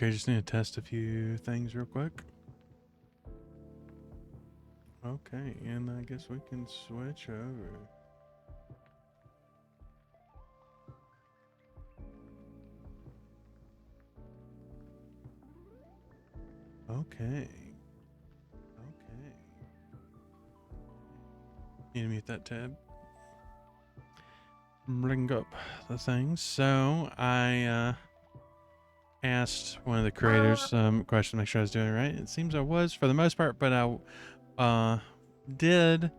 Okay, just need to test a few things real quick. Okay, and I guess we can switch over. Okay. Okay. Need to mute that tab. Bring up the things. So I asked one of the creators some question to make sure I was doing it right. It seems I was for the most part, but I did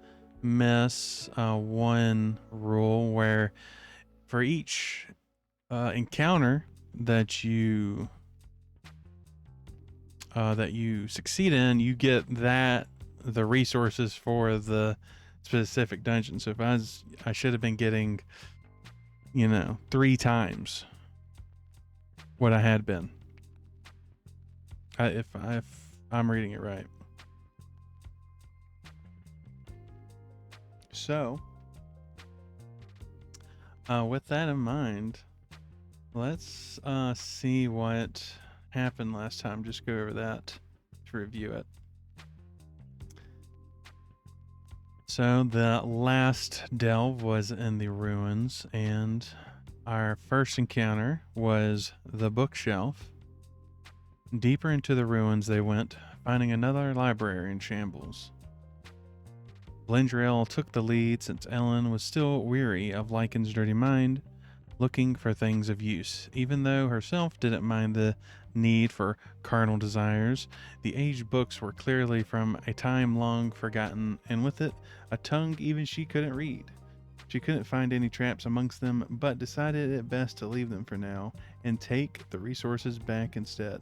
miss one rule where for each encounter that you succeed in, you get the resources for the specific dungeon. So if I should have been getting, 3 times what I had been. If I'm reading it right. So, with that in mind, let's see what happened last time. Just go over that to review it. So the last delve was in the ruins, and our first encounter was the bookshelf. Deeper into the ruins they went, finding another library in shambles. Blendriel took the lead since Ellen was still weary of Lycan's dirty mind, looking for things of use. Even though herself didn't mind the need for carnal desires, the aged books were clearly from a time long forgotten, and with it, a tongue even she couldn't read. She couldn't find any traps amongst them, but decided it best to leave them for now and take the resources back instead.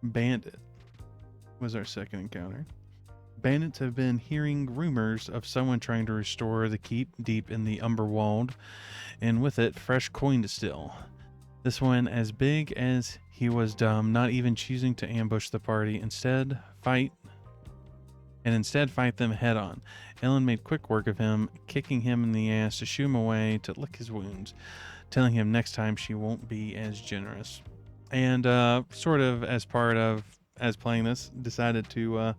Bandit was our second encounter. Bandits have been hearing rumors of someone trying to restore the keep deep in the Umberwald, and with it, fresh coin to steal. This one as big as he was dumb, not even choosing to ambush the party, instead fight them head on. Ellen made quick work of him, kicking him in the ass to shoo him away to lick his wounds, telling him next time she won't be as generous. And sort of as playing this, decided to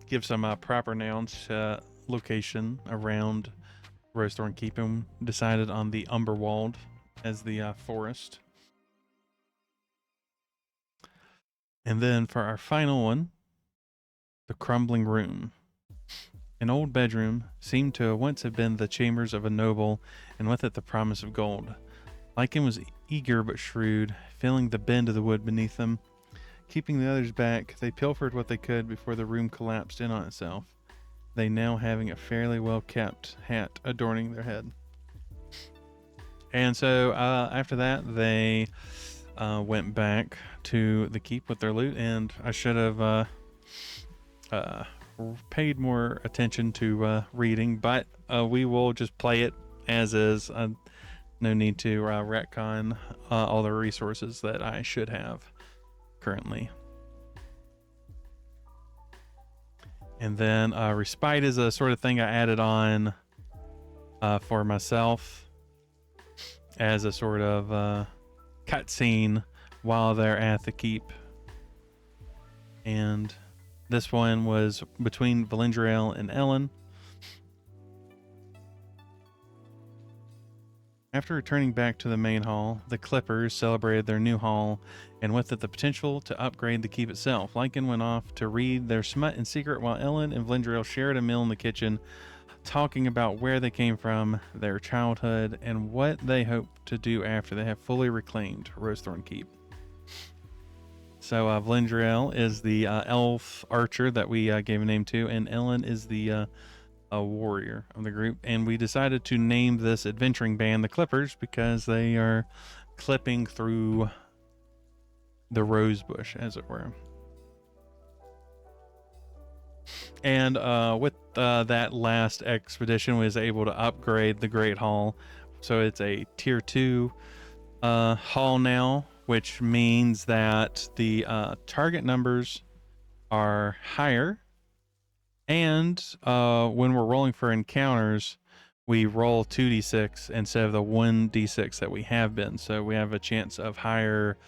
give some proper nouns to location around Rosethorn Keep, and decided on the Umberwald as the forest. And then for our final one, the Crumbling Room. An old bedroom seemed to once have been the chambers of a noble, and with it the promise of gold. Lycan was eager but shrewd, feeling the bend of the wood beneath them. Keeping the others back, they pilfered what they could before the room collapsed in on itself, they now having a fairly well-kept hat adorning their head. And so after that, they went back to the keep with their loot, and I should have paid more attention to reading, but we will just play it as is. No need to retcon all the resources that I should have currently. And then respite is a sort of thing I added on for myself as a sort of cutscene while they're at the keep. And this one was between Valindriel and Ellen. After returning back to the main hall, the Clippers celebrated their new hall, and with it the potential to upgrade the keep itself. Lycan went off to read their smut in secret, while Ellen and Valindriel shared a meal in the kitchen, talking about where they came from, their childhood, and what they hope to do after they have fully reclaimed Rosethorn Keep. So Valindriel is the elf archer that we gave a name to, and Ellen is the a warrior of the group, and we decided to name this adventuring band the Clippers because they are clipping through the rose bush, as it were. And with that last expedition, we was able to upgrade the Great Hall, so it's a tier 2 hall now, which means that the target numbers are higher. And when we're rolling for encounters, we roll 2d6 instead of the 1d6 that we have been. So we have a chance of higher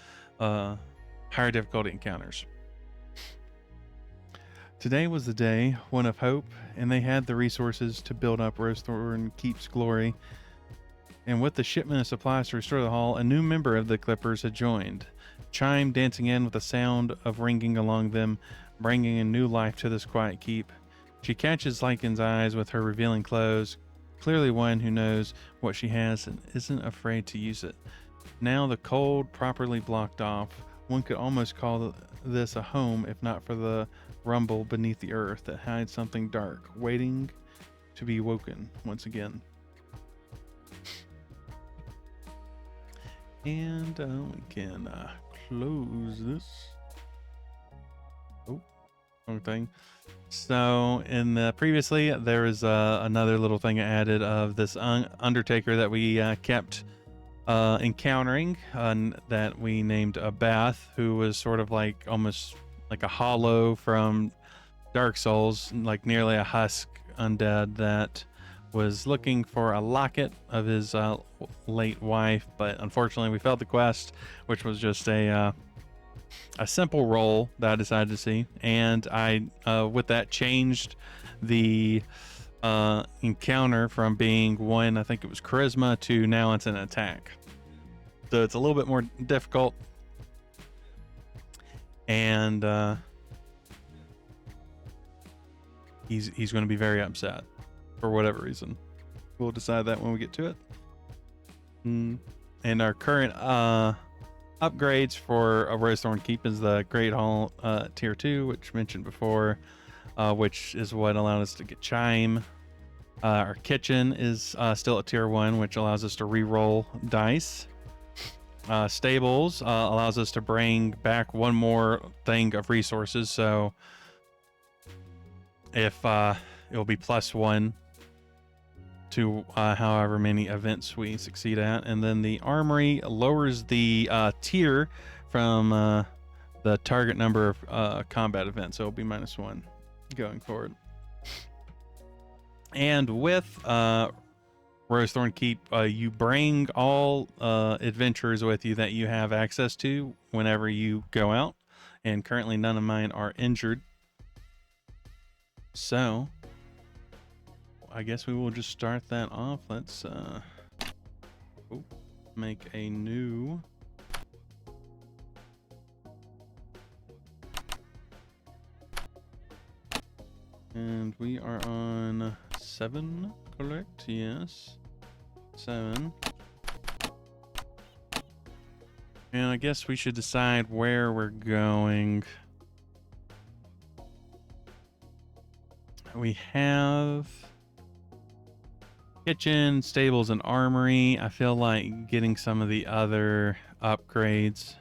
higher difficulty encounters. Today was the day, one of hope, and they had the resources to build up Rosethorn Keep's glory. And with the shipment of supplies to restore the hall, a new member of the Clippers had joined. Chime dancing in with the sound of ringing along them, bringing a new life to this quiet keep. She catches Lycan's eyes with her revealing clothes, clearly one who knows what she has and isn't afraid to use it. Now the cold properly blocked off, one could almost call this a home if not for the rumble beneath the earth that hides something dark, waiting to be woken once again. And we can close this. Oh, wrong thing. So in the previously there was another little thing added of this Undertaker that we kept encountering, that we named a Bath, who was sort of like almost like a hollow from Dark Souls, like nearly a husk undead that was looking for a locket of his late wife, but unfortunately we failed the quest, which was just a simple roll that I decided to see, and I with that changed the encounter from being one, I think it was charisma, to now it's an attack. So it's a little bit more difficult, and he's going to be very upset for whatever reason. We'll decide that when we get to it. And our current upgrades for a Rosethorn Keep is the Great Hall Tier 2, which mentioned before, which is what allowed us to get Chime. Our kitchen is still at Tier 1, which allows us to re-roll dice. Stables allows us to bring back one more thing of resources, so if it'll be +1 to however many events we succeed at. And then the armory lowers the tier from the target number of combat events, so it'll be -1 going forward. And with Rosethorn Keep, you bring all adventurers with you that you have access to whenever you go out, and currently none of mine are injured. So I guess we will just start that off. Let's make a new and we are on 7, correct? Yes, 7. And I guess we should decide where we're going. We have kitchen, stables, and armory. I feel like getting some of the other upgrades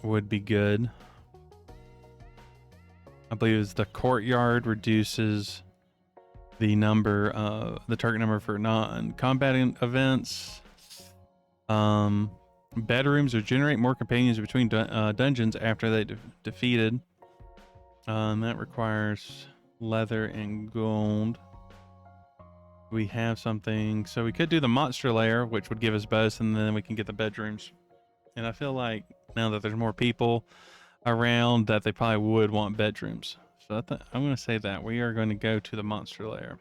would be good. I believe it's the courtyard reduces the number, the target number for non-combat events. Bedrooms regenerate more companions between dungeons after they defeated. That requires leather and gold. We have something, so we could do the monster lair, which would give us both, and then we can get the bedrooms. And I feel like now that there's more people around, that they probably would want bedrooms. So I'm going to say that we are going to go to the monster lair.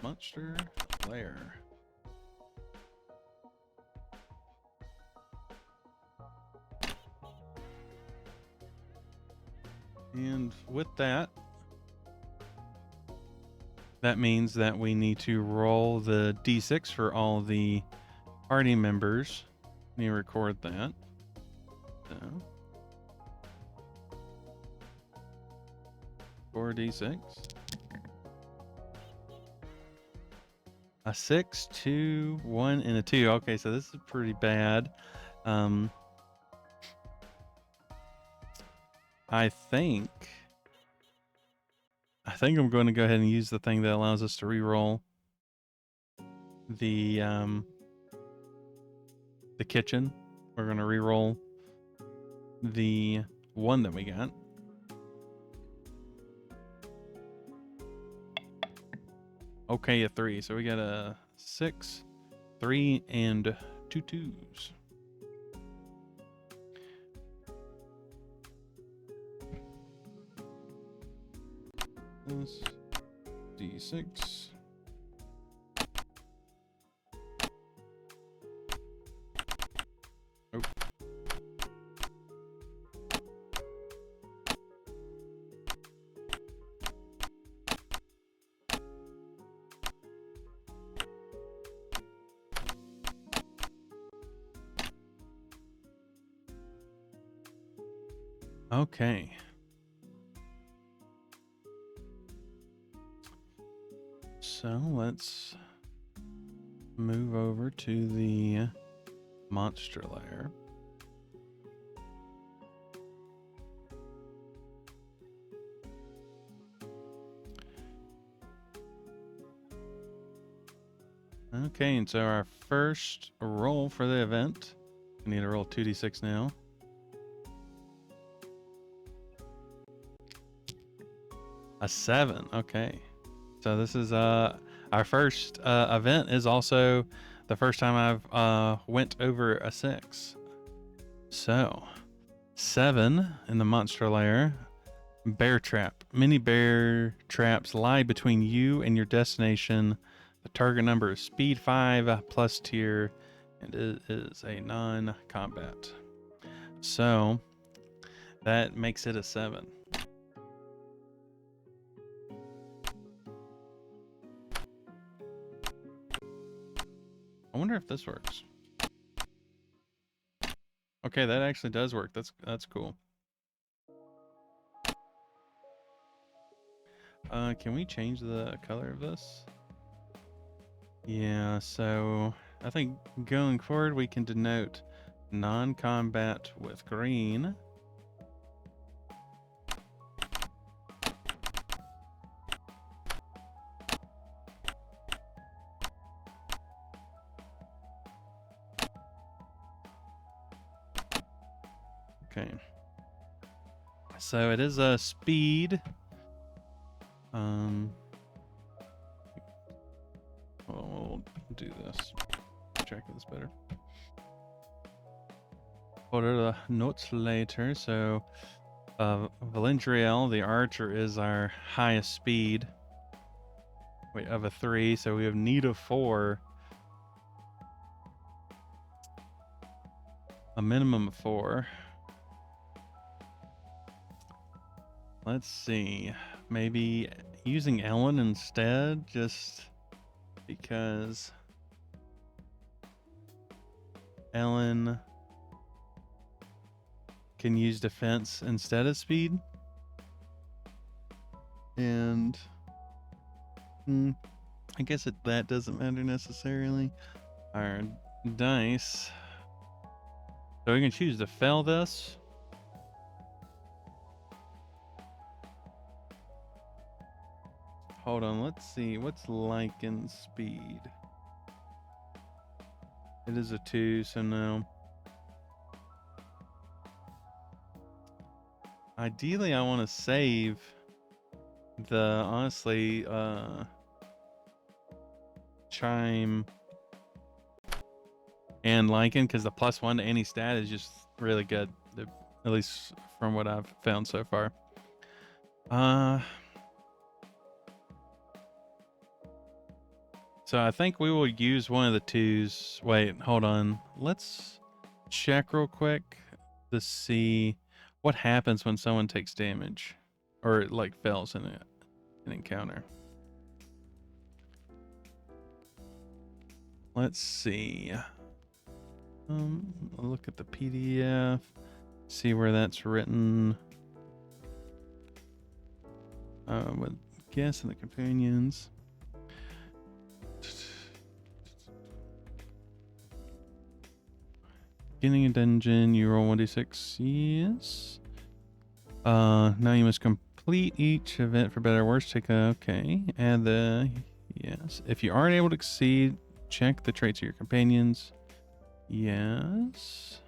Monster lair. And with that, that means that we need to roll the d6 for all the party members. Let me record that. So, 4d6. A 6, 2, 1, and a 2. Okay, so this is pretty bad. I think I'm going to go ahead and use the thing that allows us to re-roll the kitchen. We're going to re-roll the 1 that we got. Okay, a 3. So we got a 6, 3 and 2 twos. This D6. Oh. Okay. So let's move over to the monster lair. Okay, and so our first roll for the event, we need to roll 2d6 now. A 7, okay. So this is our first event is also the first time I've went over a 6. So 7 in the monster lair. Bear trap. Many bear traps lie between you and your destination. The target number is speed 5 plus tier, and it is a non-combat. So that makes it a 7. I wonder if this works. Okay, that actually does work. That's cool. Can we change the color of this? Yeah, so I think going forward we can denote non-combat with green. Okay. So it is a speed. We'll do this. Check this better. Order the notes later. So, Valendriel, the archer, is our highest speed. Wait, of a 3. So we have need of 4. A minimum of 4. Let's see. Maybe using Ellen instead, just because Ellen can use defense instead of speed. And I guess that doesn't matter necessarily. Our dice. So we can choose to fail this. Hold on, let's see. What's Lycan's speed? It is a 2, so no. Ideally, I want to save the, honestly, Chime and Lycan, because the +1 to any stat is just really good, at least from what I've found so far. So I think we will use one of the 2s. Wait, hold on. Let's check real quick to see what happens when someone takes damage or like fails in an encounter. Let's see. I'll look at the PDF, see where that's written. With guess and the companions. Beginning a dungeon, you roll 1d6. Yes. Now you must complete each event for better or worse. Take a, okay. Add the, yes. If you aren't able to succeed, check the traits of your companions. Yes.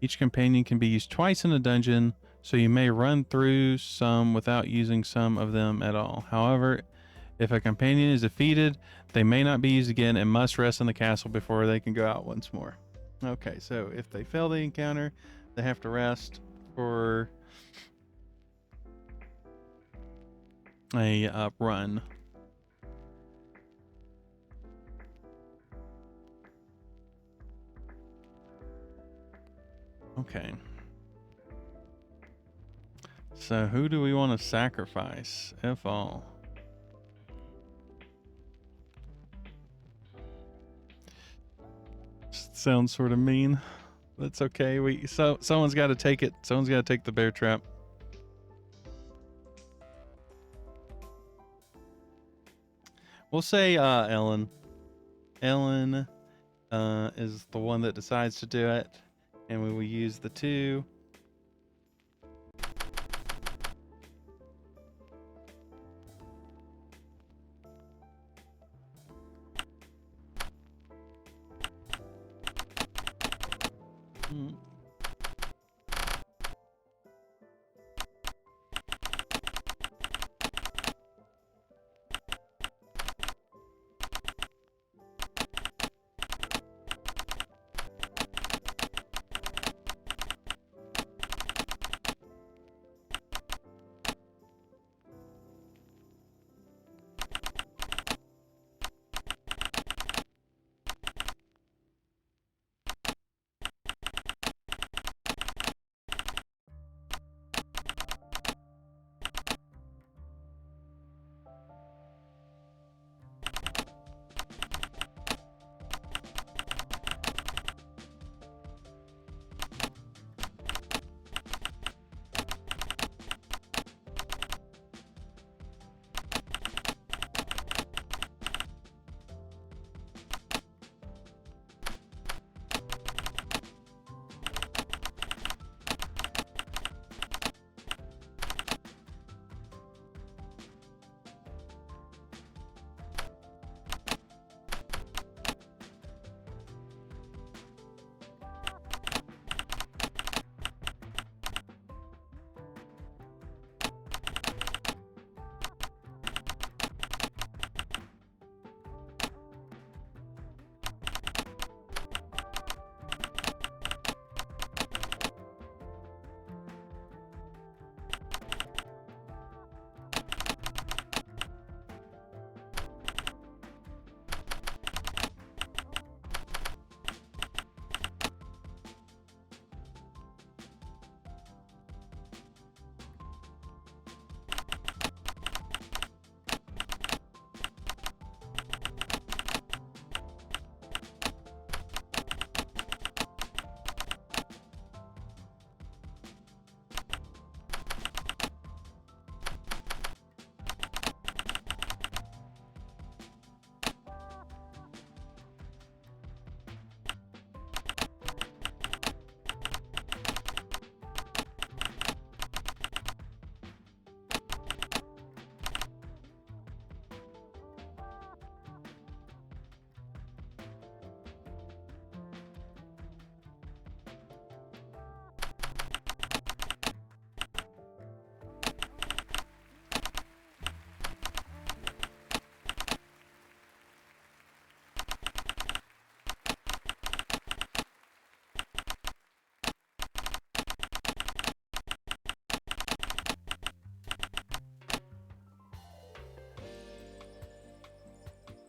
Each companion can be used twice in a dungeon, so you may run through some without using some of them at all. However, If a companion is defeated, they may not be used again and must rest in the castle before they can go out once more. Okay, so if they fail the encounter, they have to rest for a run. Okay. So who do we want to sacrifice, if all? Sounds sort of mean. That's okay. Someone's got to take it. Someone's got to take the bear trap. We'll say Ellen. Ellen is the one that decides to do it, and we will use the 2.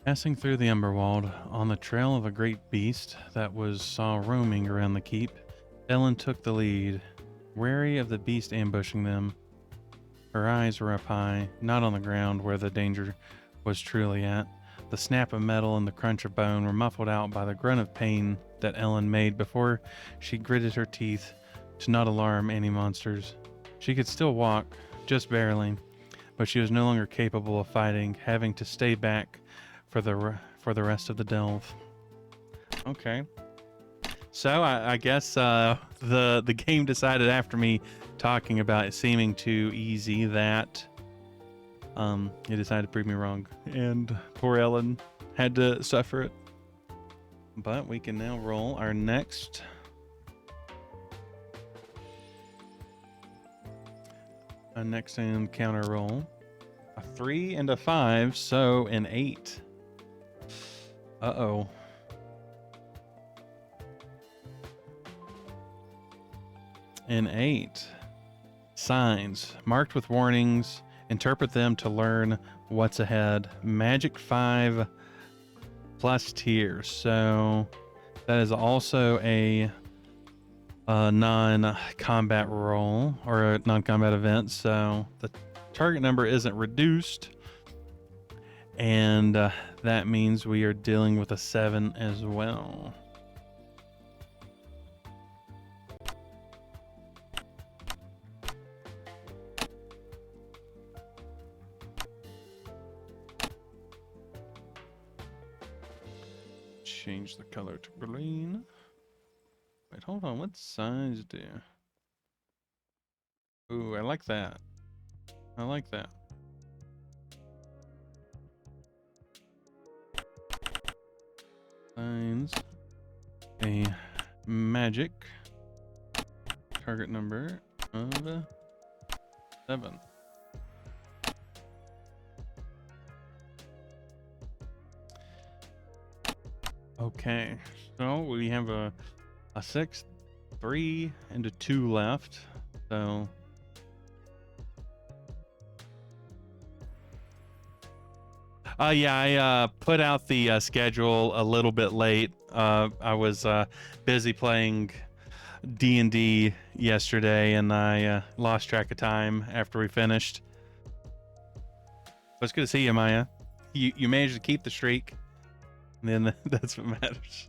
Passing through the Umberwald, on the trail of a great beast that was saw roaming around the keep, Ellen took the lead, wary of the beast ambushing them. Her eyes were up high, not on the ground where the danger was truly at. The snap of metal and the crunch of bone were muffled out by the grunt of pain that Ellen made before she gritted her teeth to not alarm any monsters. She could still walk, just barely, but she was no longer capable of fighting, having to stay back for the rest of the delve. Okay. So I guess the game decided after me talking about it seeming too easy that it decided to prove me wrong, and poor Ellen had to suffer it. But we can now roll our next encounter roll. A 3 and a 5, so an 8. Uh-oh. An 8. Signs. Marked with warnings. Interpret them to learn what's ahead. Magic 5 plus tiers. So that is also a non-combat roll or a non-combat event. So the target number isn't reduced. And that means we are dealing with a 7 as well. Change the color to green. Wait, hold on. What size do? Ooh, I like that. I like that. Signs. A magic. Target number of 7. Okay, so we have a 6, 3, and a 2 left. So yeah, I put out the schedule a little bit late. I was busy playing D&D yesterday, and I lost track of time after we finished. But it's good to see you, Maya. You managed to keep the streak. And then that's what matters.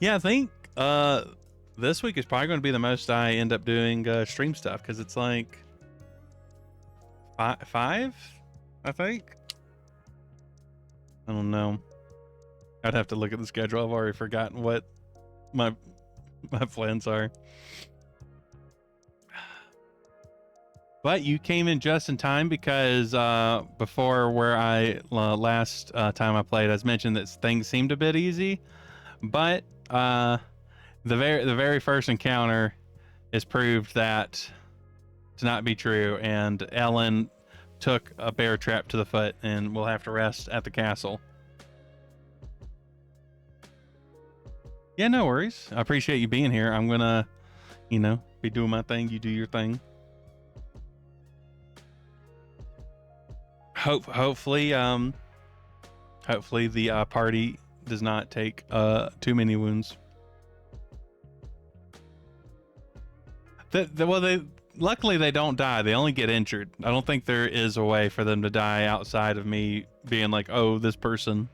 Yeah, I think this week is probably going to be the most I end up doing stream stuff, because it's like 5, I think. I don't know. I'd have to look at the schedule. I've already forgotten what my plans are. But you came in just in time, because before where I last time I played, as mentioned, that things seemed a bit easy, but the very first encounter is proved that to not be true, and Ellen took a bear trap to the foot, and we'll have to rest at the castle. Yeah, no worries. I appreciate you being here. I'm gonna, be doing my thing. You do your thing. Hopefully the party does not take too many wounds. Luckily they don't die. They only get injured. I don't think there is a way for them to die outside of me being like, oh, this person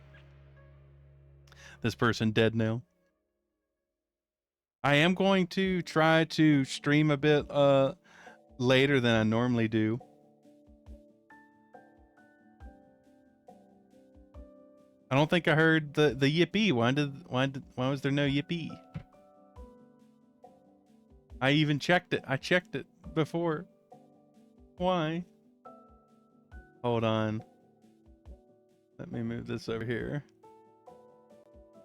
dead now. I am going to try to stream a bit later than I normally do. I don't think I heard the yippee. Why was there no yippee? I even checked it. I checked it before. Why? Hold on. Let me move this over here.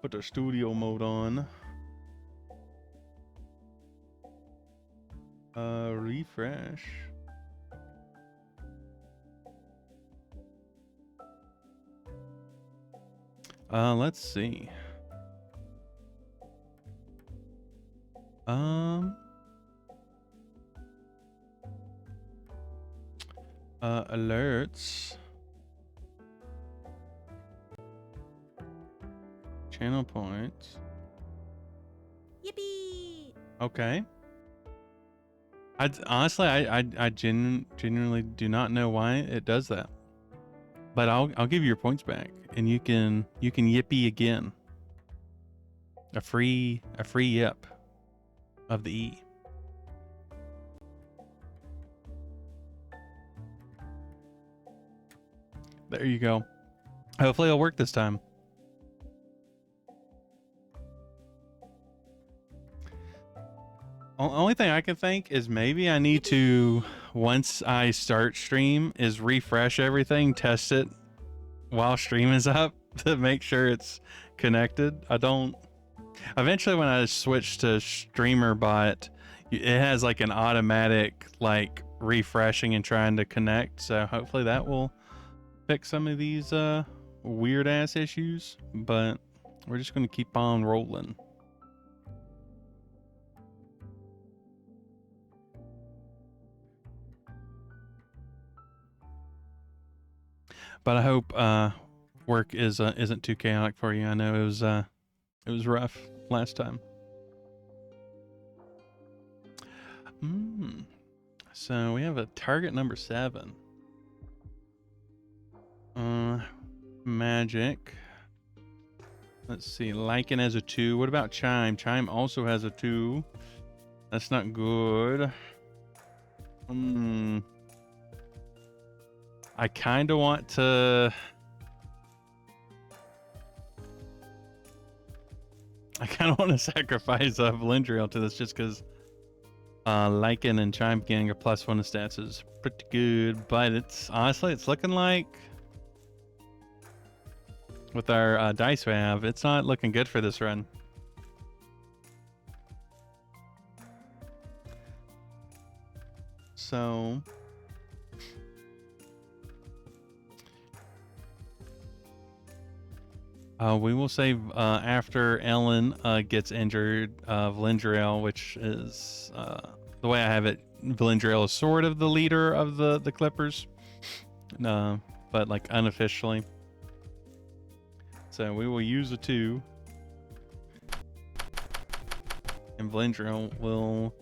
Put the studio mode on. Refresh. Let's see. Alerts. Channel points. Yippee! Okay. I genuinely do not know why it does that. But I'll give you your points back, and you can yippee again. A free yip of the E. There you go. Hopefully it'll work this time. Only thing I can think is maybe I need to, once I start stream, is refresh everything, test it while stream is up to make sure it's connected. Eventually when I switch to streamer bot, it has like an automatic like refreshing and trying to connect. So hopefully that will fix some of these weird ass issues. But we're just gonna keep on rolling. But I hope work isn't too chaotic for you. I know it was rough last time. So we have a target number 7. Magic. Let's see. Lycan has a 2. What about Chime? Chime also has a 2. That's not good. I kind of want to... I kind of want to sacrifice Valendriel to this just because Lycan and Chime getting a +1 to stats is pretty good. But it's honestly, it's looking like with our dice we have, it's not looking good for this run. So we will save after Ellen gets injured, Valendriel, which is the way I have it. Valendriel is sort of the leader of the Clippers, but like unofficially. So we will use a 2, and Valendriel will.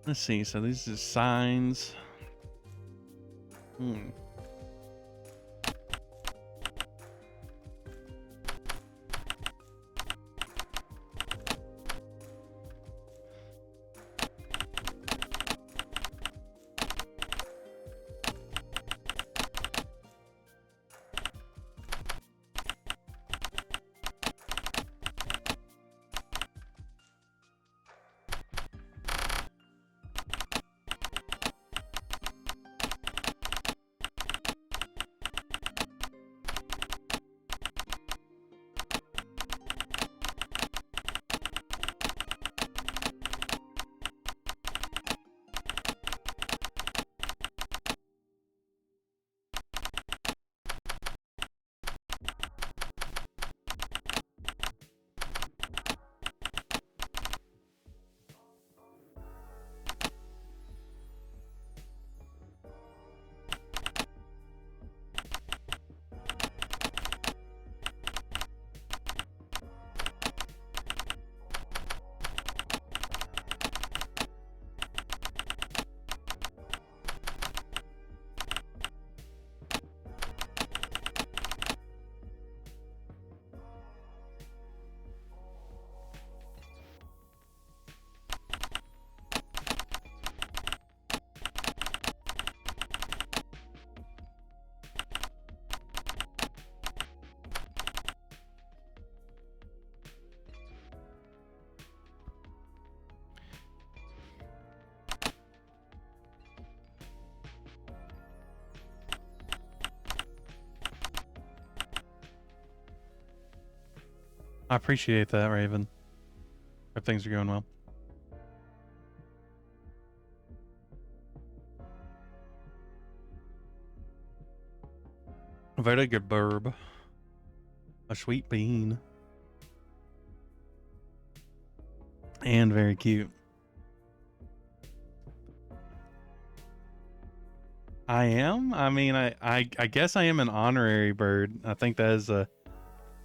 Let's see. So these are signs. I appreciate that, Raven. Hope things are going well. Very good burb. A sweet bean. And very cute. I am? I mean, I guess I am an honorary bird. I think that is I've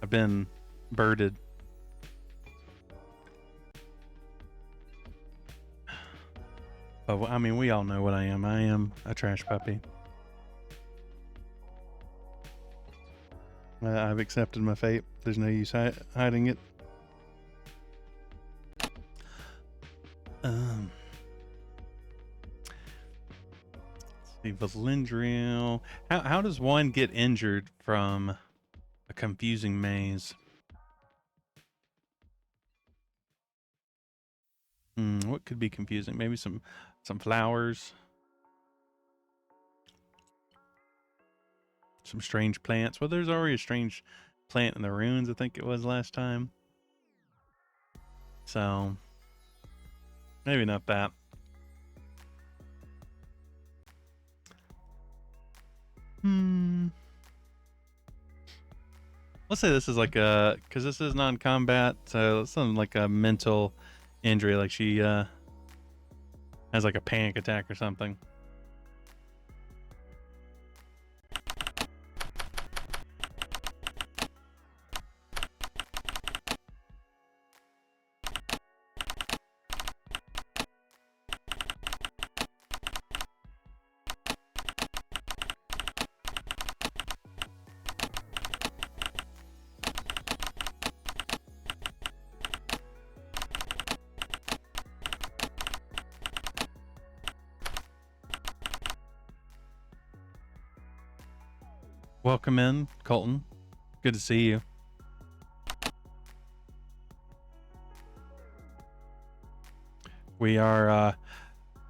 been birded. But I mean, we all know what I am. I am a trash puppy. I've accepted my fate. There's no use hiding it. Let's see, Valendriel. How does one get injured from a confusing maze? What could be confusing? Maybe some flowers. Some strange plants. Well, there's already a strange plant in the ruins, I think it was last time. So Maybe not that. Let's say this is like a, because this is non-combat, so something like a mental injury, like she has like a panic attack or something. Welcome in, Colton. Good to see you. We are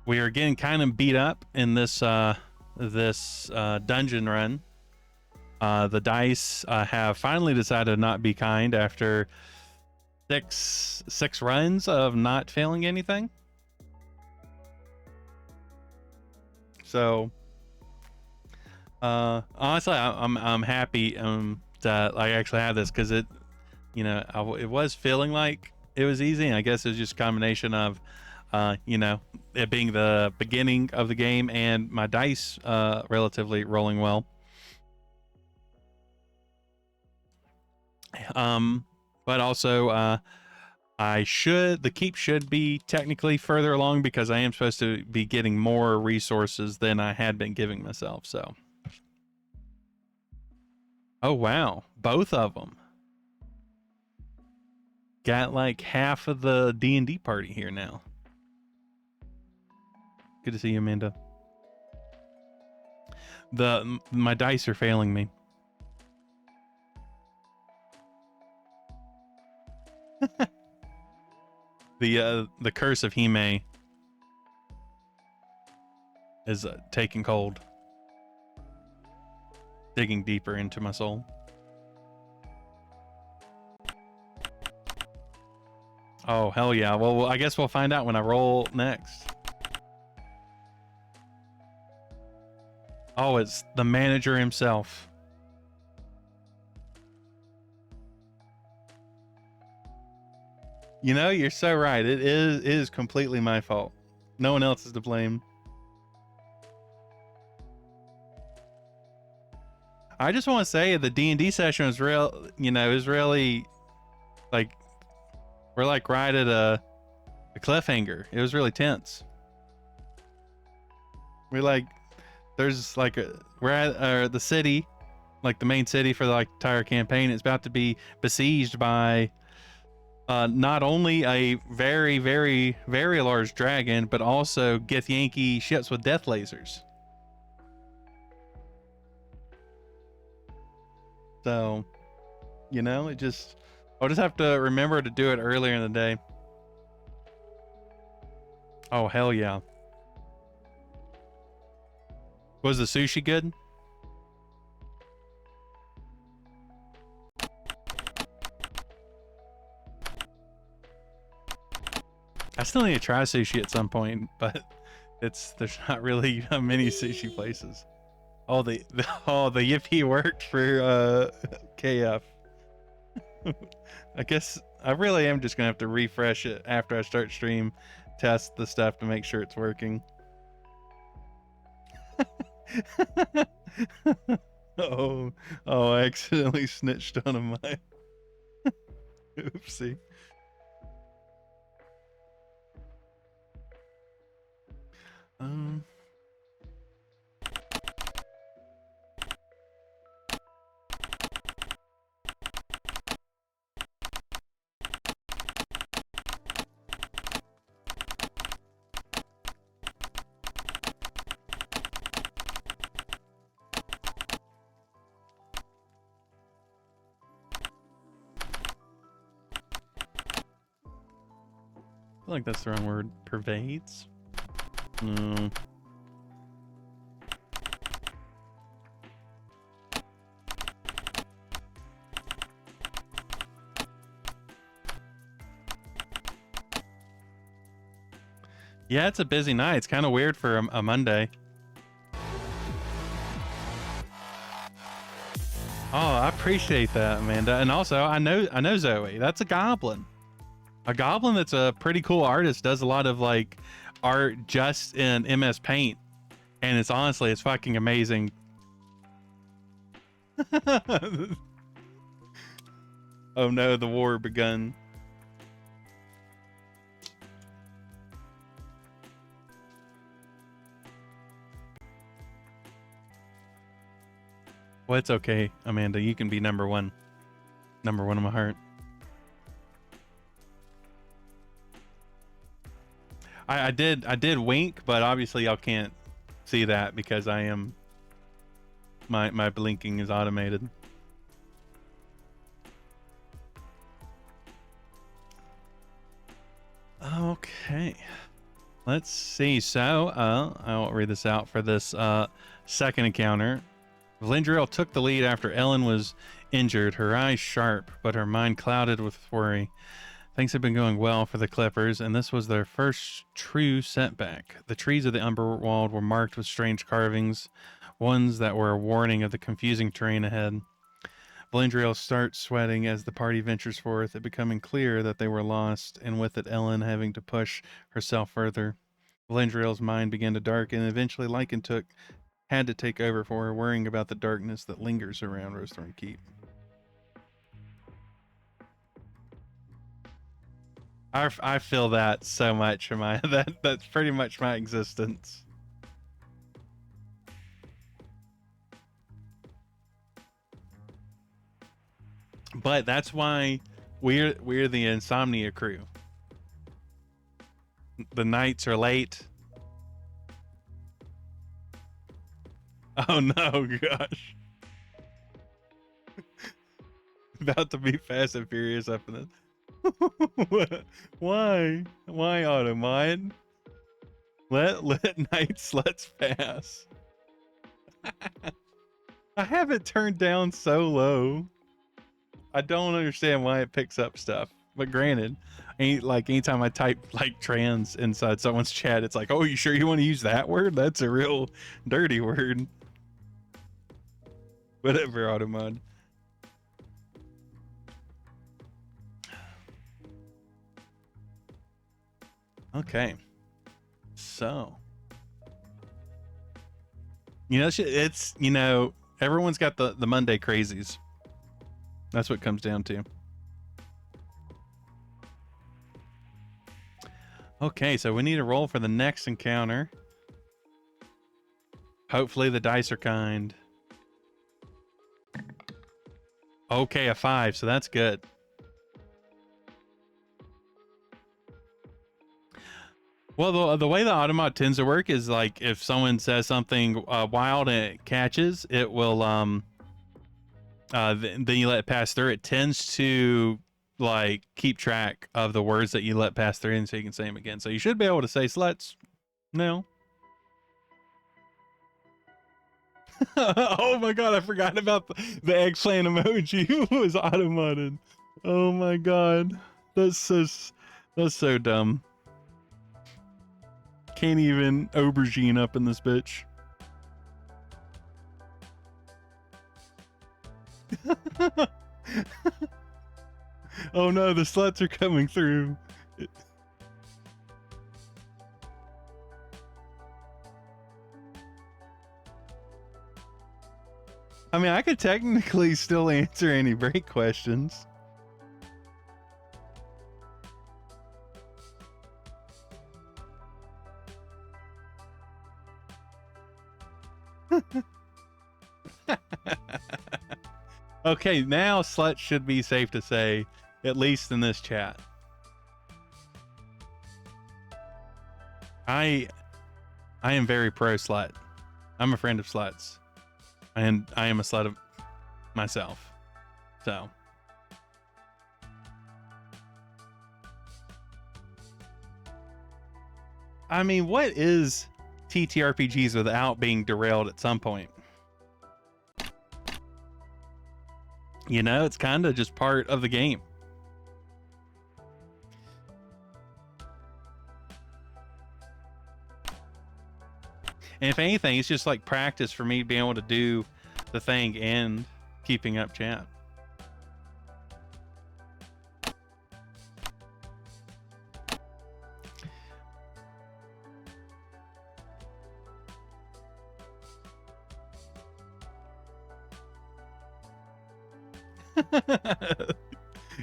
getting kind of beat up in this dungeon run. The dice have finally decided to not be kind after six runs of not failing anything. So honestly, I'm happy that I actually have this, because it, you know, it was feeling like it was easy, and I guess it was just a combination of you know, it being the beginning of the game and my dice relatively rolling well. But also the keep should be technically further along, because I am supposed to be getting more resources than I had been giving myself. So, oh wow, both of them got like half of the D&D party here now. Good to see you, Amanda. My dice are failing me. The curse of Hime is taking hold, digging deeper into my soul. Oh hell yeah! Well, I guess we'll find out when I roll next. Oh, it's the manager himself. You know, you're so right. It is completely my fault. No one else is to blame. I just want to say the D&D session was real, you know, it was really like, we're like right at a cliffhanger. It was really tense. We're like, there's like we're at the city, like the main city for the like entire campaign. It's about to be besieged by not only a very, very, very large dragon, but also Githyanki ships with death lasers. So, you know, I'll just have to remember to do it earlier in the day. Oh, hell yeah. Was the sushi good? I still need to try sushi at some point, but there's not really many sushi places. Oh, the Yippee worked for KF. I guess I really am just gonna have to refresh it after I start stream, test the stuff to make sure it's working. oh, I accidentally snitched on him. Oopsie. I feel like that's the wrong word. Pervades? Mm. Yeah, it's a busy night. It's kind of weird for a Monday. Oh, I appreciate that, Amanda. And also, I know Zoe. That's a goblin. A goblin that's a pretty cool artist, does a lot of like art just in MS Paint, and it's honestly, it's fucking amazing. Oh no, the war begun. Well, it's okay, Amanda. You can be number one. Number one in my heart. I did wink, but obviously y'all can't see that because I am my blinking is automated. Okay. Let's see. So, I won't read this out for this second encounter. Valindriel took the lead after Ellen was injured, her eyes sharp, but her mind clouded with worry. Things had been going well for the Clippers, and this was their first true setback. The trees of the Underworld were marked with strange carvings, ones that were a warning of the confusing terrain ahead. Valindriel starts sweating as the party ventures forth, it becoming clear that they were lost, and with it Ellen having to push herself further. Valindriel's mind began to darken, and eventually Lycan had to take over for her, worrying about the darkness that lingers around Rosethorn Keep. I feel that so much in my that's pretty much my existence. But that's why we're the insomnia crew. The nights are late. Oh no, gosh. About to be Fast and Furious up in this. Why? Why, Automod? Let nights let's pass. I have it turned down so low. I don't understand why it picks up stuff. But granted, anytime I type like trans inside someone's chat, it's like, oh, you sure you want to use that word? That's a real dirty word. Whatever, Automod. Okay. So, it's, everyone's got the Monday crazies. That's what it comes down to. Okay, so we need a roll for the next encounter. Hopefully the dice are kind. Okay, a 5, so that's good. Well, the way the Automod tends to work is like if someone says something wild and it catches, it will then you let it pass through. It tends to like keep track of the words that you let pass through, and so you can say them again. So you should be able to say sluts. No. Oh my god, I forgot about the eggplant emoji. Who was automated? Oh my god, that's so dumb. Can't even aubergine up in this bitch. Oh no, the sluts are coming through. I mean, I could technically still answer any break questions. Okay, now slut should be safe to say, at least in this chat. I am very pro slut. I'm a friend of sluts. And I am a slut of myself. So. I mean, what is TTRPGs without being derailed at some point? It's kind of just part of the game. And if anything, it's just like practice for me being able to do the thing and keeping up chat.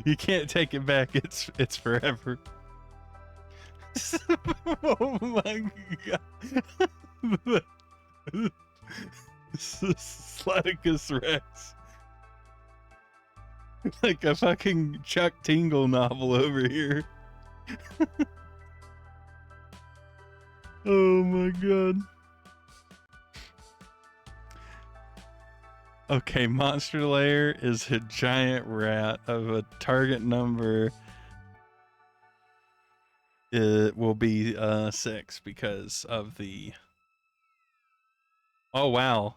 You can't take it back. It's forever. Oh my god. Slaticus Rex. Like a fucking Chuck Tingle novel over here. Oh my god. Okay, Monster Lair is a giant rat of a target number. It will be 6 because of the. Oh wow,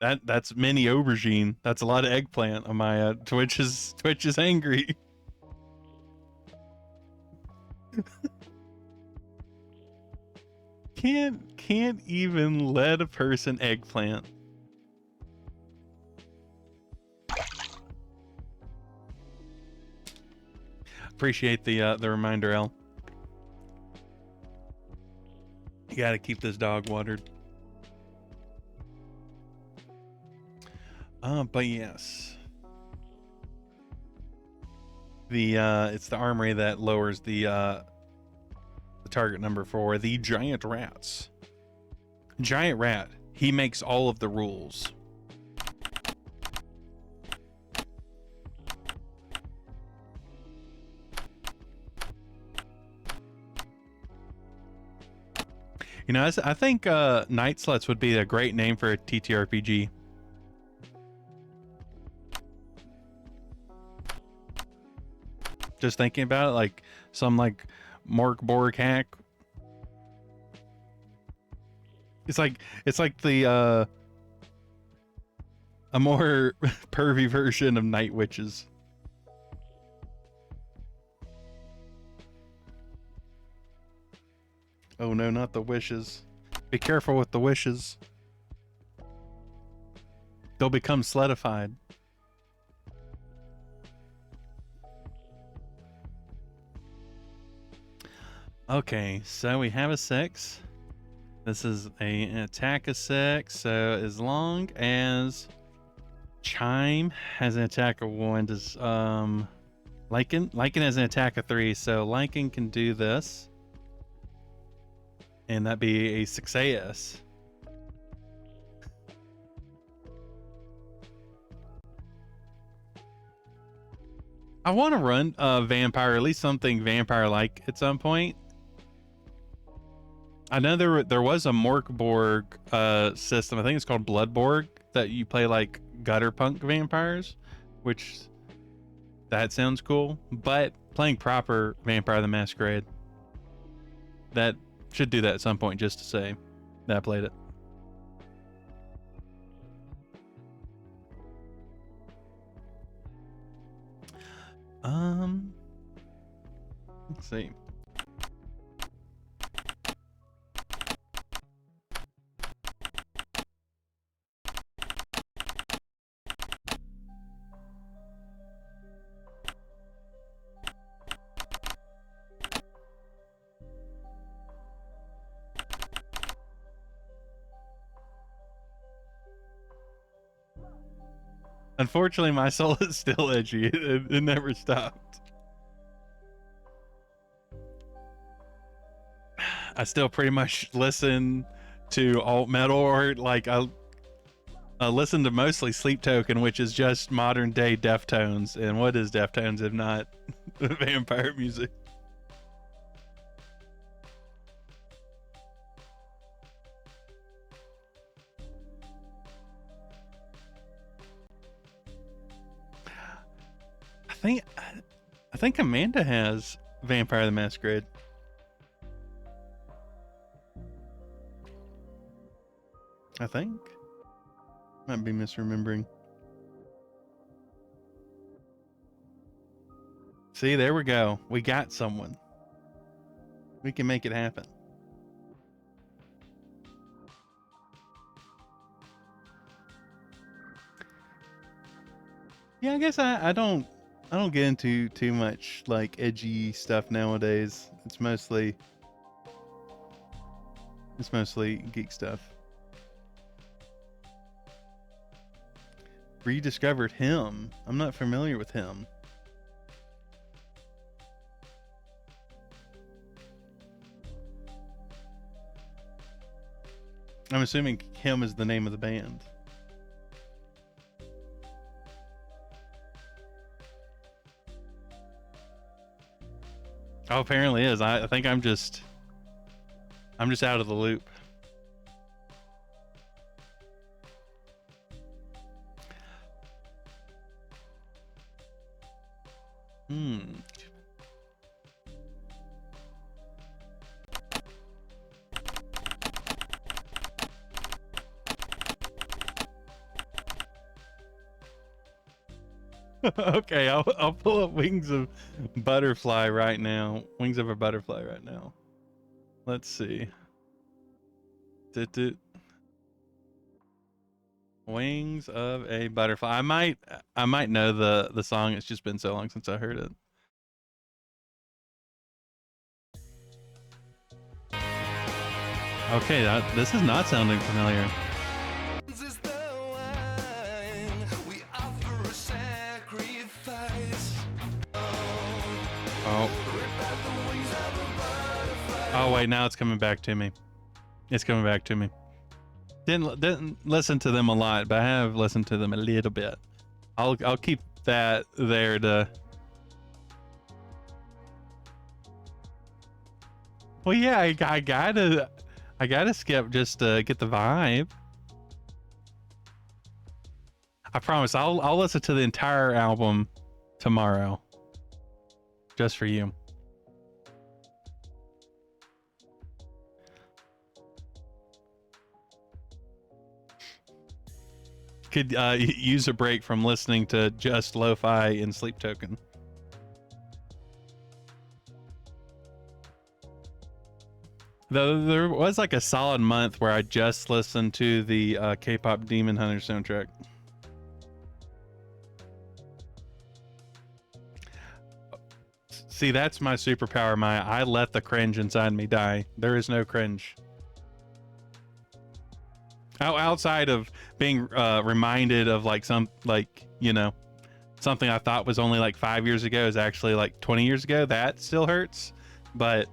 that's mini aubergine. That's a lot of eggplant, Amaya. Twitch is angry. Can't even let a person eggplant. Appreciate the reminder, El. You gotta keep this dog watered. But yes. The it's the armory that lowers the target number for the giant rats. Giant rat, he makes all of the rules. You know, I think Night Sluts would be a great name for a TTRPG. Just thinking about it, like some like Mork Borg hack. It's like the a more pervy version of Night Witches. Oh no, not the wishes. Be careful with the wishes. They'll become sledified. Okay, so we have a 6. This is an attack of 6, so as long as Chime has an attack of 1, does Lycan has an attack of 3, so Lycan can do this. And that'd be a 6AS. I want to run vampire, at least something vampire-like at some point. I know there was a Morkborg system. I think it's called Bloodborg, that you play like gutter punk vampires, which that sounds cool. But playing proper Vampire the Masquerade, that should do that at some point, just to say that I played it. Let's see. Unfortunately, my soul is still edgy. It never stopped. I still pretty much listen to alt metal, or like I listen to mostly Sleep Token, which is just modern day Deftones. And what is Deftones if not vampire music? I think Amanda has Vampire the Masquerade. I think. Might be misremembering. See, there we go. We got someone. We can make it happen. I guess I don't get into too much like edgy stuff nowadays. It's mostly geek stuff. Rediscovered him. I'm not familiar with him. I'm assuming him is the name of the band. Oh, apparently is. I think I'm just out of the loop. Okay, I'll pull up Wings of Butterfly right now. Wings of a Butterfly right now. Let's see. Wings of a Butterfly. I might know the song. It's just been so long since I heard it. Okay, this is not sounding familiar. Oh wait, now it's coming back to me. It's coming back to me. Didn't listen to them a lot, but I have listened to them a little bit. I'll keep that there to. Well, yeah, I gotta skip just to get the vibe. I promise I'll listen to the entire album tomorrow, just for you. Could use a break from listening to just lo-fi and Sleep Token. Though there was like a solid month where I just listened to the K-pop Demon Hunter soundtrack. See, that's my superpower, Maya. I let the cringe inside me die. There is no cringe. Outside of being reminded of like something I thought was only like 5 years ago is actually like 20 years ago. That still hurts, but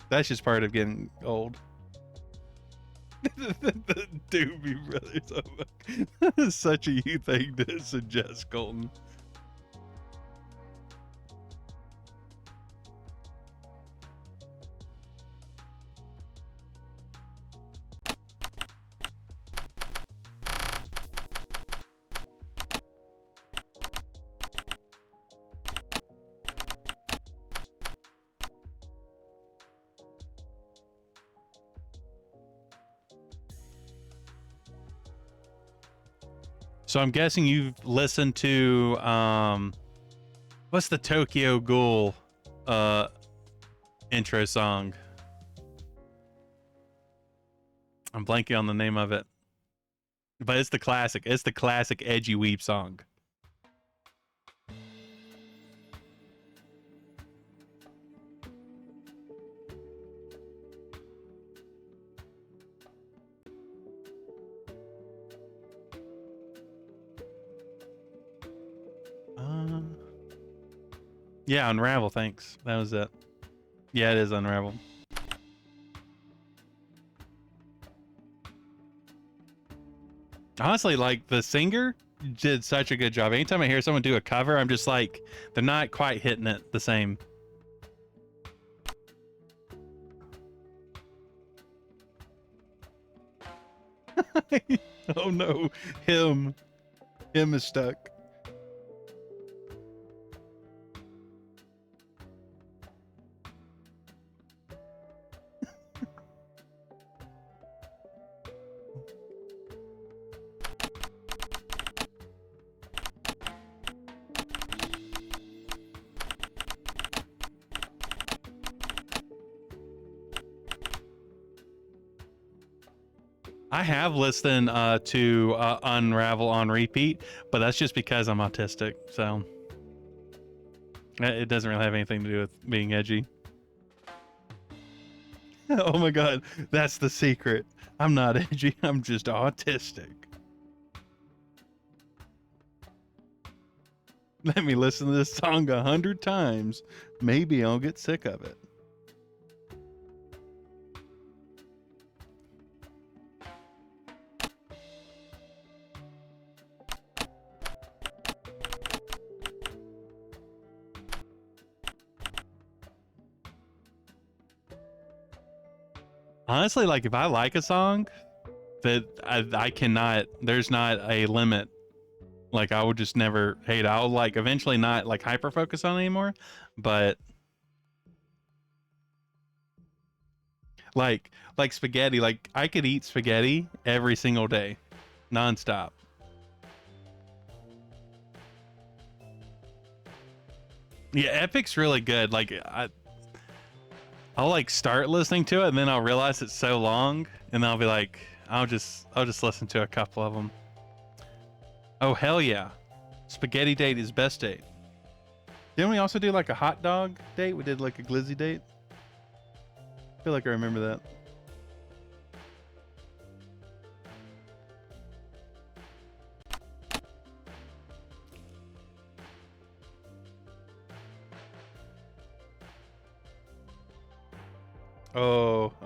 that's just part of getting old. The Doobie Brothers. Oh, that is such a you thing to suggest, Colton. So I'm guessing you've listened to what's the Tokyo Ghoul intro song? I'm blanking on the name of it. But it's the classic. It's the classic edgy weep song. Yeah, Unravel, thanks. That was it. Yeah, it is Unravel. Honestly, like the singer did such a good job. Anytime I hear someone do a cover, I'm just like, they're not quite hitting it the same. Oh no, him is stuck. I have listened to Unravel on repeat, but that's just because I'm autistic. So it doesn't really have anything to do with being edgy. Oh my god, that's the secret. I'm not edgy, I'm just autistic. Let me listen to this song 100 times. Maybe I'll get sick of it. Honestly, like if I like a song, that I cannot, there's not a limit. Like I would just never hate. I'll like eventually not like hyper focus on it anymore, but like spaghetti, like I could eat spaghetti every single day, nonstop. Yeah, Epic's really good. Like I'll like start listening to it and then I'll realize it's so long and then I'll be like, I'll just listen to a couple of them. Oh hell yeah. Spaghetti date is best date. Didn't we also do like a hot dog date? We did like a glizzy date. I feel like I remember that.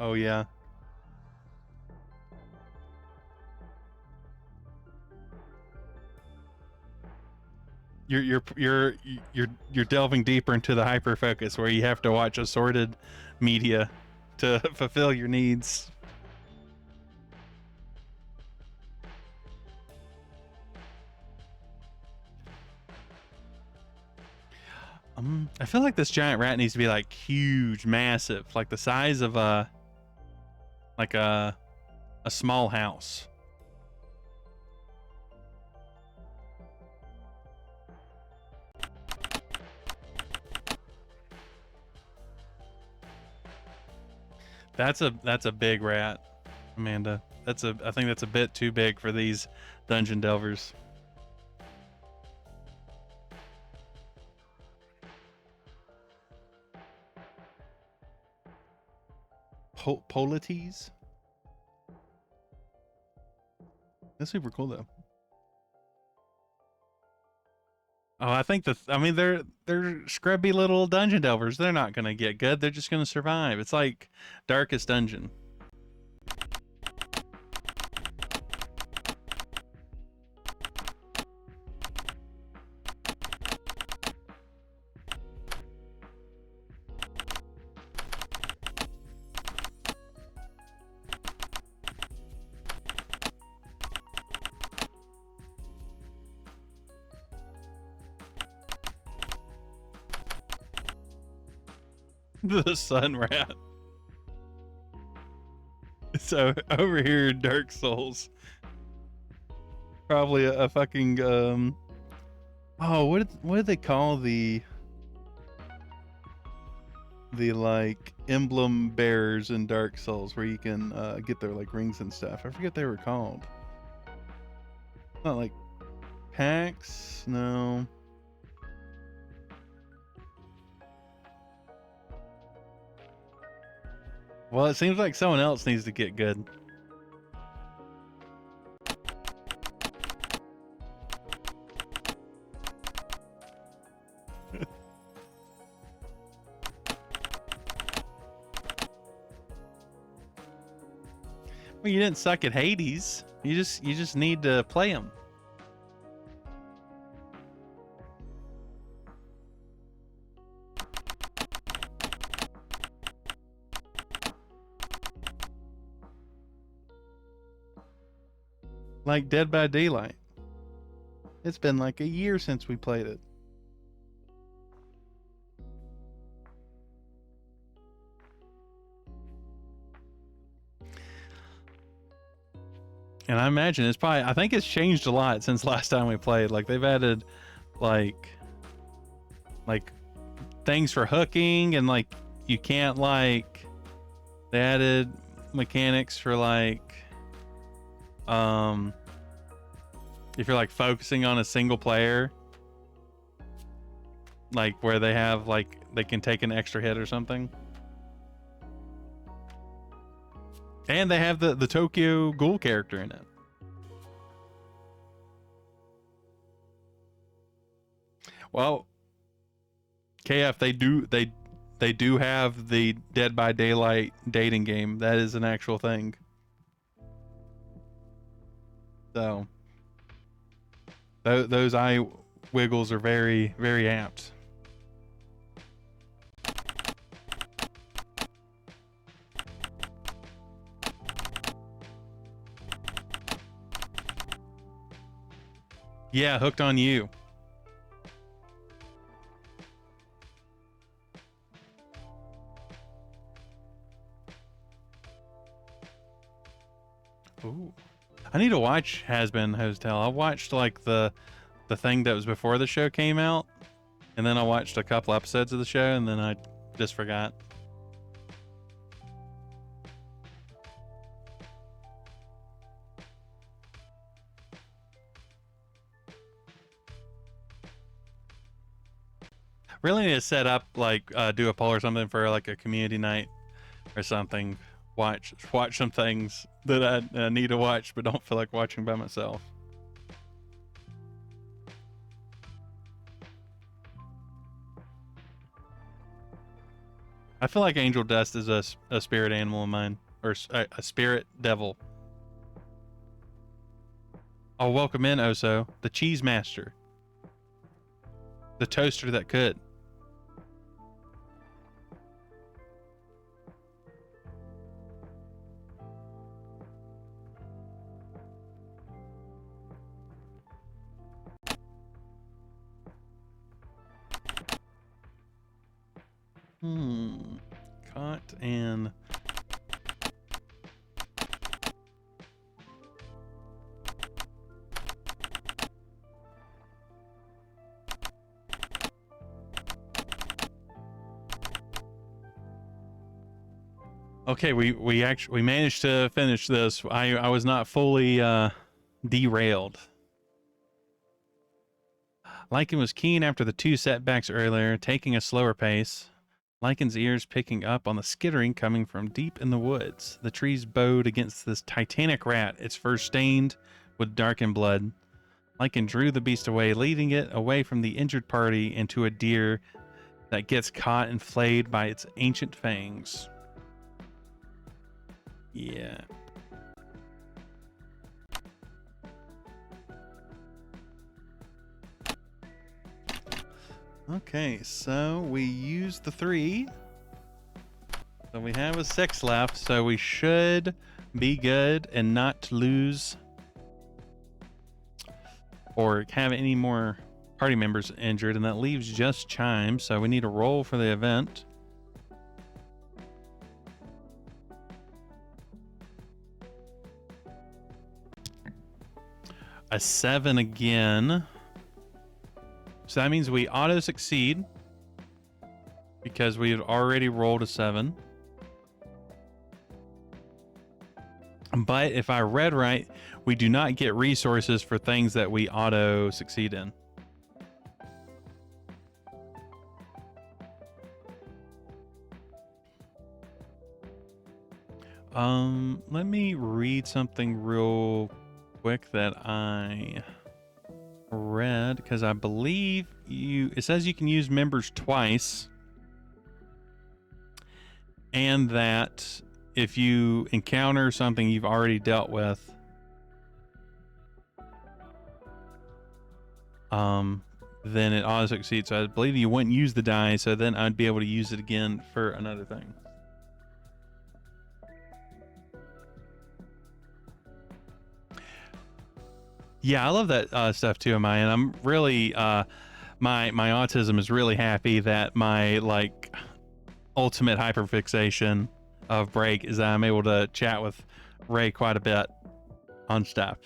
Oh yeah. You're delving deeper into the hyper focus where you have to watch assorted media to fulfill your needs. I feel like this giant rat needs to be like huge, massive, like the size of like a small house. That's a big rat, Amanda. I think that's a bit too big for these dungeon delvers. Polites? That's super cool though. Oh, I mean they're scrubby little dungeon delvers. They're not gonna get good. They're just gonna survive. It's like Darkest Dungeon. The sun rat. So over here in Dark Souls, probably a fucking oh, what did they call the like emblem bearers in Dark Souls where you can get their like rings and stuff? I forget what they were called. Not like packs, no. Well, it seems like someone else needs to get good. Well, you didn't suck at Hades. You just need to play them. Like Dead by Daylight. It's been like a year since we played it. And I imagine it's probably, I think it's changed a lot since last time we played. Like they've added like things for hooking and like you can't like, they added mechanics for like if you're like focusing on a single player, like where they have like they can take an extra hit or something. And they have the Tokyo Ghoul character in it. Well, KF, they do have the Dead by Daylight dating game. That is an actual thing. So those eye wiggles are very, very apt. Yeah, Hooked on You. Ooh. I need to watch Has Been Hotel. I watched like the thing that was before the show came out, and then I watched a couple episodes of the show, and then I just forgot. Really need to set up like do a poll or something for like a community night or something. Watch some things that I need to watch but don't feel like watching by myself. I feel like Angel Dust is a spirit animal of mine, or a spirit devil. Oh, welcome in, Oso, the cheese master, the toaster that could. Caught and okay, we actually managed to finish this. I was not fully derailed. Lycan was keen after the two setbacks earlier, taking a slower pace. Lycan's ears picking up on the skittering coming from deep in the woods. The trees bowed against this titanic rat, its fur stained with darkened blood. Lycan drew the beast away, leading it away from the injured party into a deer that gets caught and flayed by its ancient fangs. Yeah. Okay, so we used the 3. So we have a 6 left, so we should be good and not lose or have any more party members injured, and that leaves just Chime, so we need a roll for the event. A 7 again. So that means we auto succeed because we had already rolled a 7. But if I read right, we do not get resources for things that we auto succeed in. Let me read something real quick that I read, because I believe it says you can use members twice, and that if you encounter something you've already dealt with, then it auto succeeds. So I believe you wouldn't use the die, so then I'd be able to use it again for another thing. Yeah, I love that stuff too, Amaya, and I'm really my autism is really happy that my like ultimate hyperfixation of break is that I'm able to chat with Ray quite a bit on stuff.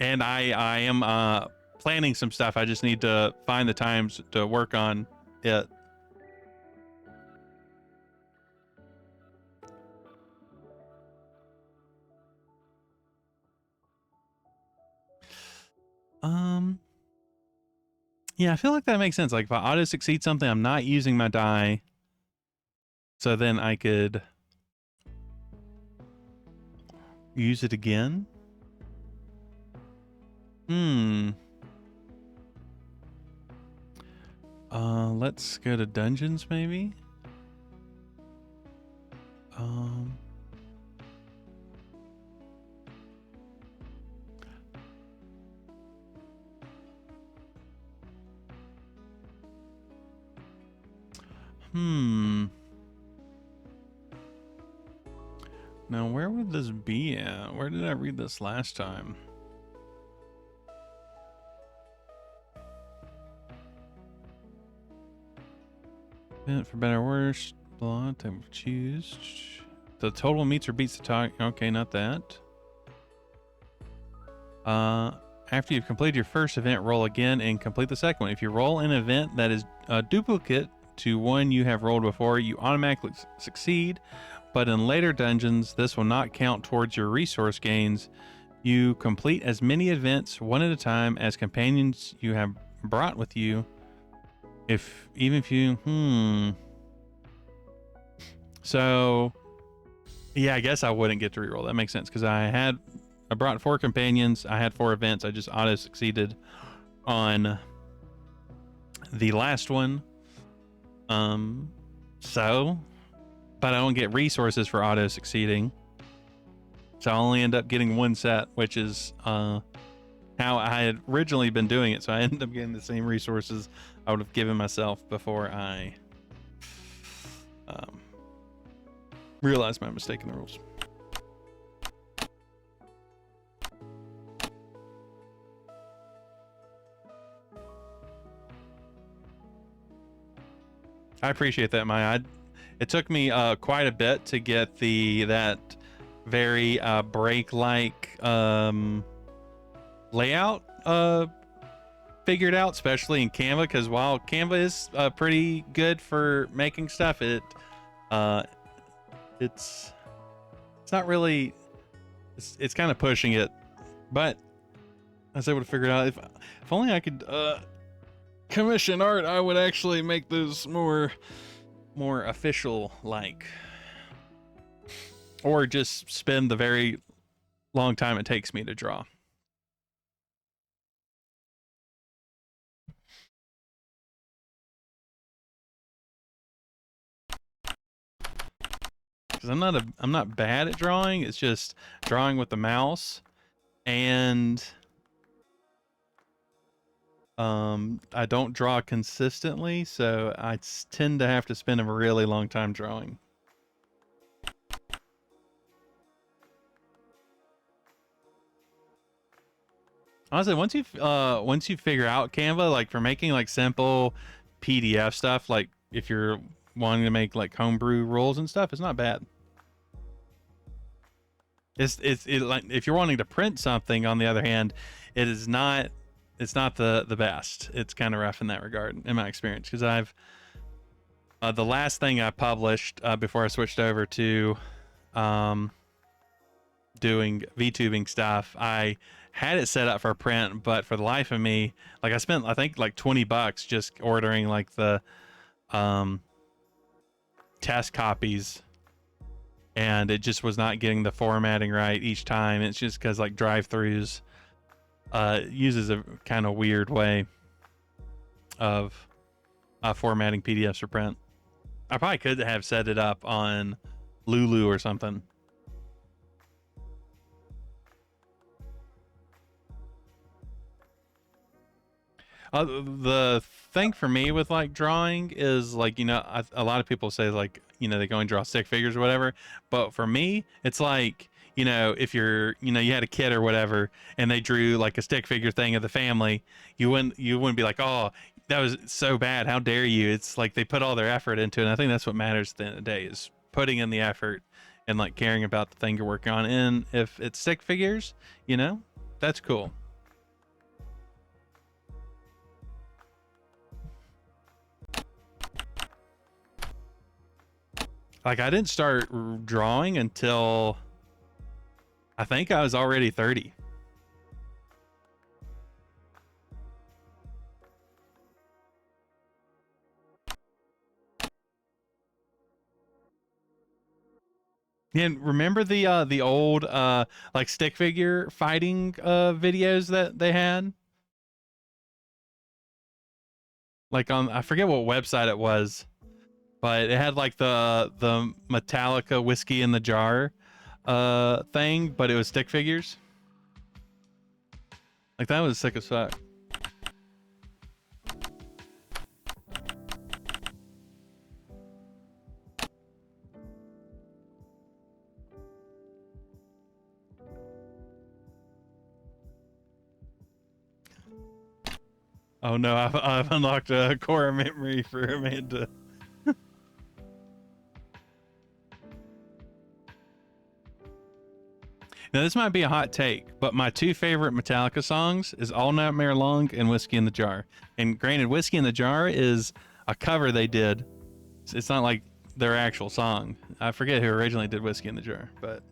And I am planning some stuff. I just need to find the times to work on it. Yeah, I feel like that makes sense. Like if I auto succeed something, I'm not using my die. So then I could use it again. Let's go to dungeons maybe. Um Now where would this be at? Where did I read this last time? For better or worse, blah, type of choose. The total meets or beats the target. Okay, not that. After you've completed your first event, roll again and complete the second one. If you roll an event that is a duplicate to one you have rolled before, you automatically succeed. But in later dungeons, this will not count towards your resource gains. You complete as many events one at a time as companions you have brought with you. Even if you So yeah, I guess I wouldn't get to reroll. That makes sense because I brought 4 companions. I had 4 events. I just auto succeeded on the last one. But I don't get resources for auto succeeding. So I only end up getting 1 set, which is how I had originally been doing it. So I ended up getting the same resources I would have given myself before I realized my mistake in the rules. I appreciate that, Maya. It took me quite a bit to get that very break-like layout figured out, especially in Canva, because while Canva is pretty good for making stuff, it's not really, it's kind of pushing it, but I was able to figure it out. If only I could commission art, I would actually make those more official, like, or just spend the very long time it takes me to draw. Because I'm not bad at drawing. It's just drawing with the mouse, and I don't draw consistently, so I tend to have to spend a really long time drawing. Honestly, once you figure out Canva, like for making like simple PDF stuff, like if you're wanting to make like homebrew rules and stuff, it's not bad. It's like if you're wanting to print something, on the other hand, it's not the best. It's kind of rough in that regard, in my experience, because I've the last thing I published before I switched over to doing VTubing stuff, I had it set up for print, but for the life of me, like I spent I think like $20 just ordering like the test copies, and it just was not getting the formatting right each time. It's just because like drive-throughs uses a kind of weird way of formatting PDFs for print. I probably could have set it up on Lulu or something. The thing for me with like drawing is like, you know, a lot of people say like, you know, they go and draw stick figures or whatever, but for me it's like, you know, if you're, you know, you had a kid or whatever and they drew like a stick figure thing of the family, you wouldn't be like, oh, that was so bad, how dare you. It's like they put all their effort into it, and I think that's what matters at the end of the day, is putting in the effort and like caring about the thing you're working on. And if it's stick figures, you know, that's cool. Like I didn't start drawing until I think I was already 30. Yeah, and remember the old like stick figure fighting videos that they had? Like on, I forget what website it was, but it had like the Metallica whiskey in the jar thing, but it was stick figures. Like that was sick as fuck. Oh no, I've unlocked a core memory for Amanda. Now this might be a hot take, but my two favorite Metallica songs is All Nightmare Long and Whiskey in the Jar. And granted, Whiskey in the Jar is a cover they did. It's not like their actual song. I forget who originally did Whiskey in the Jar, but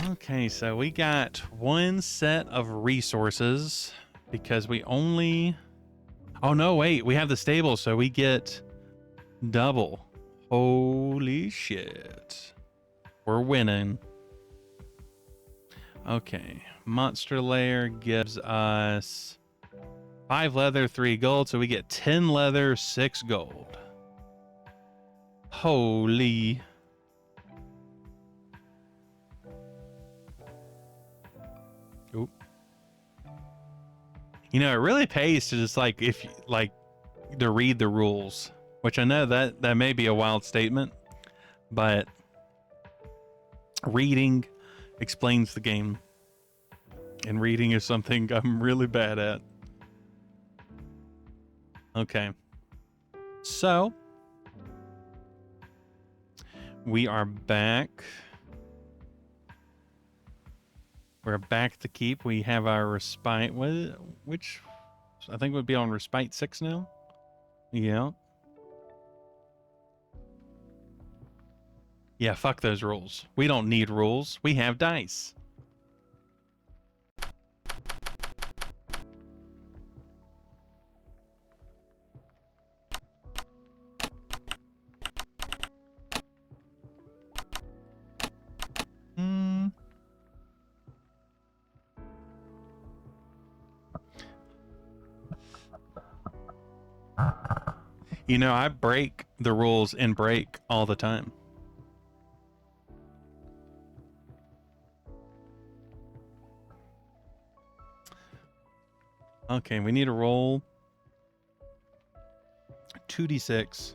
okay, so we got one set of resources because we only. Oh no, wait, we have the stable, so we get double. Holy shit. We're winning. Okay, Monster Lair gives us 5 leather, 3 gold, so we get 10 leather, 6 gold. Holy. Oop. You know, it really pays to just like to read the rules, which I know that may be a wild statement, but reading explains the game, and reading is something I'm really bad at. Okay, so we are back. We're back to keep. We have our respite, which I think would be on respite 6 now. Yeah. Yeah, fuck those rules. We don't need rules. We have dice. You know, I break the rules in break all the time. Okay, we need to roll 2d6.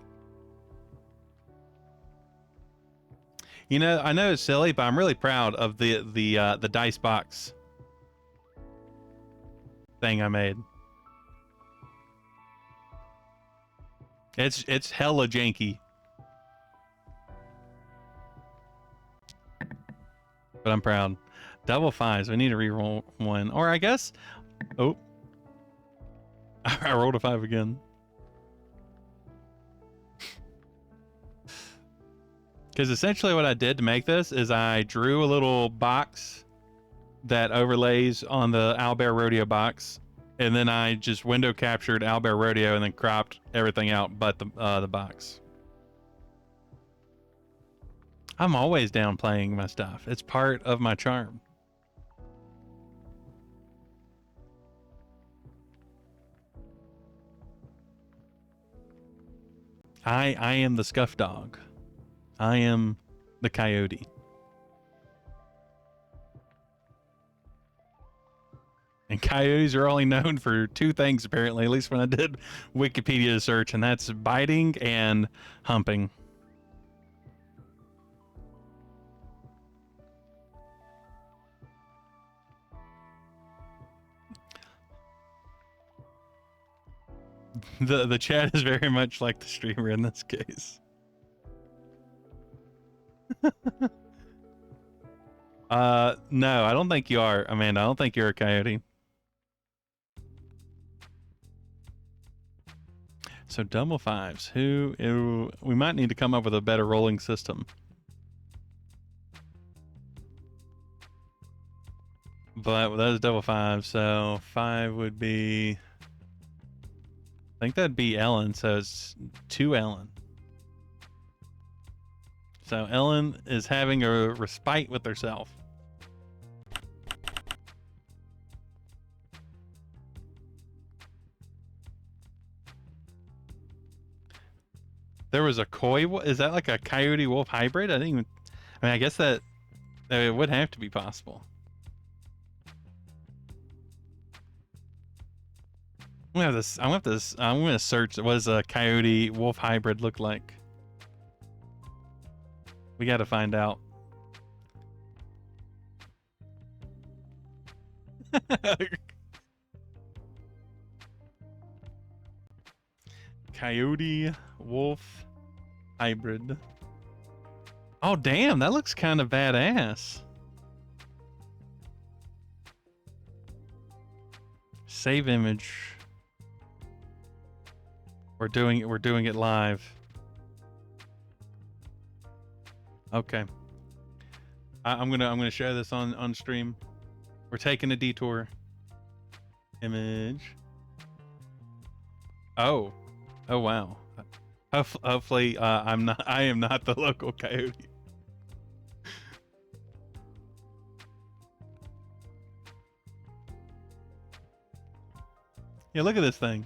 You know, I know it's silly, but I'm really proud of the dice box thing I made. It's hella janky. But I'm proud. Double 5s. We need to re-roll 1. Or I guess... Oh. I rolled a 5 again. Because essentially what I did to make this is I drew a little box that overlays on the Owlbear Rodeo box. And then I just window captured Owlbear Rodeo and then cropped everything out but the box. I'm always down playing my stuff. It's part of my charm. I am the scuff dog. I am the coyote. And coyotes are only known for 2 things, apparently, at least when I did Wikipedia search, and that's biting and humping. The chat is very much like the streamer in this case. No, I don't think you are, Amanda. I don't think you're a coyote. So double 5s. We might need to come up with a better rolling system. But that was double 5, so 5 would be... I think that'd be Ellen, so it's 2 Ellen. So Ellen is having a respite with herself. There was a koi. Is that like a coyote wolf hybrid? I didn't even. I mean, I guess that it would have to be possible. I'm gonna have this. I'm gonna search. What does a coyote wolf hybrid look like? We got to find out. Coyote wolf hybrid. Oh damn, that looks kind of badass. Save image. We're doing it live. Okay. I'm gonna share this on stream. We're taking a detour. Image. Oh wow. Hopefully I am not the local coyote. Yeah, look at this thing.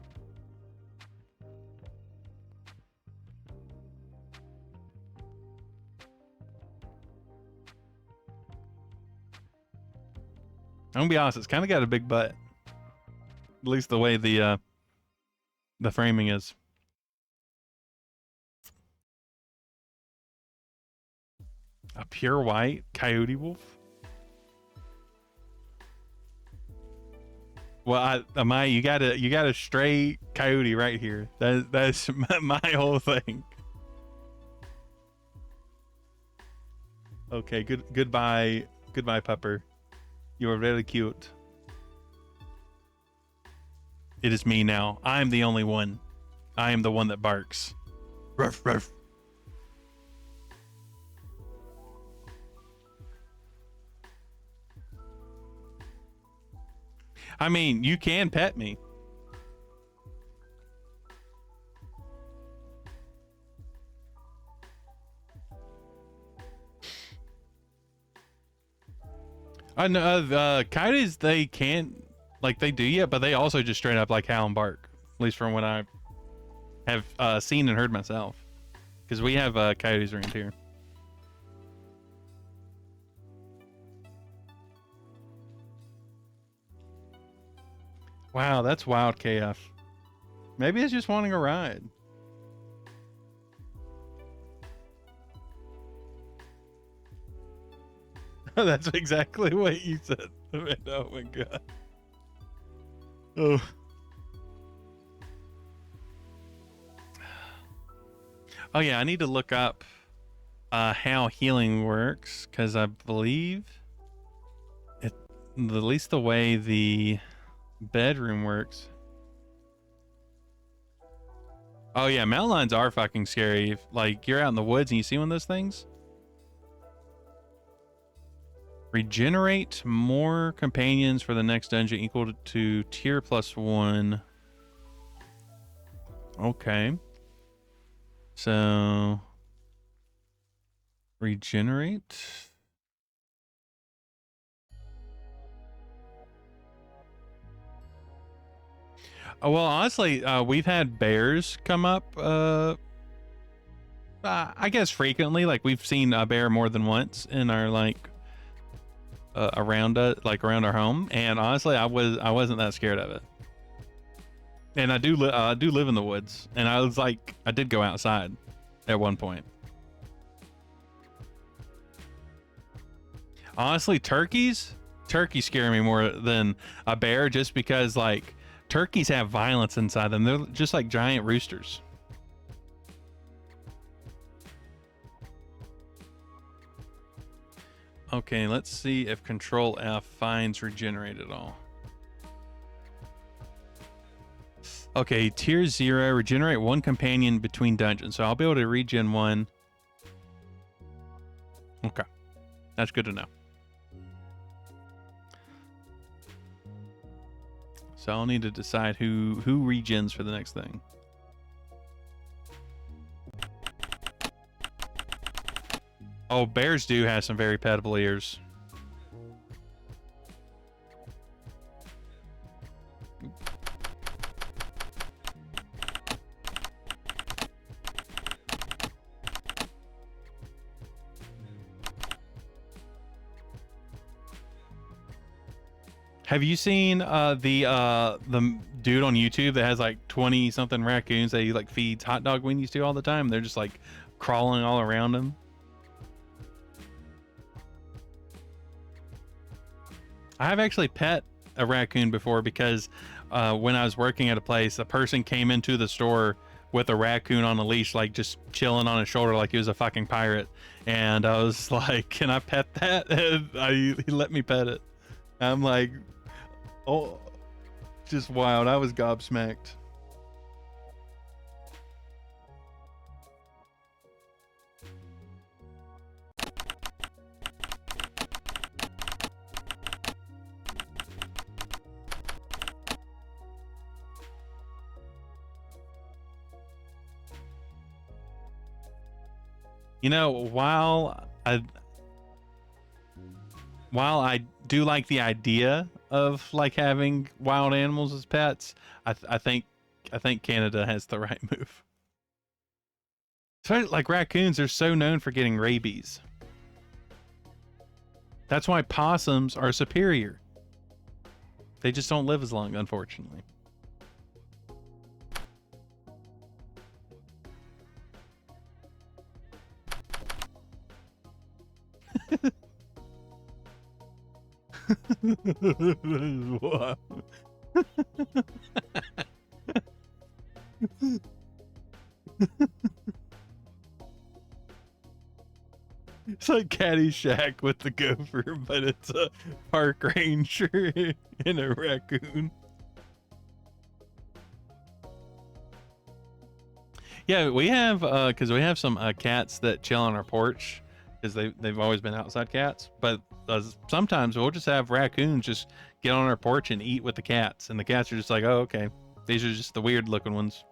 I'm gonna be honest, it's kind of got a big butt. At least the way the framing is. A pure white coyote wolf. Well, you got a stray coyote right here. That's my whole thing. Okay, goodbye, pupper. You are very cute. It is me now. I am the only one. I am the one that barks. Ruff, ruff. I mean, you can pet me. I know coyotes, they can't, like, they do yet, but they also just straight up like howl and bark. At least from what I have seen and heard myself, because we have coyotes around here. Wow, that's wild, KF. Maybe it's just wanting a ride. That's exactly what you said. Oh my god. Oh. Oh yeah, I need to look up how healing works, because I believe at least the way the bedroom works. Oh yeah, mountain lions are fucking scary. If, like, you're out in the woods and you see one of those things. Regenerate more companions for the next dungeon equal to tier +1. Okay. So regenerate. Oh, well, honestly, we've had bears come up. I guess frequently. Like, we've seen a bear more than once in our around our home, and honestly, I wasn't that scared of it. And I do live in the woods, and I did go outside at one point. Honestly, turkeys scare me more than a bear, just because, like, turkeys have violence inside them. They're just like giant roosters. Okay, let's see if Control F finds regenerate at all. Okay, tier 0, regenerate 1 companion between dungeons. So I'll be able to regen 1. Okay, that's good to know. So I'll need to decide who regens for the next thing. Oh, bears do have some very petable ears. Have you seen the dude on YouTube that has like 20 something raccoons that he like feeds hot dog weenies to all the time? They're just like crawling all around him. I have actually pet a raccoon before because when I was working at a place, a person came into the store with a raccoon on a leash, like just chilling on his shoulder like he was a fucking pirate. And I was like, can I pet that? And he let me pet it. I'm like, oh, just wild. I was gobsmacked. You know, while I do like the idea of like having wild animals as pets, I think Canada has the right move. So like raccoons are so known for getting rabies. That's why possums are superior. They just don't live as long, unfortunately. What? It's like Caddyshack with the gopher, but it's a park ranger and a raccoon. Yeah, we have because we have some cats that chill on our porch because they've always been outside cats. But sometimes we'll just have raccoons just get on our porch and eat with the cats, and the cats are just like, oh, okay, these are just the weird looking ones.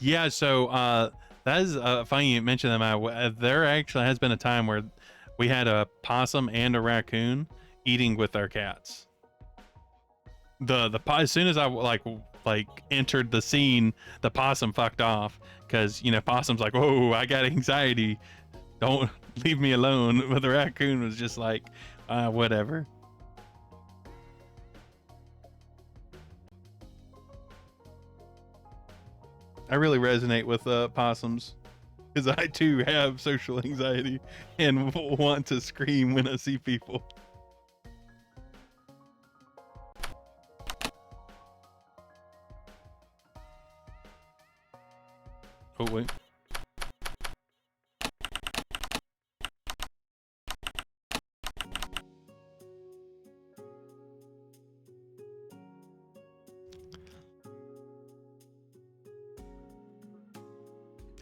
Yeah, so that is funny you mentioned them. There actually has been a time where we had a possum and a raccoon eating with our cats. As soon as I like entered the scene, the possum fucked off because you know possum's like, whoa, I got anxiety, don't leave me alone. But the raccoon was just like, whatever. I really resonate with possums because I too have social anxiety and want to scream when I see people. Oh wait.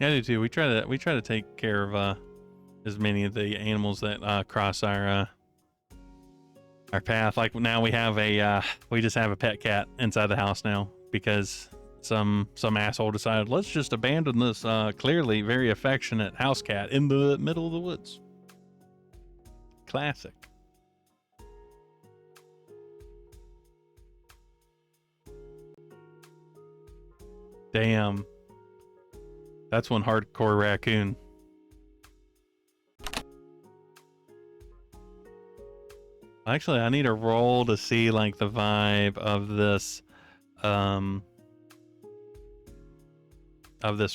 Yeah, I do too. We try to take care of as many of the animals that cross our path. Like now we have we just have a pet cat inside the house now because some asshole decided let's just abandon this clearly very affectionate house cat in the middle of the woods. Classic. Damn. That's one hardcore raccoon. Actually, I need a roll to see like the vibe of this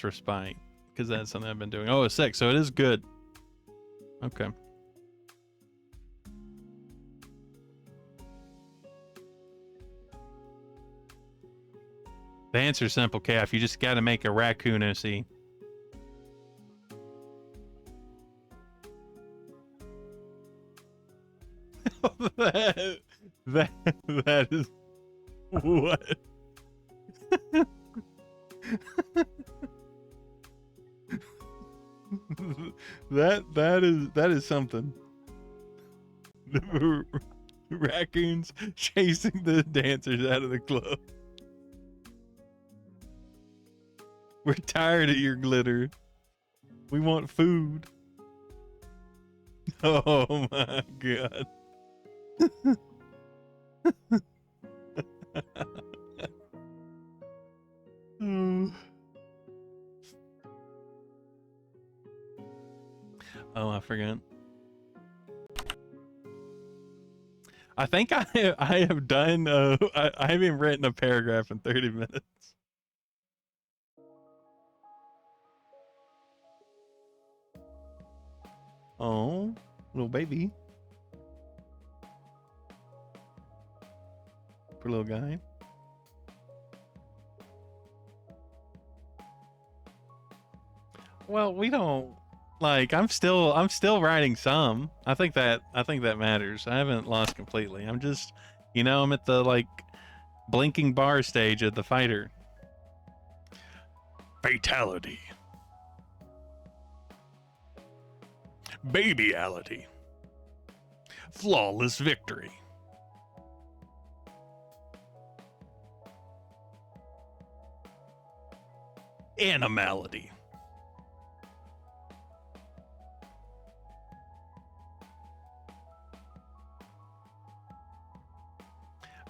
respite because that's something I've been doing. Oh, it's 6, so it is good. Okay. The answer's simple, Calf. You just got to make a raccoon OC. that that is what. that is something. Raccoons chasing the dancers out of the club. We're tired of your glitter. We want food. Oh my god. Oh, I forgot. I think I have done. I haven't written a paragraph in 30 minutes. Oh, little baby. Poor little guy. Well, we don't like. I'm still writing some. I think that matters. I haven't lost completely. I'm just, I'm at the like blinking bar stage of the fighter. Fatality. Babyality. Flawless victory. Animality.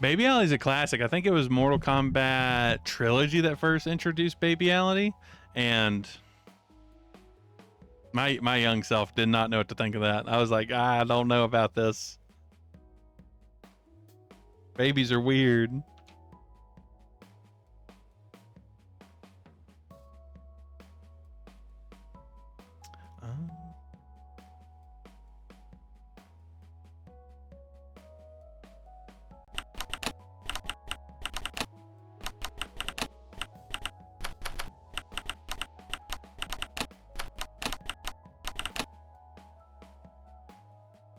Babyality's a classic. I think it was Mortal Kombat Trilogy that first introduced Babyality, and my young self did not know what to think of that. I was like, I don't know about this. Babies are weird.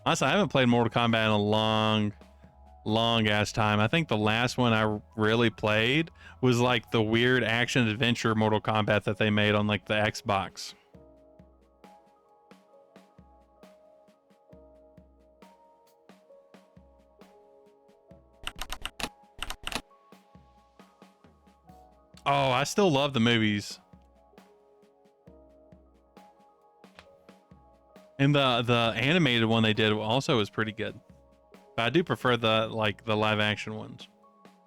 Honestly, I haven't played Mortal Kombat in a long ass time. I think the last one I really played was like the weird action adventure Mortal Kombat that they made on like the Xbox. Oh, I still love the movies. And the animated one they did also was pretty good. But I do prefer the live action ones.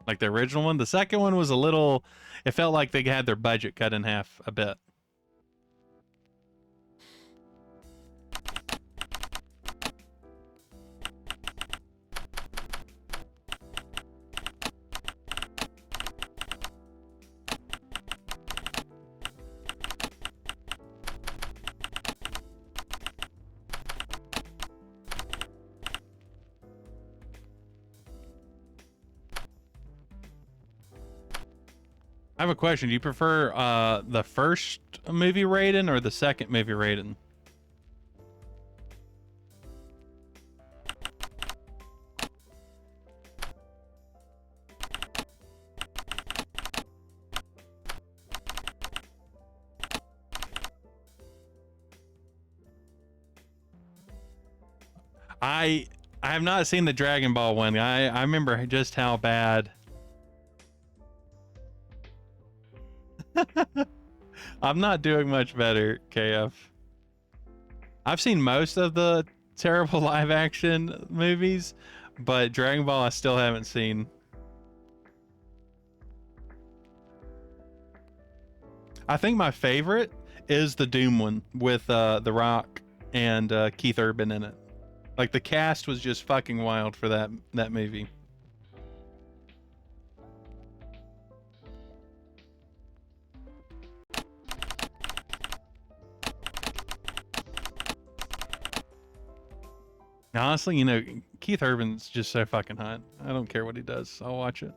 Like the original one. The second one was a little, it felt like they had their budget cut in half a bit. I have a question. Do you prefer the first movie Raiden or the second movie Raiden? I have not seen the Dragon Ball one. I remember just how bad. I'm not doing much better, KF. I've seen most of the terrible live action movies, but Dragon Ball I still haven't seen. I think my favorite is the Doom one with The Rock and Keith Urban in it. Like the cast was just fucking wild for that movie. Honestly, Keith Urban's just so fucking hot. I don't care what he does. I'll watch it.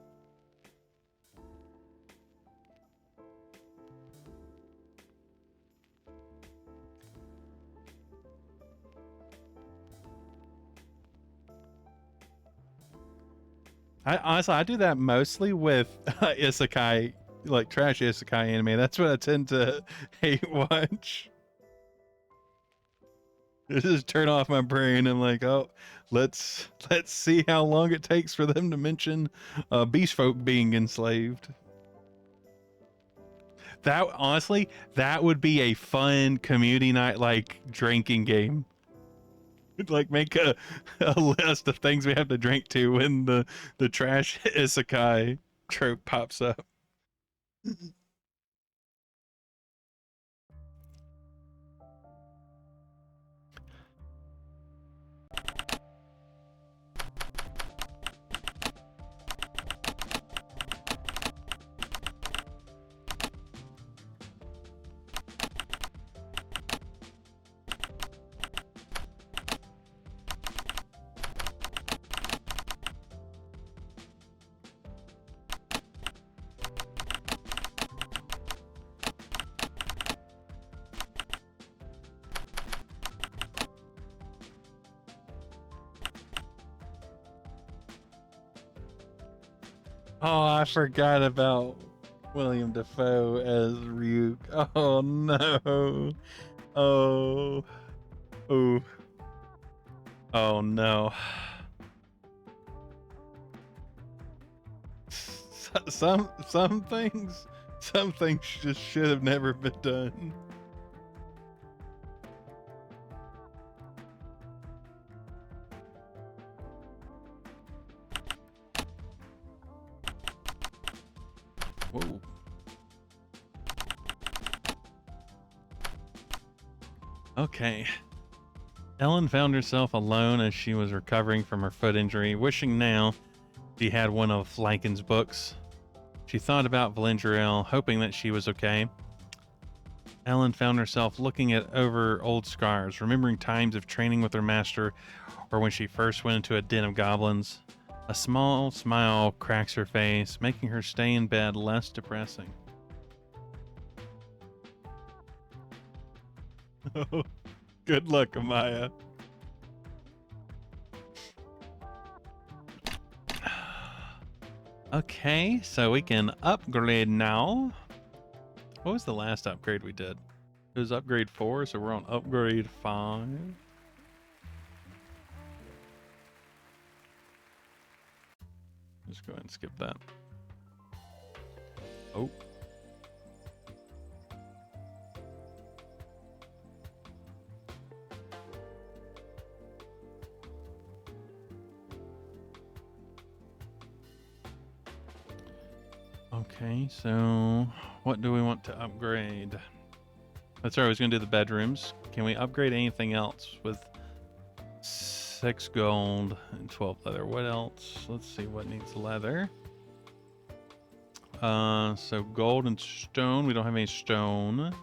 I do that mostly with isekai, like trash isekai anime. That's what I tend to hate watch. Just turn off my brain. I'm like, oh, let's see how long it takes for them to mention beast folk being enslaved. That honestly, that would be a fun community night, like drinking game. Like make a list of things we have to drink to when the trash isekai trope pops up. Oh, I forgot about William Defoe as Ryuk. Oh no. Oh. Oh. Oh no. Some things just should have never been done. Whoa. Okay. Ellen found herself alone as she was recovering from her foot injury, wishing now she had one of Lycan's books. She thought about Valindriel, hoping that she was okay. Ellen found herself looking at over old scars, remembering times of training with her master or when she first went into a den of goblins. A small smile cracks her face, making her stay in bed less depressing. Good luck, Amaya. Okay, so we can upgrade now. What was the last upgrade we did? It was upgrade 4, so we're on upgrade 5. Just go ahead and skip that. Oh. Okay, so what do we want to upgrade? That's right, I was going to do the bedrooms. Can we upgrade anything else with 6 gold and 12 leather? What else? Let's see what needs leather. So gold and stone. We don't have any stone.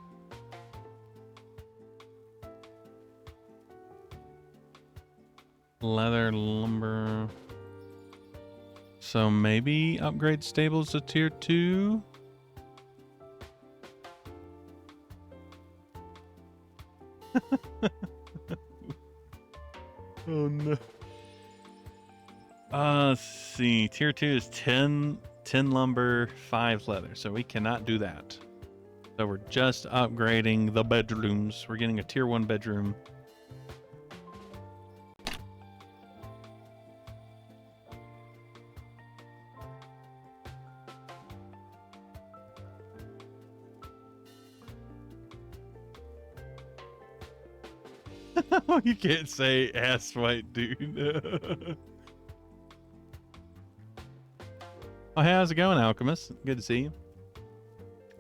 Leather, lumber. So maybe upgrade stables to tier 2. Oh no. Let's see. Tier 2 is 10 lumber, 5 leather. So we cannot do that. So we're just upgrading the bedrooms. We're getting a tier 1 bedroom. You can't say ass white dude. Oh, hey, how's it going, Alchemist? Good to see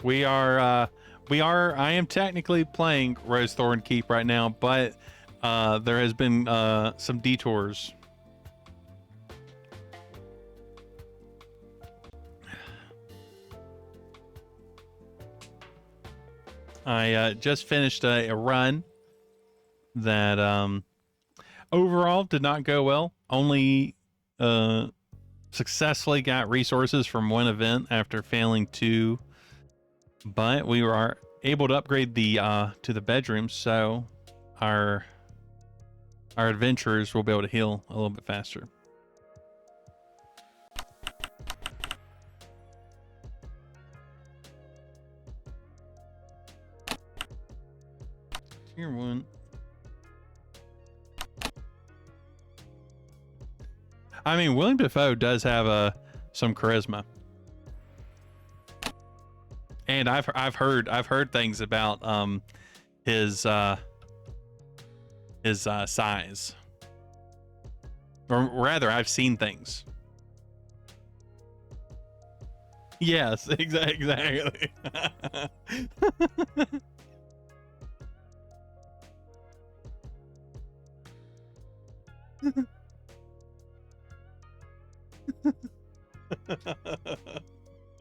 you. I am technically playing Rosethorn Keep right now, but there has been some detours. I just finished a run that overall did not go well. Only successfully got resources from one event after failing 2, but we were able to upgrade the to the bedroom, so our adventurers will be able to heal a little bit faster. Tier 1. I mean, William Dafoe does have some charisma, and I've heard things about his size, or rather, I've seen things. Yes, exactly.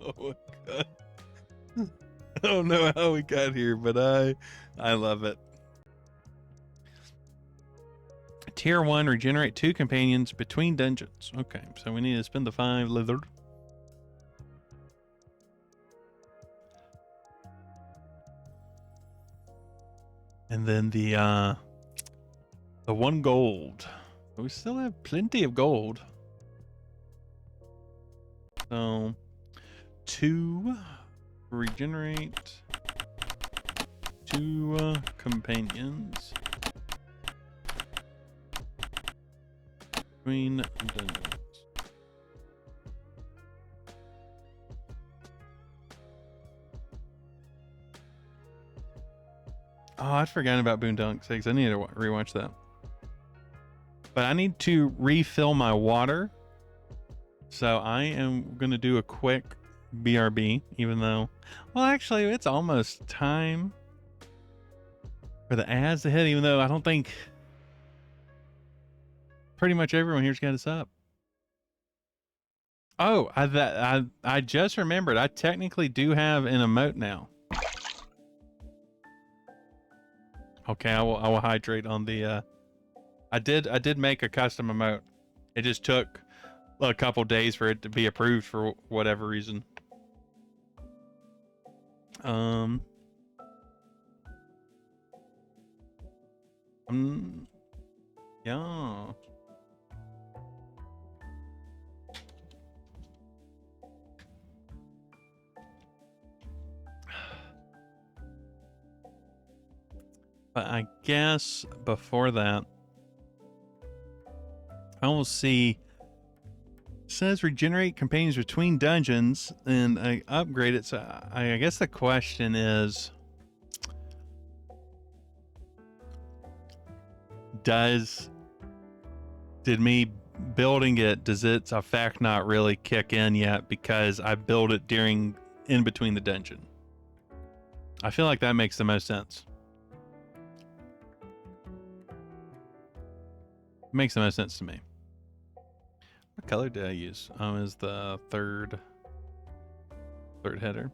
Oh my god. I don't know how we got here, but I love it. Tier 1, regenerate 2 companions between dungeons. Okay, so we need to spend the 5 leather. And then the 1 gold. We still have plenty of gold. So 2 regenerate 2 companions between dungeons. Oh, I'd forgotten about Boondunk 6. I need to rewatch that. But I need to refill my water. So I am going to do a quick BRB, even though, well, actually, it's almost time for the ads to hit, even though I don't think pretty much everyone here's got us up. Oh, I just remembered. I technically do have an emote now. Okay, I will hydrate on the I did make a custom emote. It just took a couple days for it to be approved for whatever reason. Yeah. But I guess before that, I will see. It says regenerate companions between dungeons, and I upgrade it. So I guess the question is, did me building it, does its effect not really kick in yet because I built it in between the dungeon? I feel like that makes the most sense. Makes the most sense to me. What color did I use? Is the third header.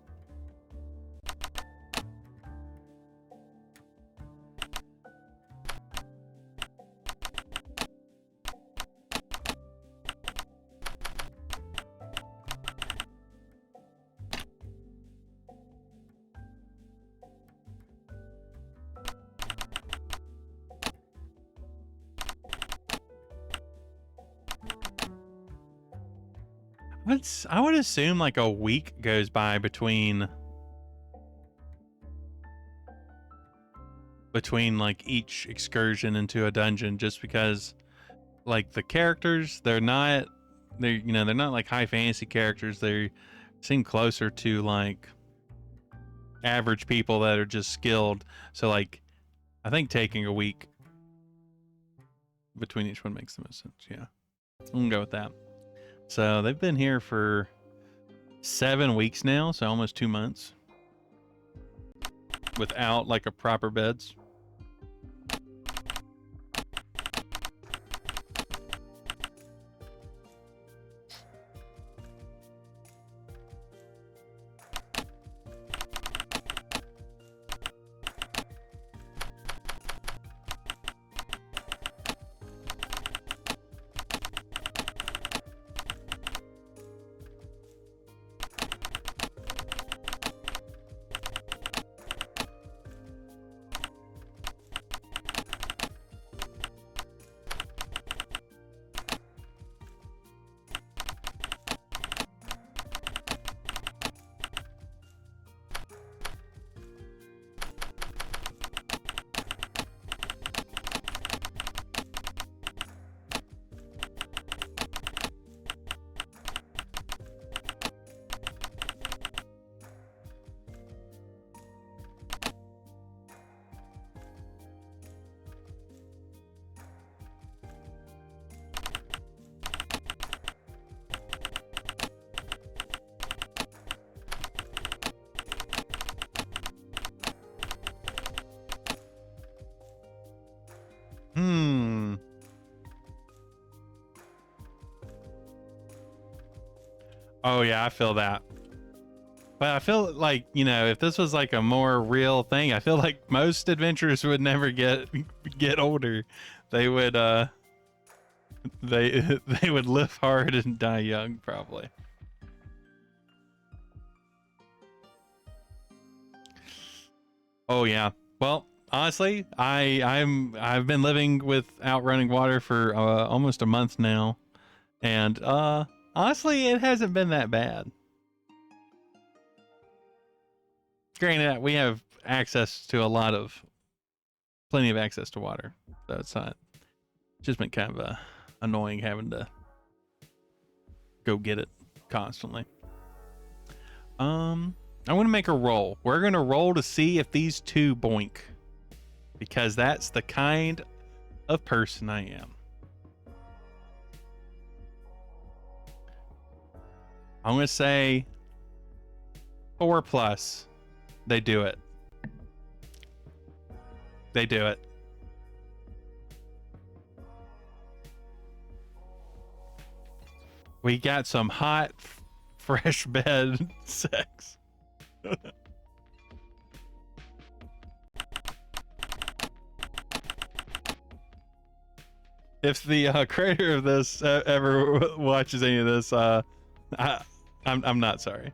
I would assume like a week goes by between like each excursion into a dungeon, just because like the characters, they're not like high fantasy characters. They seem closer to like average people that are just skilled. So like I think taking a week between each one makes the most sense. Yeah, I'm gonna go with that. So they've been here for 7 weeks now, so almost 2 months without like a proper beds. Oh yeah, I feel that. But I feel like, you know, if this was like a more real thing, I feel like most adventurers would never get older. They would they they would live hard and die young probably. Oh yeah. Well, honestly, I've been living without running water for almost a month now, and honestly, it hasn't been that bad. Granted, we have access to plenty of access to water, so it's not just been kind of annoying having to go get it constantly. I want to make a roll. We're gonna roll to see if these two boink, because that's the kind of person I am. I'm gonna say 4+. They do it. They do it. We got some hot, fresh bed sex. If the creator of this ever watches any of this, I'm not sorry.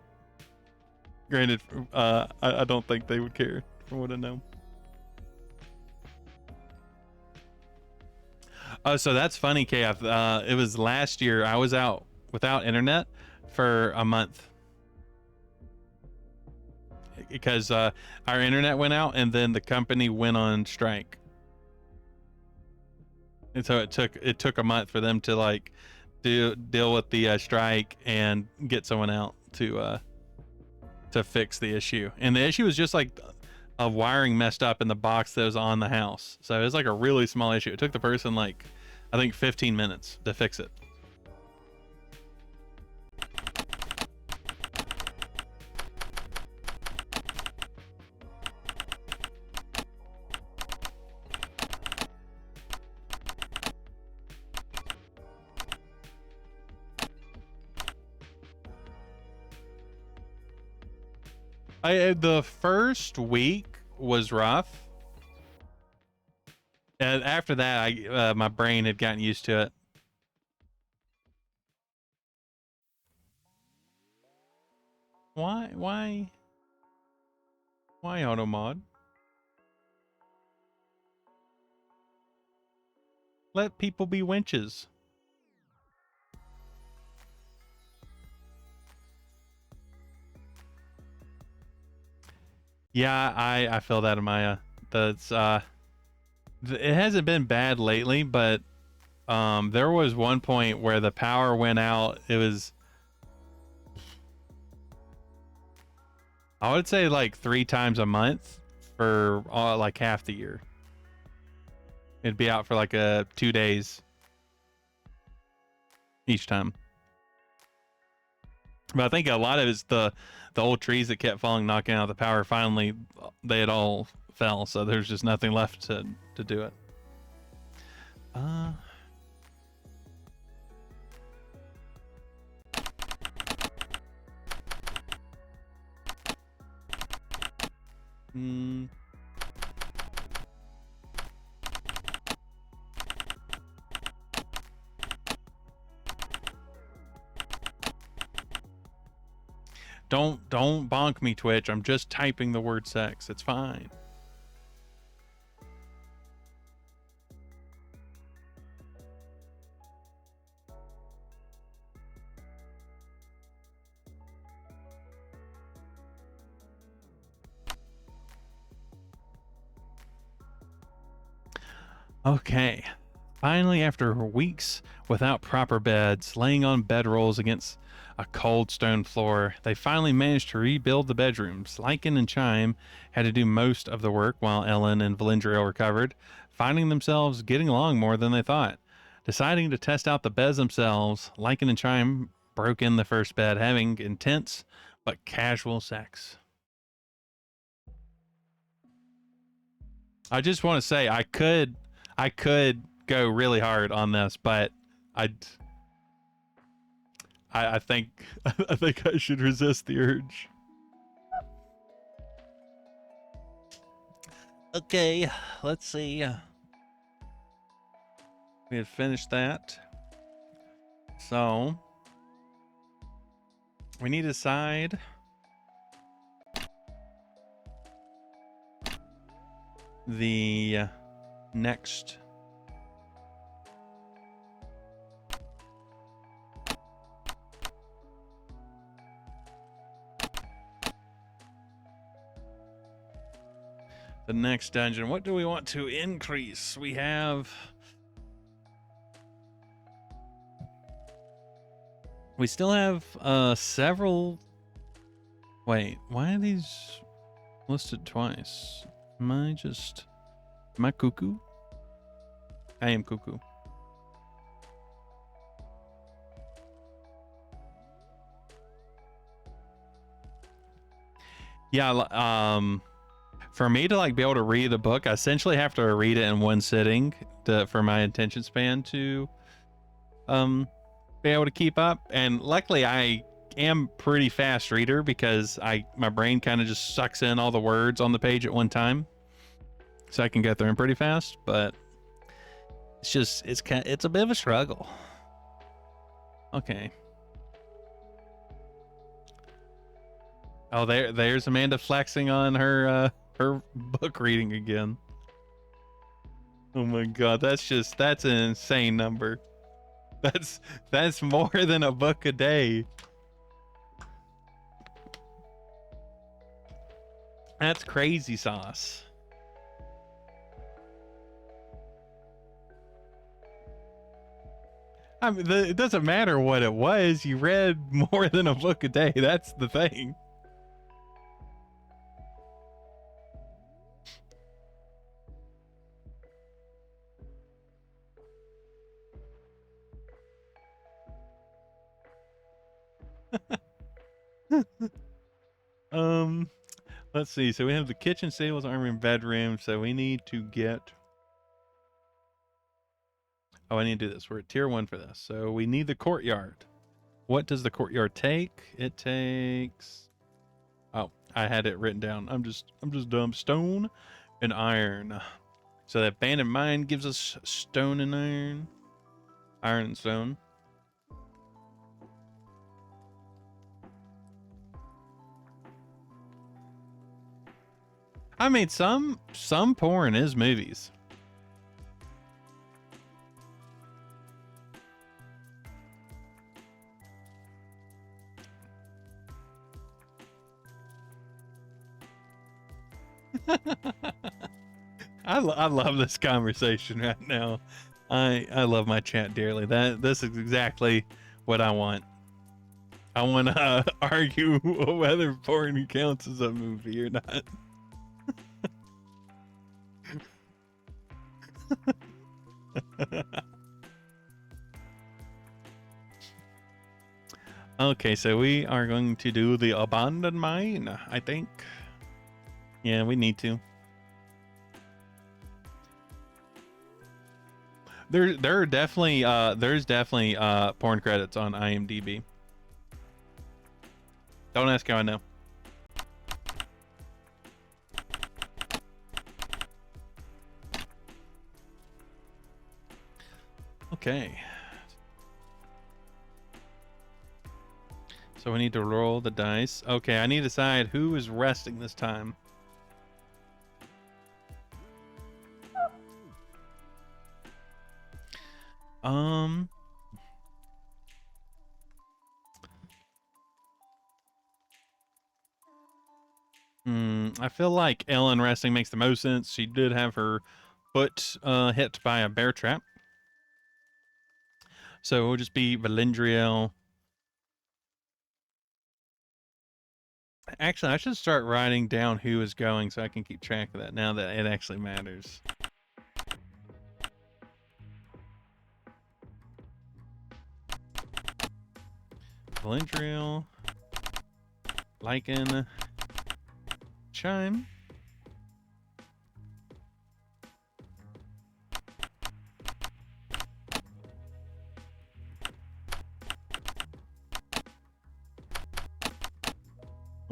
Granted, I don't think they would care, from what I know. Oh, so that's funny, KF. It was last year. I was out without internet for a month because our internet went out, and then the company went on strike, and so it took a month for them to like deal with the strike and get someone out to fix the issue. And the issue was just like a wiring messed up in the box that was on the house, so it was like a really small issue. It took the person like I think 15 minutes to fix it. The first week was rough, and after that, my brain had gotten used to it. Why auto mod? Let people be winches. Yeah, I feel that, Amaya. That's it hasn't been bad lately, but there was one point where the power went out. It was, I would say, like 3 times a month for like half the year. It'd be out for like 2 days each time. But I think a lot of it's the old trees that kept falling, knocking out the power. Finally, they had all fell, so there's just nothing left to do it. Don't bonk me, Twitch. I'm just typing the word sex. It's fine. Okay. Finally, after weeks without proper beds, laying on bedrolls against a cold stone floor, they finally managed to rebuild the bedrooms. Lycan and Chime had to do most of the work while Ellen and Valindriel recovered, finding themselves getting along more than they thought. Deciding to test out the beds themselves, Lycan and Chime broke in the first bed, having intense but casual sex. I just want to say I could go really hard on this, but I think I think I should resist the urge. Okay, let's see. We had finished that. So we need to decide the next dungeon. What do we want to increase? We still have several. Wait, why are these listed twice? Am I cuckoo? I am cuckoo. Yeah, for me to like be able to read a book, I essentially have to read it in one sitting for my attention span to be able to keep up. And luckily I am pretty fast reader because my brain kind of just sucks in all the words on the page at one time. So I can get through them pretty fast, but it's a bit of a struggle. Okay. Oh, there's Amanda flexing on her book reading again. Oh my god, that's an insane number. That's more than a book a day. That's crazy sauce. I mean, it doesn't matter what it was. You read more than a book a day. That's the thing. Let's see. So we have the kitchen, stables, armory, and bedroom. So we need to get. Oh, I need to do this. We're at tier 1 for this. So we need the courtyard. What does the courtyard take? It takes. Oh, I had it written down. I'm just dumb. Stone and iron. So that abandoned mine gives us stone and iron. Iron and stone. I mean, some porn is movies. I love this conversation right now. I love my chat dearly. This is exactly what I want. I want to argue whether porn counts as a movie or not. Okay, so we are going to do the abandoned mine, I think. Yeah, we need to. There are definitely there's definitely porn credits on IMDb. Don't ask how I know. Okay. So we need to roll the dice. Okay, I need to decide who is resting this time. I feel like Ellen resting makes the most sense. She did have her foot hit by a bear trap. So it will just be Valendriel. Actually, I should start writing down who is going so I can keep track of that now that it actually matters. Valendriel, Lycan, Chime.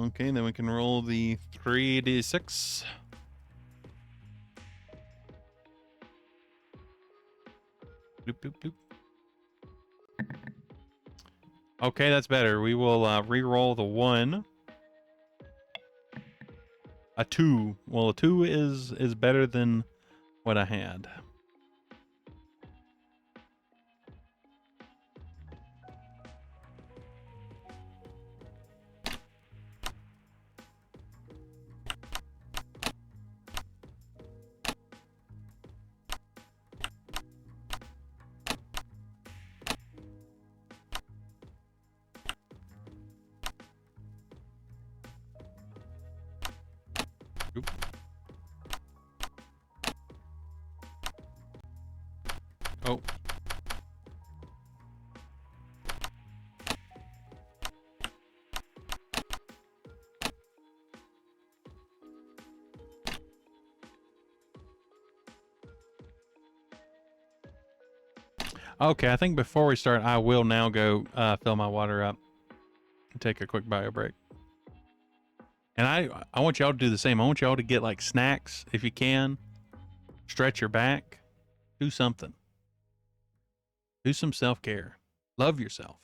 Okay, then we can roll the 3d6. Bloop, bloop, bloop. Okay, that's better. We will re-roll the 1. A 2. Well, a 2 is better than what I had. Oop. Oh. Okay, I think before we start, I will now go fill my water up and take a quick bio break. And I want y'all to do the same. I want y'all to get like snacks if you can. Stretch your back. Do something. Do some self-care. Love yourself.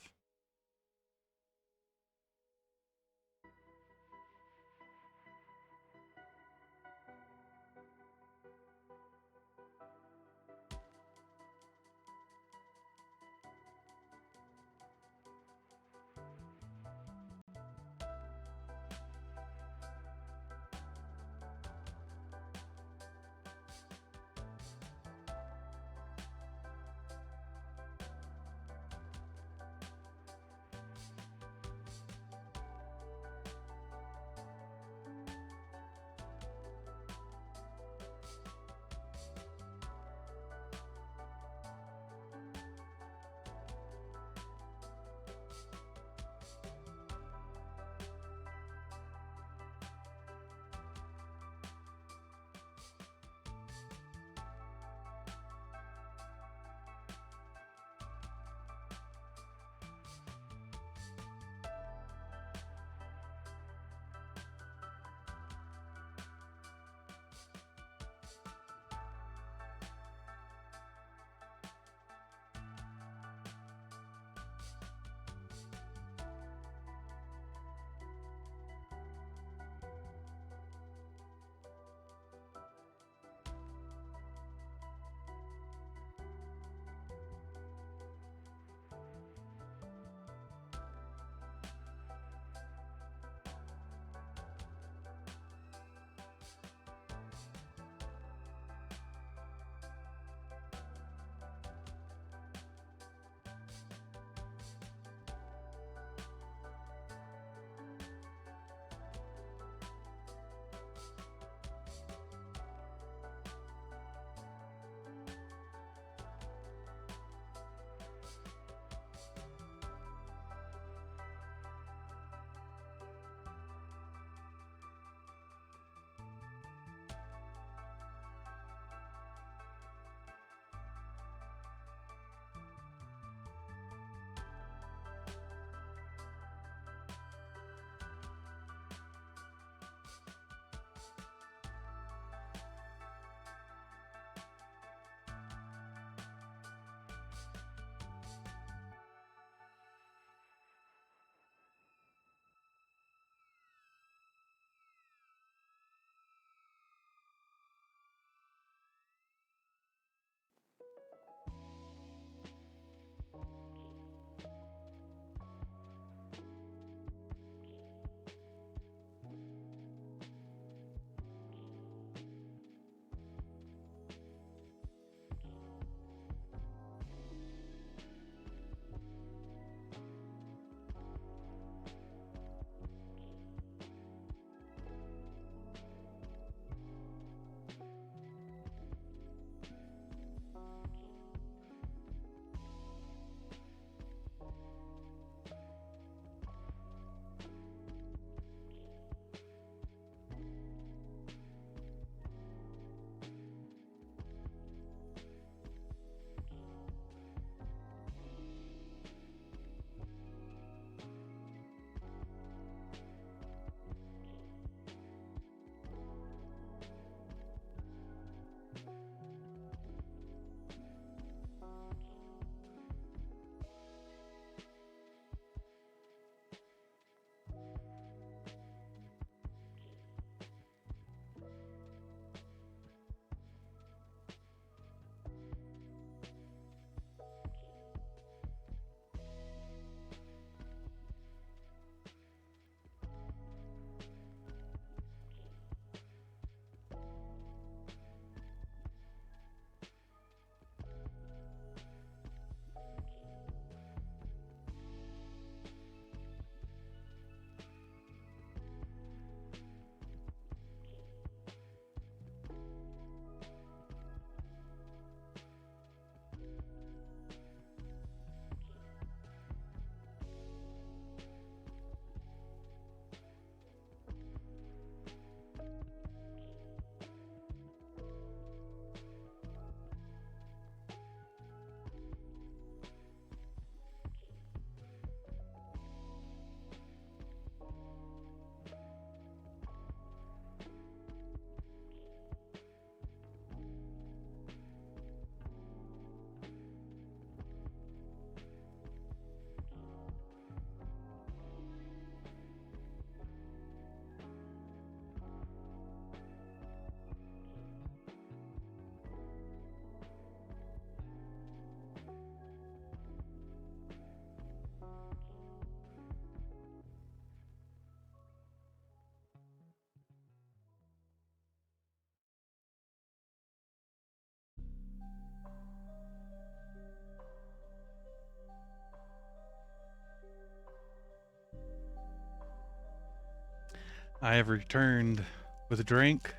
I have returned with a drink.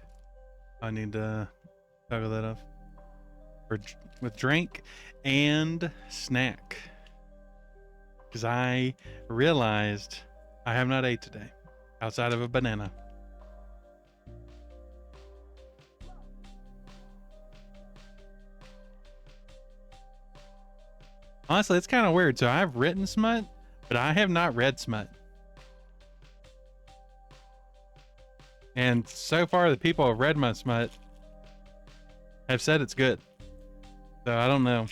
I need to toggle that off. With drink and snack. Because I realized I have not ate today outside of a banana. Honestly, it's kind of weird. So I've written smut, but I have not read smut. And so far, the people who have read my smut have said it's good. So I don't know.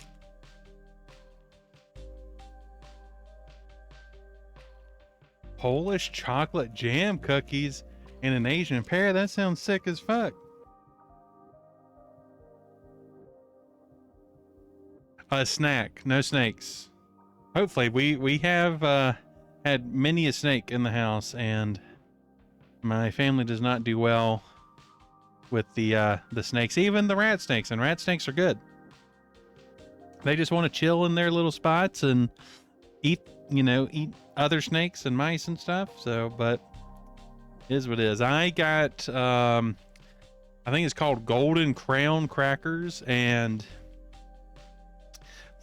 Polish chocolate jam cookies and an Asian pear? That sounds sick as fuck. A snack, no snakes. Hopefully, we have had many a snake in the house, and my family does not do well with the snakes, even the rat snakes. And rat snakes are good. They just want to chill in their little spots and eat other snakes and mice and stuff. So, but it is what it is. I got I think it's called Golden Crown crackers and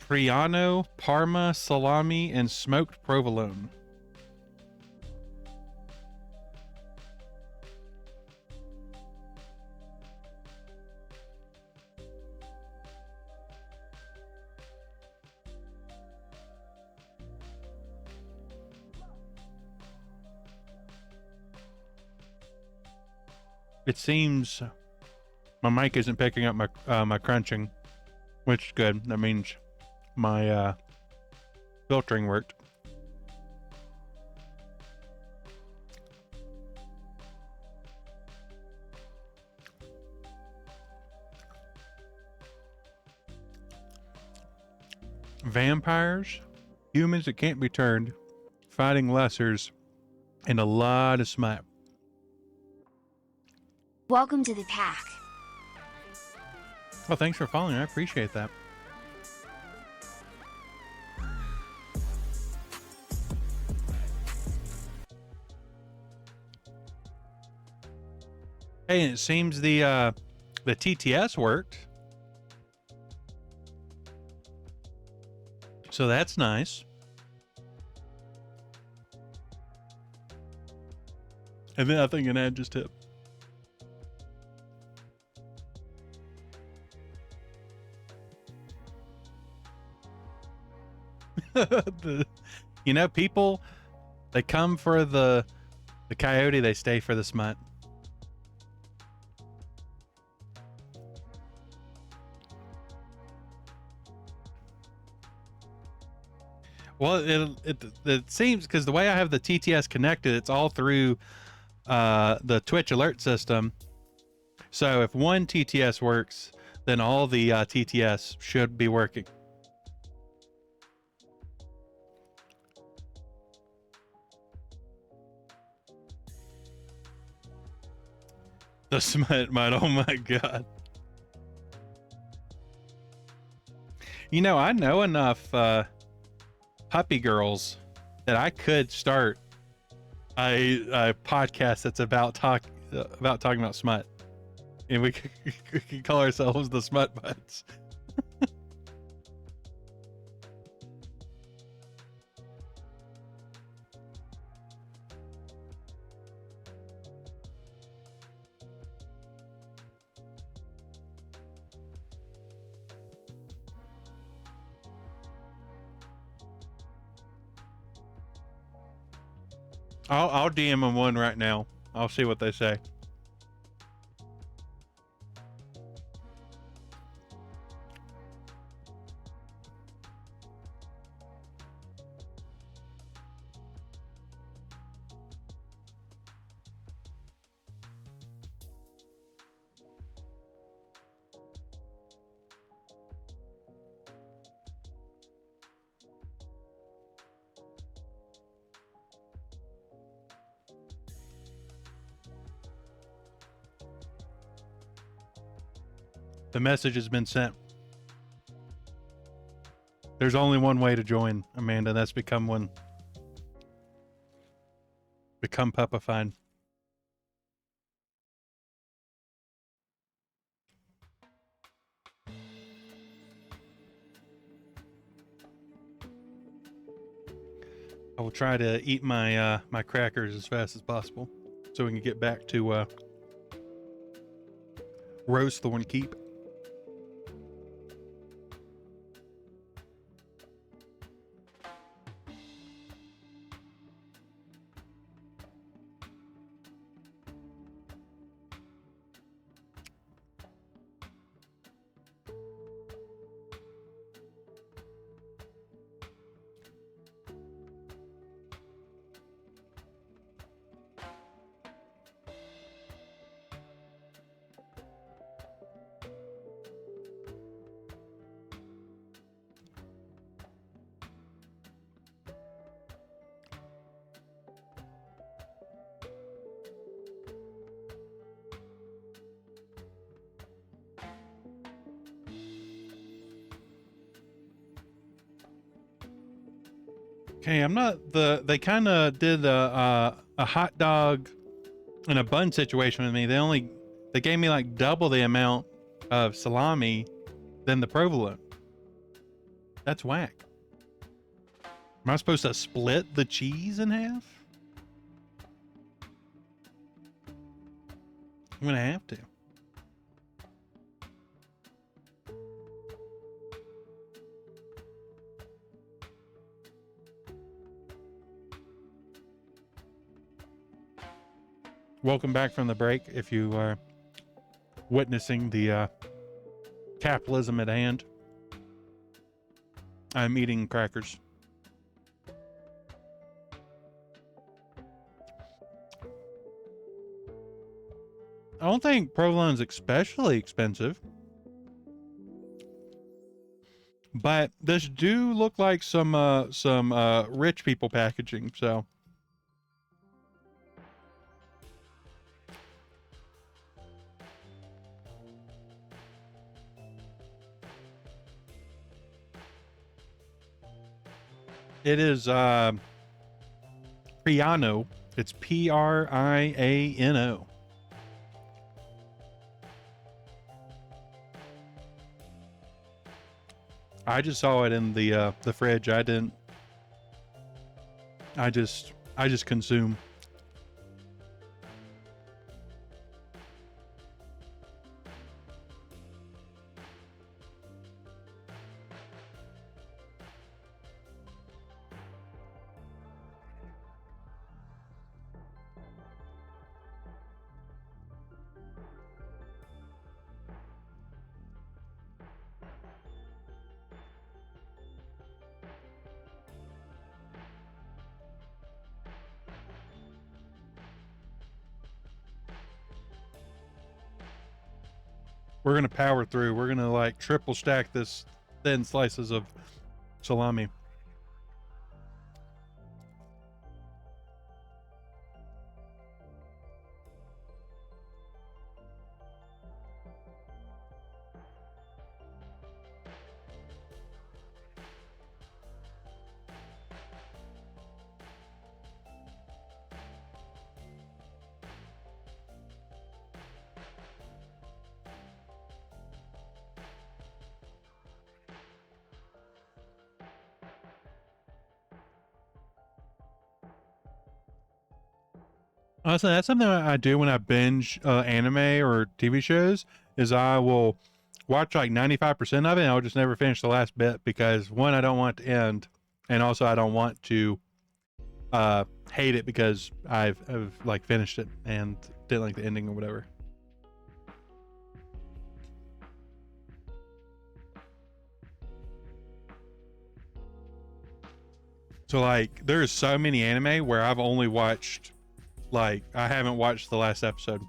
Friano, Parma, salami, and smoked provolone. It seems my mic isn't picking up my crunching, which is good. That means my filtering worked. Vampires, humans that can't be turned, fighting lessers, and a lot of smut. Welcome to the pack. Well, thanks for following. I appreciate that. Hey, and it seems the TTS worked. So that's nice. And then I think an ad just hit. People, they come for the coyote, they stay for the smut. Well, it seems, because the way I have the TTS connected, it's all through the Twitch alert system. So if one TTS works, then all the TTS should be working. The smut might, oh my god. I know enough puppy girls that I could start a podcast that's about talking about smut, and we could call ourselves the Smut Butts. I'll DM them one right now. I'll see what they say. The message has been sent. There's only one way to join, Amanda. That's become one. Become puppified. I will try to eat my my crackers as fast as possible so we can get back to Rosethorn Keep. Okay, I'm not they kind of did a hot dog and a bun situation with me. They gave me like double the amount of salami than the provolone. That's whack. Am I supposed to split the cheese in half? I'm gonna have to. Welcome back from the break. If you are witnessing the capitalism at hand, I'm eating crackers. I don't think provolone's especially expensive, but this do look like some rich people packaging. So it is Priano. It's Priano. I just saw it in the fridge. I didn't. I just consume. We're gonna power through. We're gonna like triple stack this thin slices of salami. Honestly, that's something I do when I binge anime or TV shows. Is I will watch like 95% of it, and I'll just never finish the last bit because one, I don't want it to end, and also I don't want to hate it because I've like finished it and didn't like the ending or whatever. So like, there's so many anime where I've only watched like I haven't watched the last episode.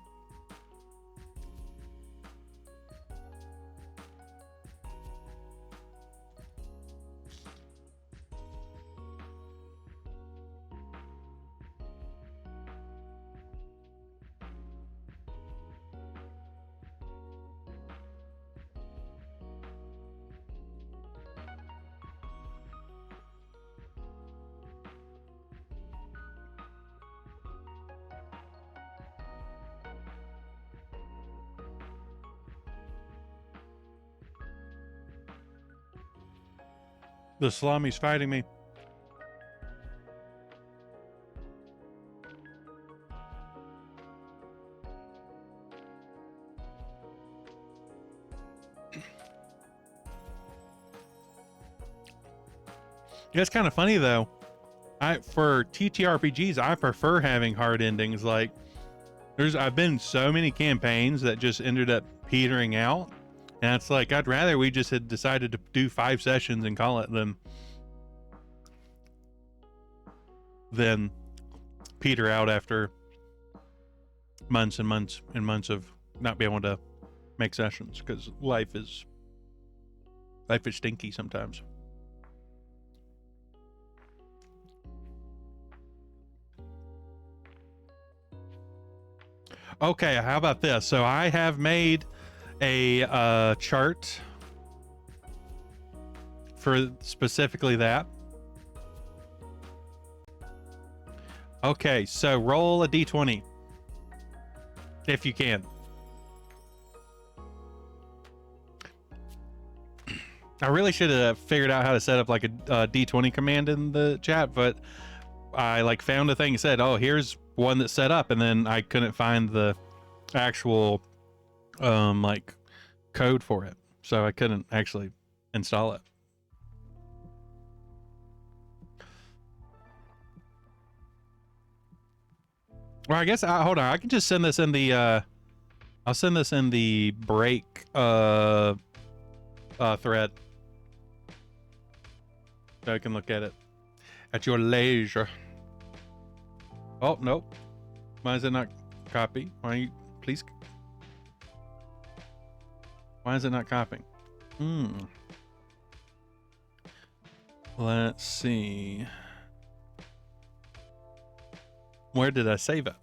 The salami's fighting me. It's kind of funny though. For TTRPGs, I prefer having hard endings. Like, I've been in so many campaigns that just ended up petering out, and it's like I'd rather we just had decided to do 5 sessions and call it than peter out after months and months and months of not being able to make sessions, because life is stinky sometimes. Okay, how about this? So I have made a chart for specifically that. Okay, so roll a d20 if you can. I really should have figured out how to set up like a d20 command in the chat, but I like found a thing that said, oh, here's one that's set up, and then I couldn't find the actual like code for it, so I couldn't actually install it. Well, I guess hold on, I can just send this in the I'll send this in the break thread, so I can look at it at your leisure. Oh, nope. Why is it not copy? Why you please? Why is it not copying? Let's see. Where did I save it?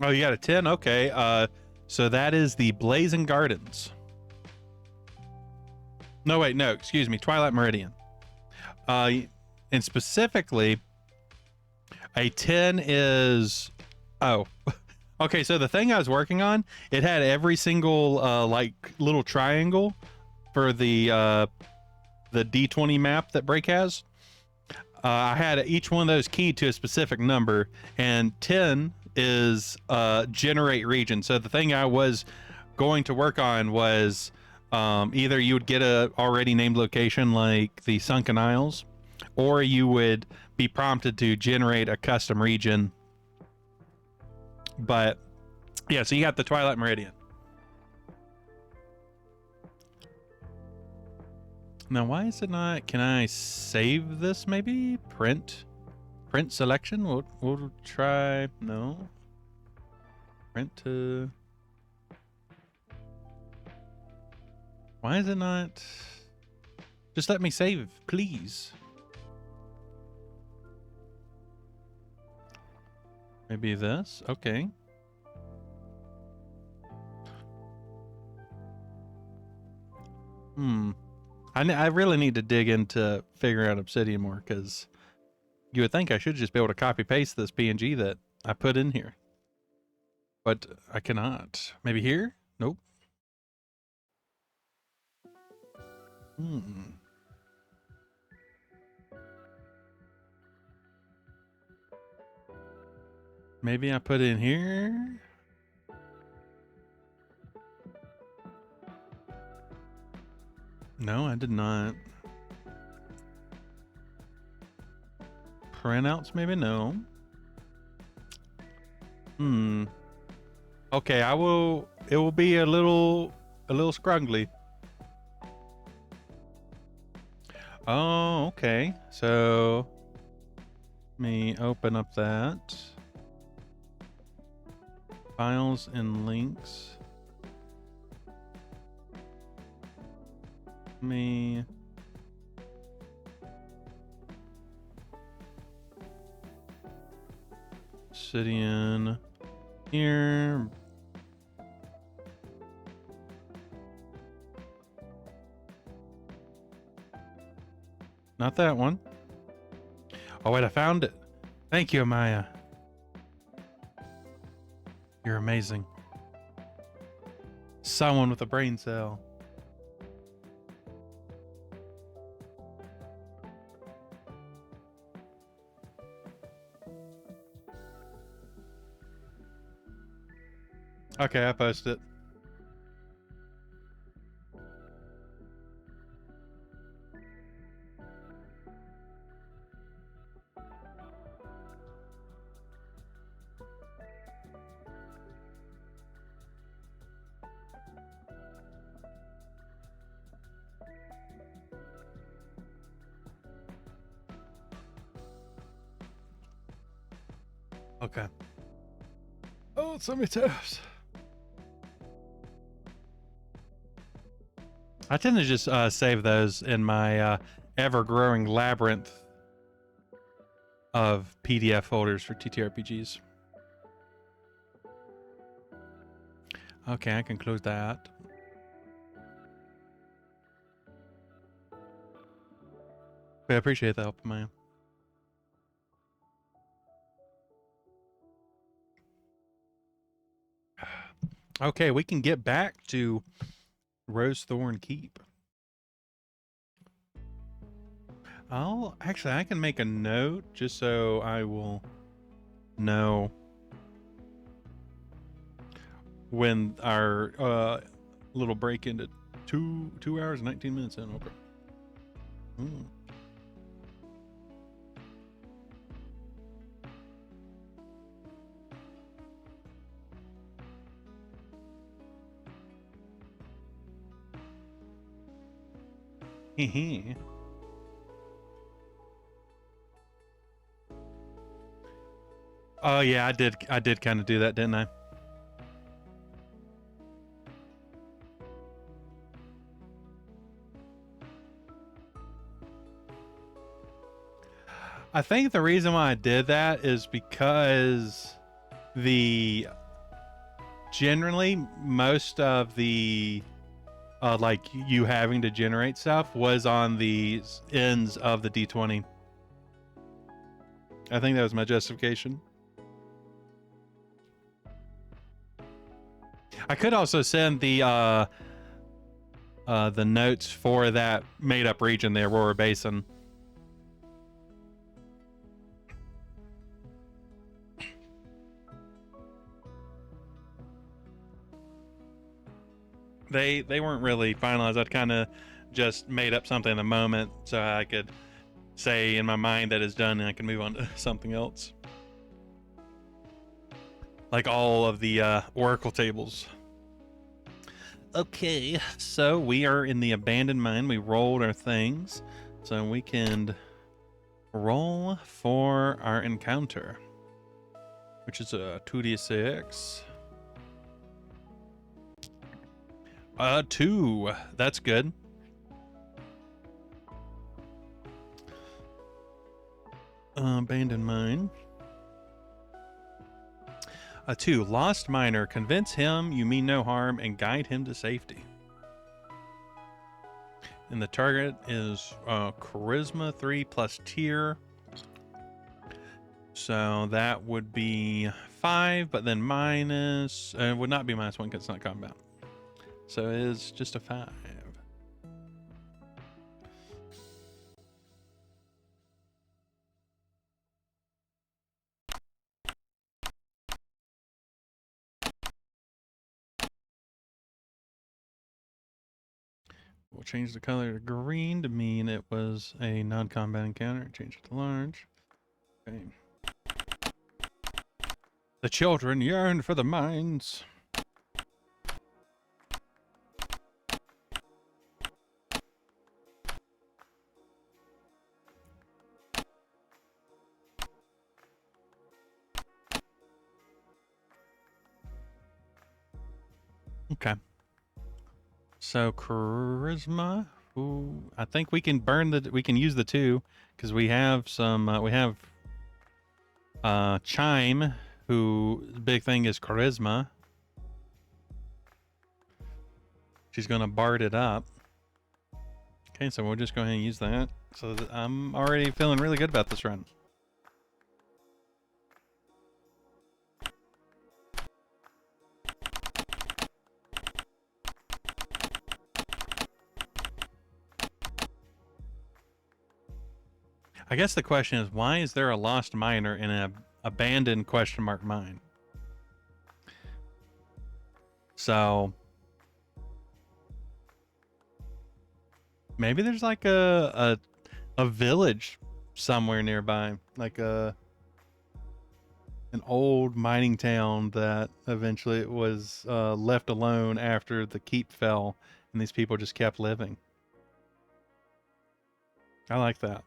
Oh, you got a 10? Okay. So that is the Blazing Gardens. No, wait, no, excuse me. Twilight Meridian. And specifically, a 10 is... Oh. Okay, so the thing I was working on, it had every single, like, little triangle for the D20 map that Break has. I had each one of those keyed to a specific number, and 10 is generate region. So the thing I was going to work on was either you would get a already named location like the Sunken Isles, or you would be prompted to generate a custom region. But yeah, so you got the Twilight Meridian. Now, why is it not? Can I save this? Maybe print selection. We'll try. No. Print to. Why is it not? Just let me save, please. Maybe this. Okay. I really need to dig into figuring out Obsidian more, because you would think I should just be able to copy paste this PNG that I put in here, but I cannot. Maybe here? Nope. Maybe I put it in here. No, I did not. Printouts, maybe? No. Okay, it will be a little scruggly. Oh, okay. So let me open up that. Files and links. Obsidian here. Not that one. Oh wait, I found it. Thank you, Amaya. You're amazing. Someone with a brain cell. Okay, I posted it. Okay. Oh, so many tabs. I tend to just save those in my ever-growing labyrinth of PDF folders for TTRPGs. Okay, I can close that. I appreciate the help, man. Okay, we can get back to Rosethorn Keep. Actually, I can make a note just so I will know when our little break ended. 2 hours 19 minutes in. Okay. Hee. Oh yeah, I did kind of do that, didn't I? I think the reason why I did that is because generally most of the like you having to generate stuff was on the ends of the D20. I think that was my justification. I could also send the notes for that made up region, the Aurora Basin. They weren't really finalized. I'd kind of just made up something in the moment so I could say in my mind that it's done and I can move on to something else. Like all of the Oracle tables. Okay, so we are in the abandoned mine. We rolled our things, so we can roll for our encounter, which is a 2d6. 2. That's good. Abandoned mine. 2. Lost miner. Convince him you mean no harm and guide him to safety. And the target is charisma 3 plus tier. So that would be 5, but then minus. It would not be -1 because it's not combat. So it is just a 5. We'll change the color to green to mean it was a non-combat encounter. Change it to large. Okay. The children yearn for the mines. Okay. So charisma. Ooh, I think we can we can use the 2 because we have some. We have Chime, who big thing is charisma. She's gonna bard it up. Okay, so we'll just go ahead and use that. So I'm already feeling really good about this run. I guess the question is, why is there a lost miner in an abandoned question mark mine? So maybe there's like a village somewhere nearby, like an old mining town that eventually was left alone after the keep fell, and these people just kept living. I like that.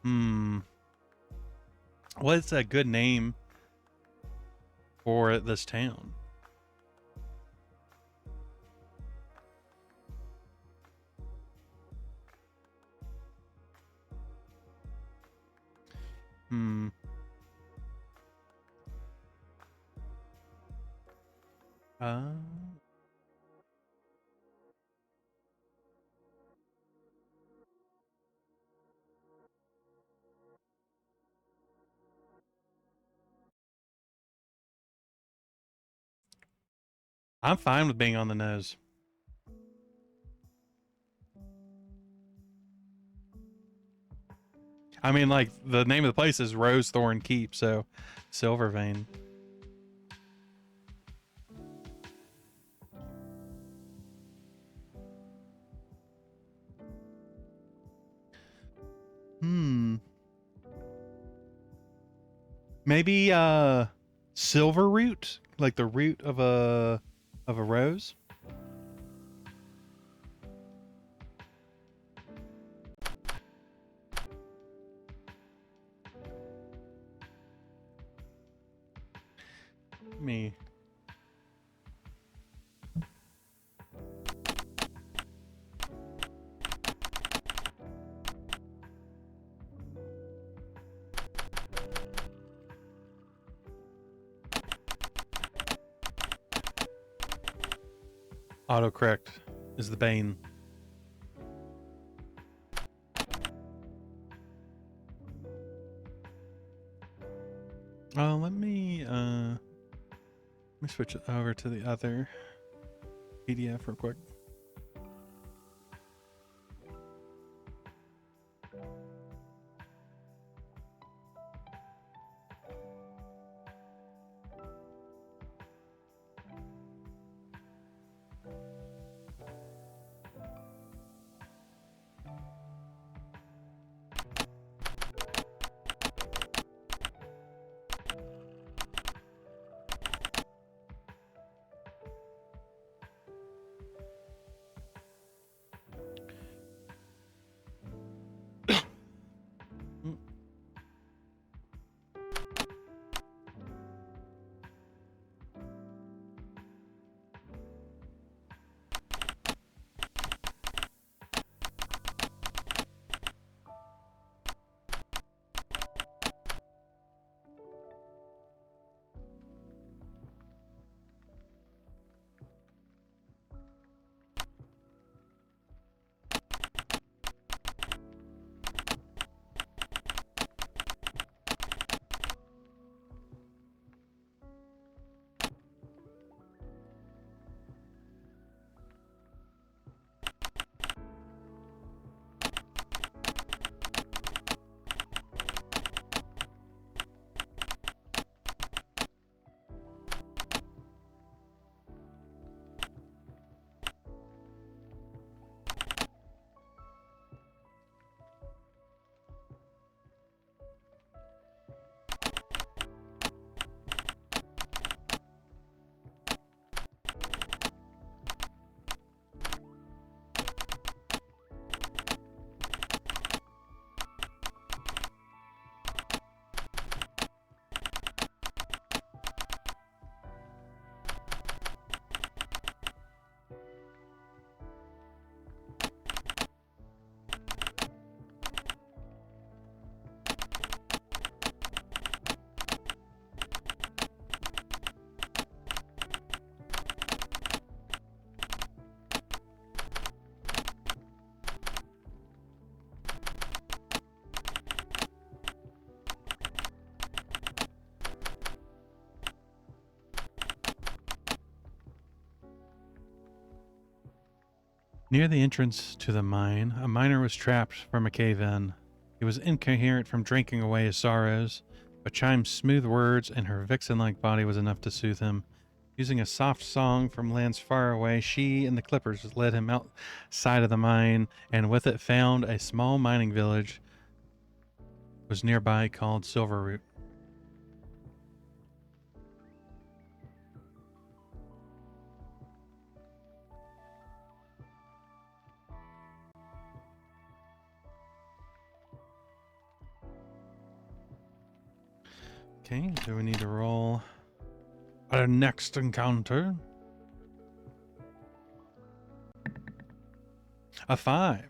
Hmm. What's a good name for this town? Hmm. Uh, I'm fine with being on the nose. I mean, like, the name of the place is Rosethorn Keep, so Silver Vein. Hmm. Maybe silver root, like the root of a rose. Me. Autocorrect is the bane. Oh, let me switch it over to the other PDF real quick. Near the entrance to the mine, a miner was trapped from a cave-in. He was incoherent from drinking away his sorrows, but Chime's smooth words and her vixen-like body was enough to soothe him. Using a soft song from lands far away, she and the Clippers led him outside of the mine, and with it found a small mining village was nearby called Silverroot. Okay, do we need to roll our next encounter? A 5.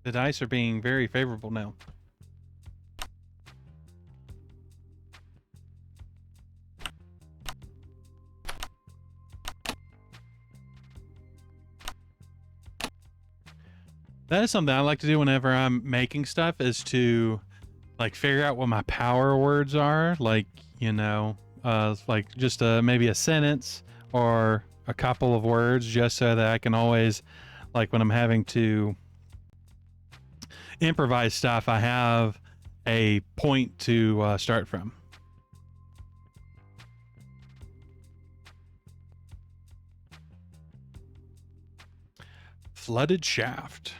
The dice are being very favorable now. That is something I like to do whenever I'm making stuff, is to like figure out what my power words are. Like, you know, like just maybe a sentence or a couple of words, just so that I can always, like when I'm having to improvise stuff, I have a point to start from. Flooded shaft.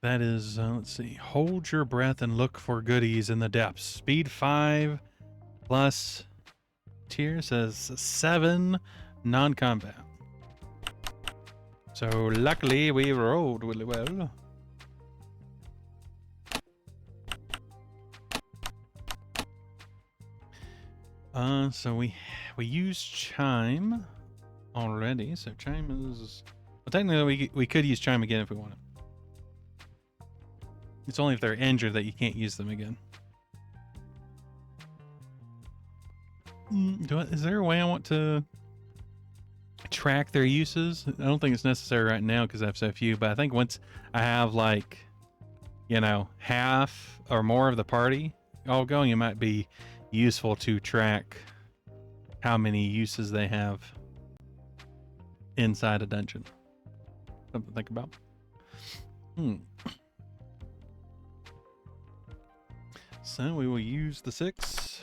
That is, let's see, hold your breath and look for goodies in the depths. Speed 5 plus tier says 7 non-combat. So luckily we rolled really well. So we used Chime already. So Chime is, well, technically we could use Chime again if we wanted. It's only if they're injured that you can't use them again. Is there a way I want to track their uses? I don't think it's necessary right now because I have so few, but I think once I have, like, you know, half or more of the party all going, it might be useful to track how many uses they have inside a dungeon. Something to think about. So we will use the 6.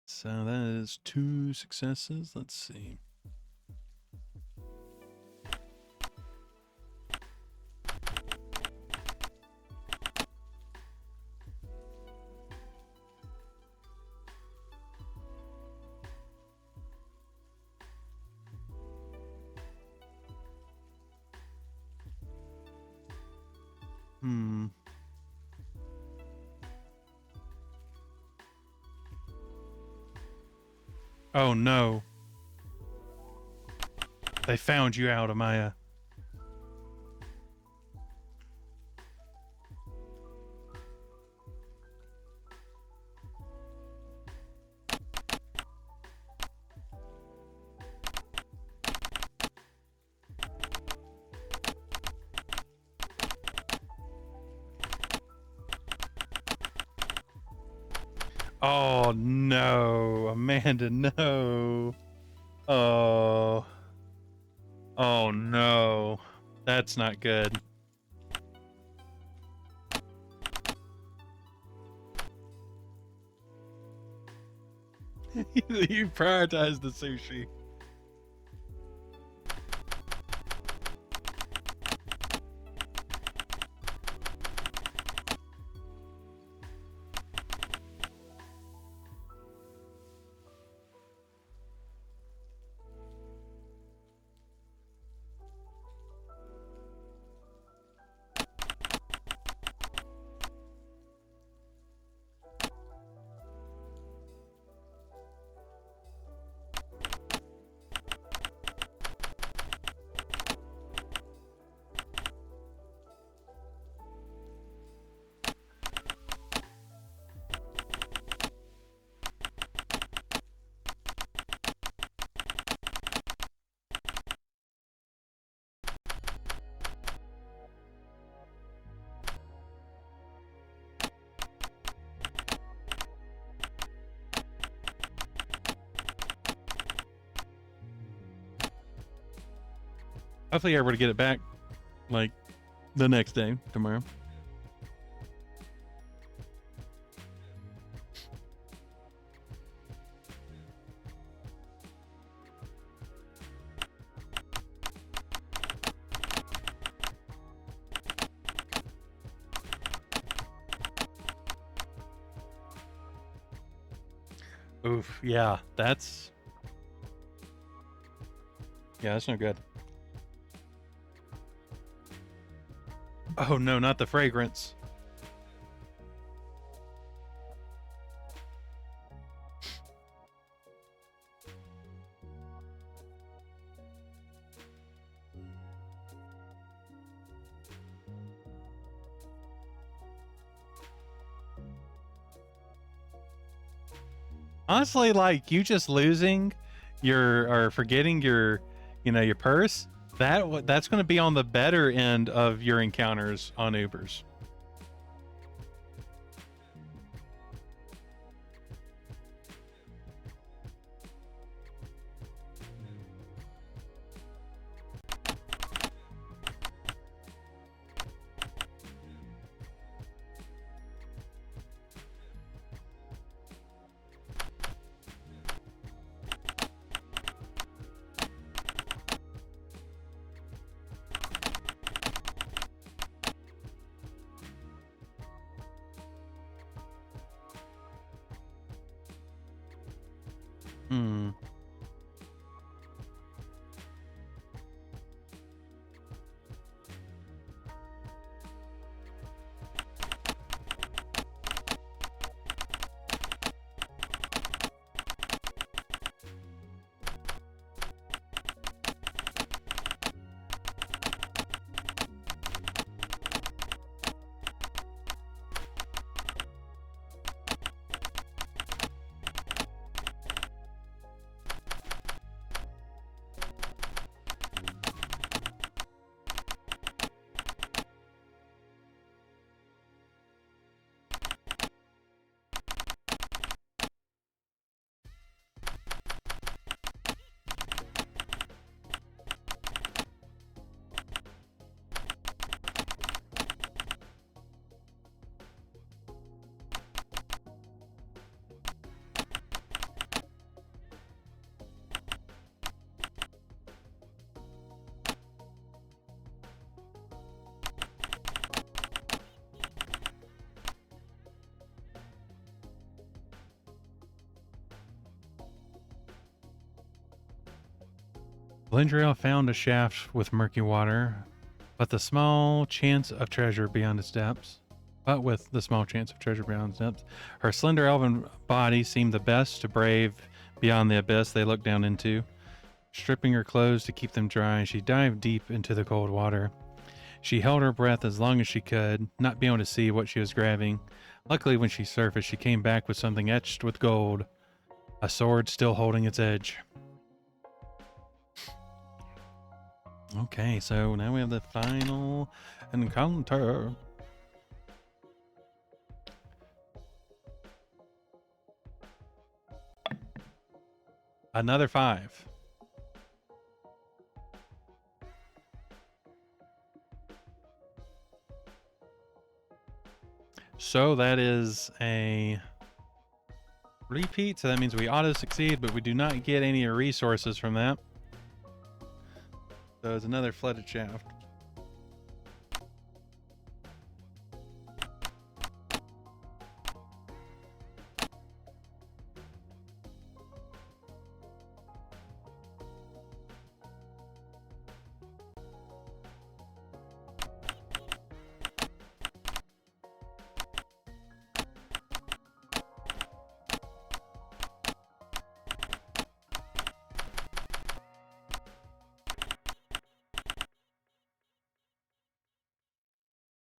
So that is 2 successes. Let's see. Oh no. They found you out, Amaya. Oh no, Amanda, no. Oh. Oh no. That's not good. You prioritize the sushi. Hopefully you're able to get it back like the next day, tomorrow. Oof, yeah, that's no good. Oh no, not the fragrance. Honestly, like you just losing your or forgetting your, your purse, that's going to be on the better end of your encounters on Ubers. Hmm. Glendriel found a shaft with murky water, but the small chance of treasure beyond its depths. But with the small chance of treasure beyond its depths, her slender elven body seemed the best to brave beyond the abyss they looked down into. Stripping her clothes to keep them dry, she dived deep into the cold water. She held her breath as long as she could, not being able to see what she was grabbing. Luckily, when she surfaced, she came back with something etched with gold, a sword still holding its edge. Okay, so now we have the final encounter. Another 5. So that is a repeat, so that means we auto succeed, but we do not get any resources from that. So it's another flooded shaft.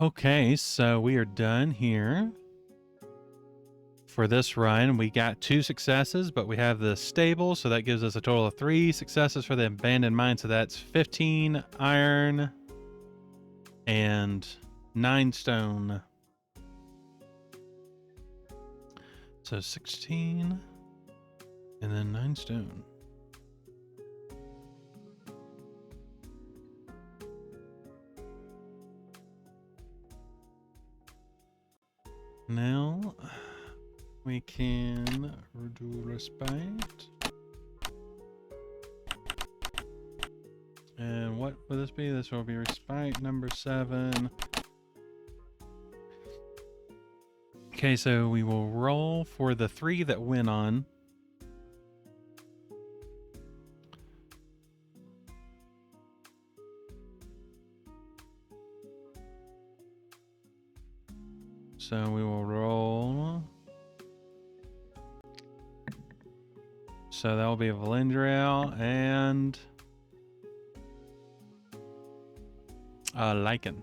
Okay, so we are done here. For this run, we got 2 successes, but we have the stable, so that gives us a total of 3 successes for the abandoned mine. So that's 15 iron and 9 stone. So 16 and then 9 stone. can do respite. And what will this be? This will be respite number 7. Okay, so we will roll for the 3 that went on. So we will roll. So that will be a Valendriel and a Lycan.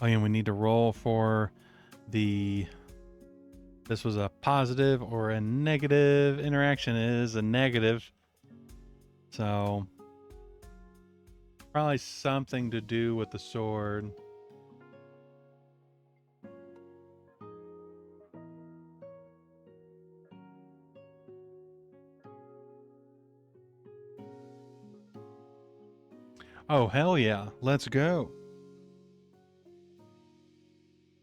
Oh, and we need to roll for the, this was a positive or a negative interaction. It is a negative. So probably something to do with the sword. Oh, hell yeah. Let's go.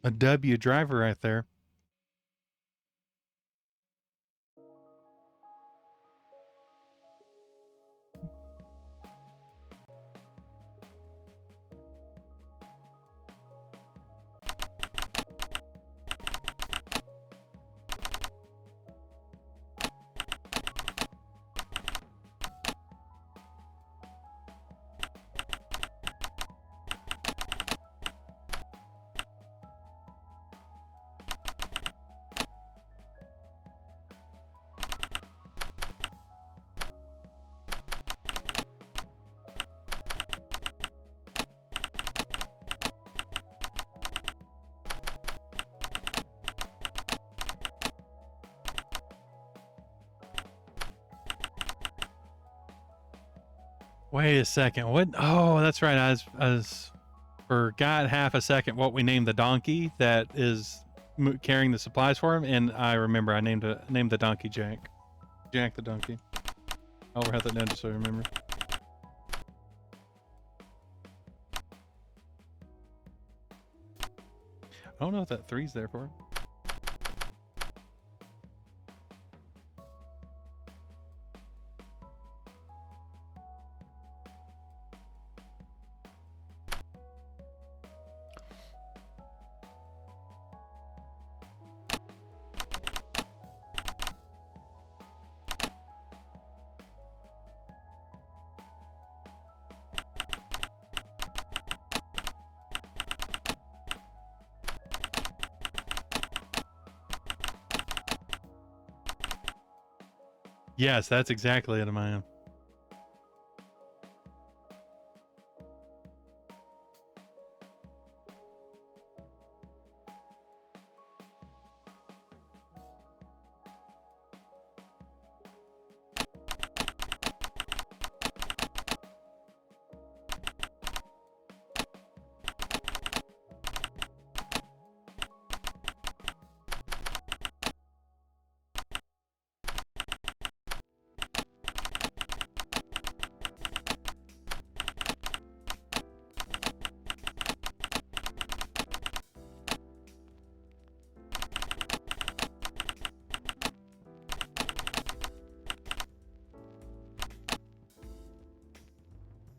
A W driver right there. Wait a second. What? Oh, that's right. I was forgot half a second what we named the donkey that is carrying the supplies for him, and I remember I named the donkey Jack. Jack the donkey. I'll write that down just so I remember. I don't know what that 3's there for. Yes, that's exactly it, Amaya.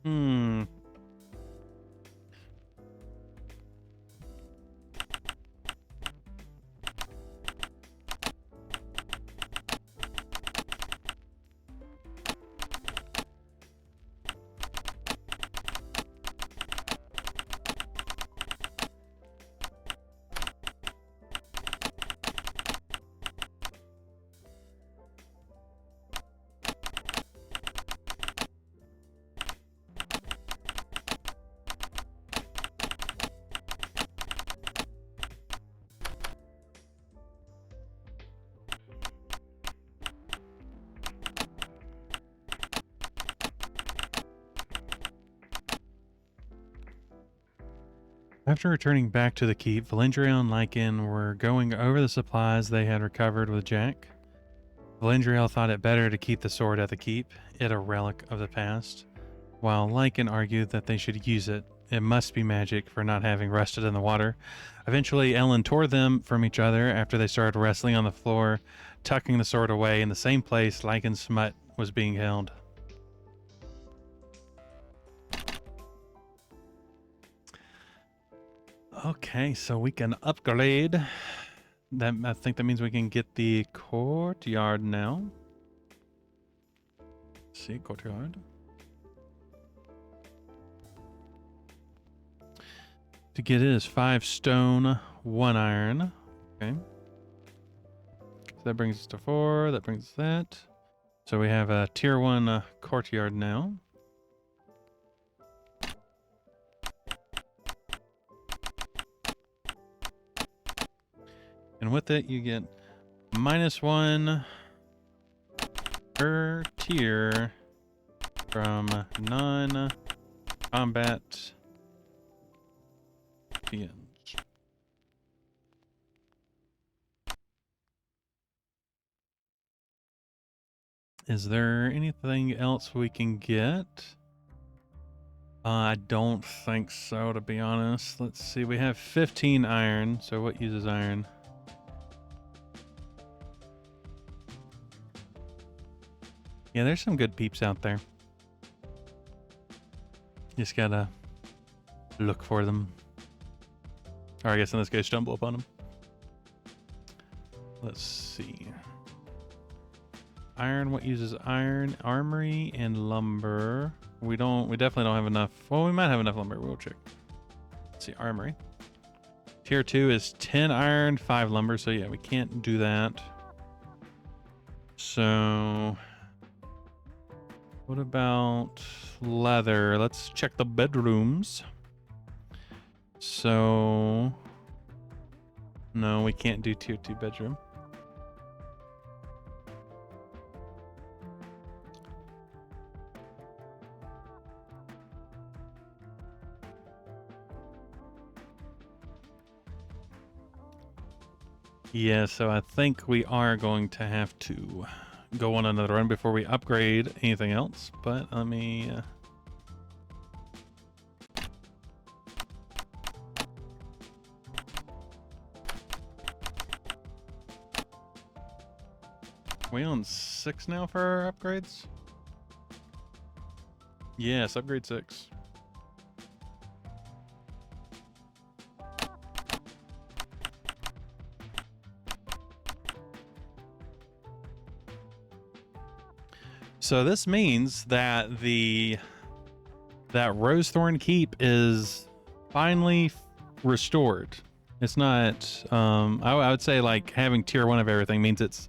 Hmm. After returning back to the keep, Valendriel and Lycan were going over the supplies they had recovered with Jack. Valendriel thought it better to keep the sword at the keep, it a relic of the past, while Lycan argued that they should use it. It must be magic for not having rusted in the water. Eventually, Ellen tore them from each other after they started wrestling on the floor, tucking the sword away in the same place Lycan's smut was being held. Okay, so we can upgrade. That, I think that means we can get the courtyard now. Let's see, courtyard. To get it is 5 stone, 1 iron. Okay. So that brings us to 4. That brings us that. So we have a tier 1 courtyard now. And with it, you get -1 per tier from non-combat PMs. Is there anything else we can get? I don't think so, to be honest. Let's see. We have 15 iron. So what uses iron? Yeah, there's some good peeps out there. Just gotta look for them. Or I guess in this case, stumble upon them. Let's see. Iron, what uses iron? Armory and lumber. We definitely don't have enough. Well, we might have enough lumber. We'll check. Let's see, armory. Tier 2 is 10 iron, 5 lumber. So yeah, we can't do that. So what about leather? Let's check the bedrooms. So no, we can't do tier 2 bedroom. Yeah, so I think we are going to have to go on another run before we upgrade anything else, but let me we on 6 now for our upgrades? Yes, upgrade 6. So this means that that Rosethorn Keep is finally restored. It's not I would say like having tier 1 of everything means it's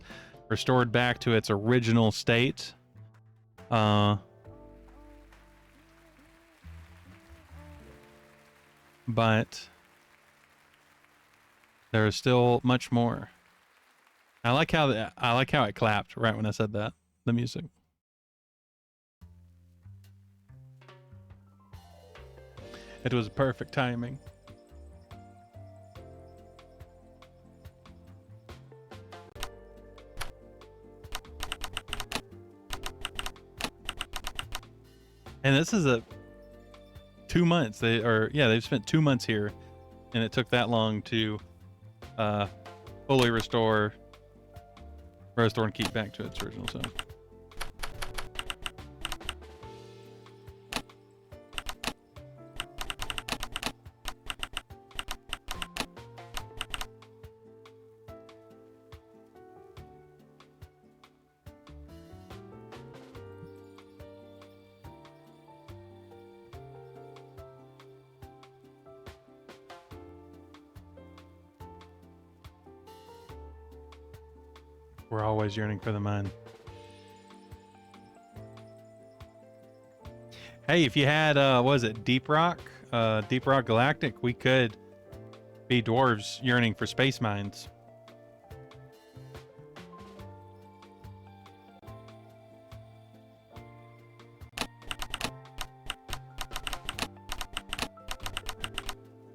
restored back to its original state. But there is still much more. I like how it clapped right when I said that. The music. It was perfect timing. And this is 2 months. They've spent 2 months here, and it took that long to fully restore Rosethorn Keep back to its original self. We're always yearning for the mine. Hey, if you had, what was it, Deep Rock Galactic, we could be dwarves yearning for space mines.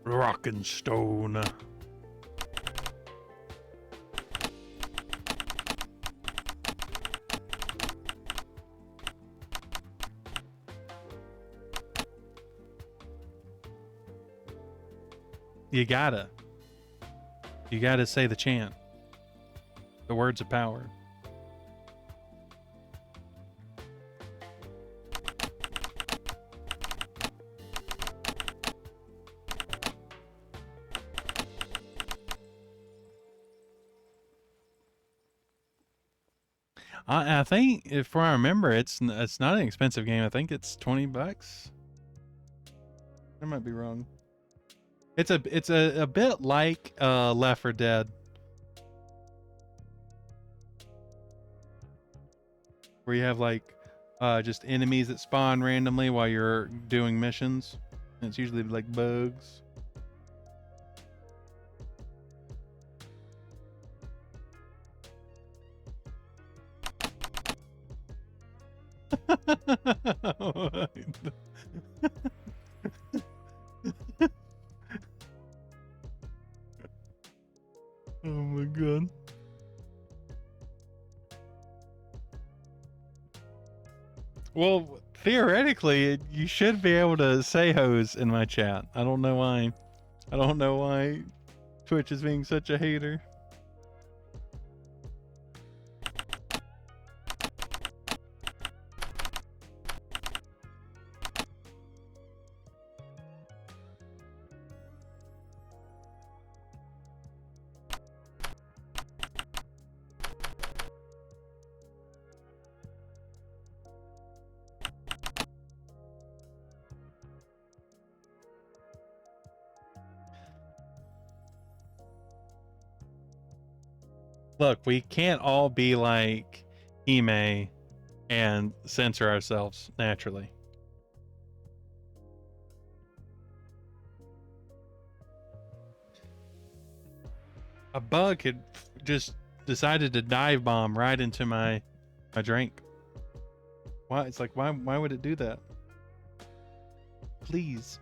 Rock and stone. You gotta say the chant. The words of power. I think, if I remember, it's not an expensive game. I think it's $20. I might be wrong. It's a bit like Left 4 Dead, where you have like just enemies that spawn randomly while you're doing missions. And it's usually like bugs. Oh my god. Well, theoretically, you should be able to say hose in my chat. I don't know why. I don't know why Twitch is being such a hater. Look, we can't all be like Ime and censor ourselves naturally. A bug had just decided to dive bomb right into my drink. Why? It's like, why would it do that? Please.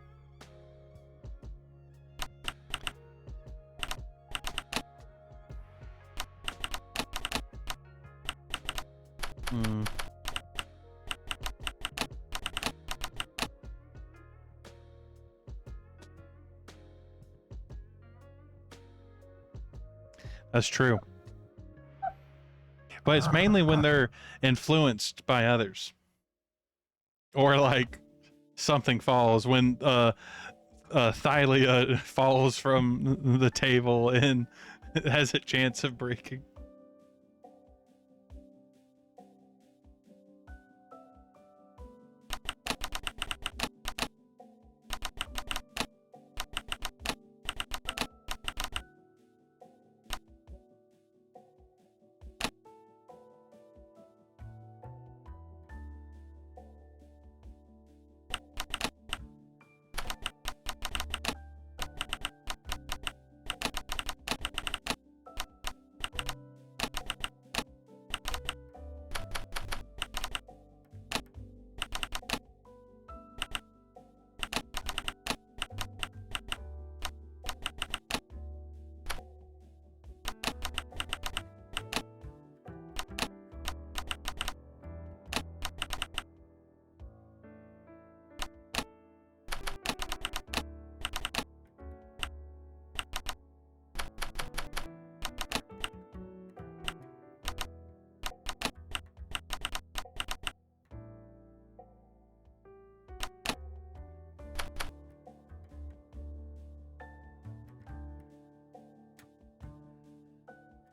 That's true. But it's mainly when they're influenced by others. Or like something falls when Thylia falls from the table and has a chance of breaking.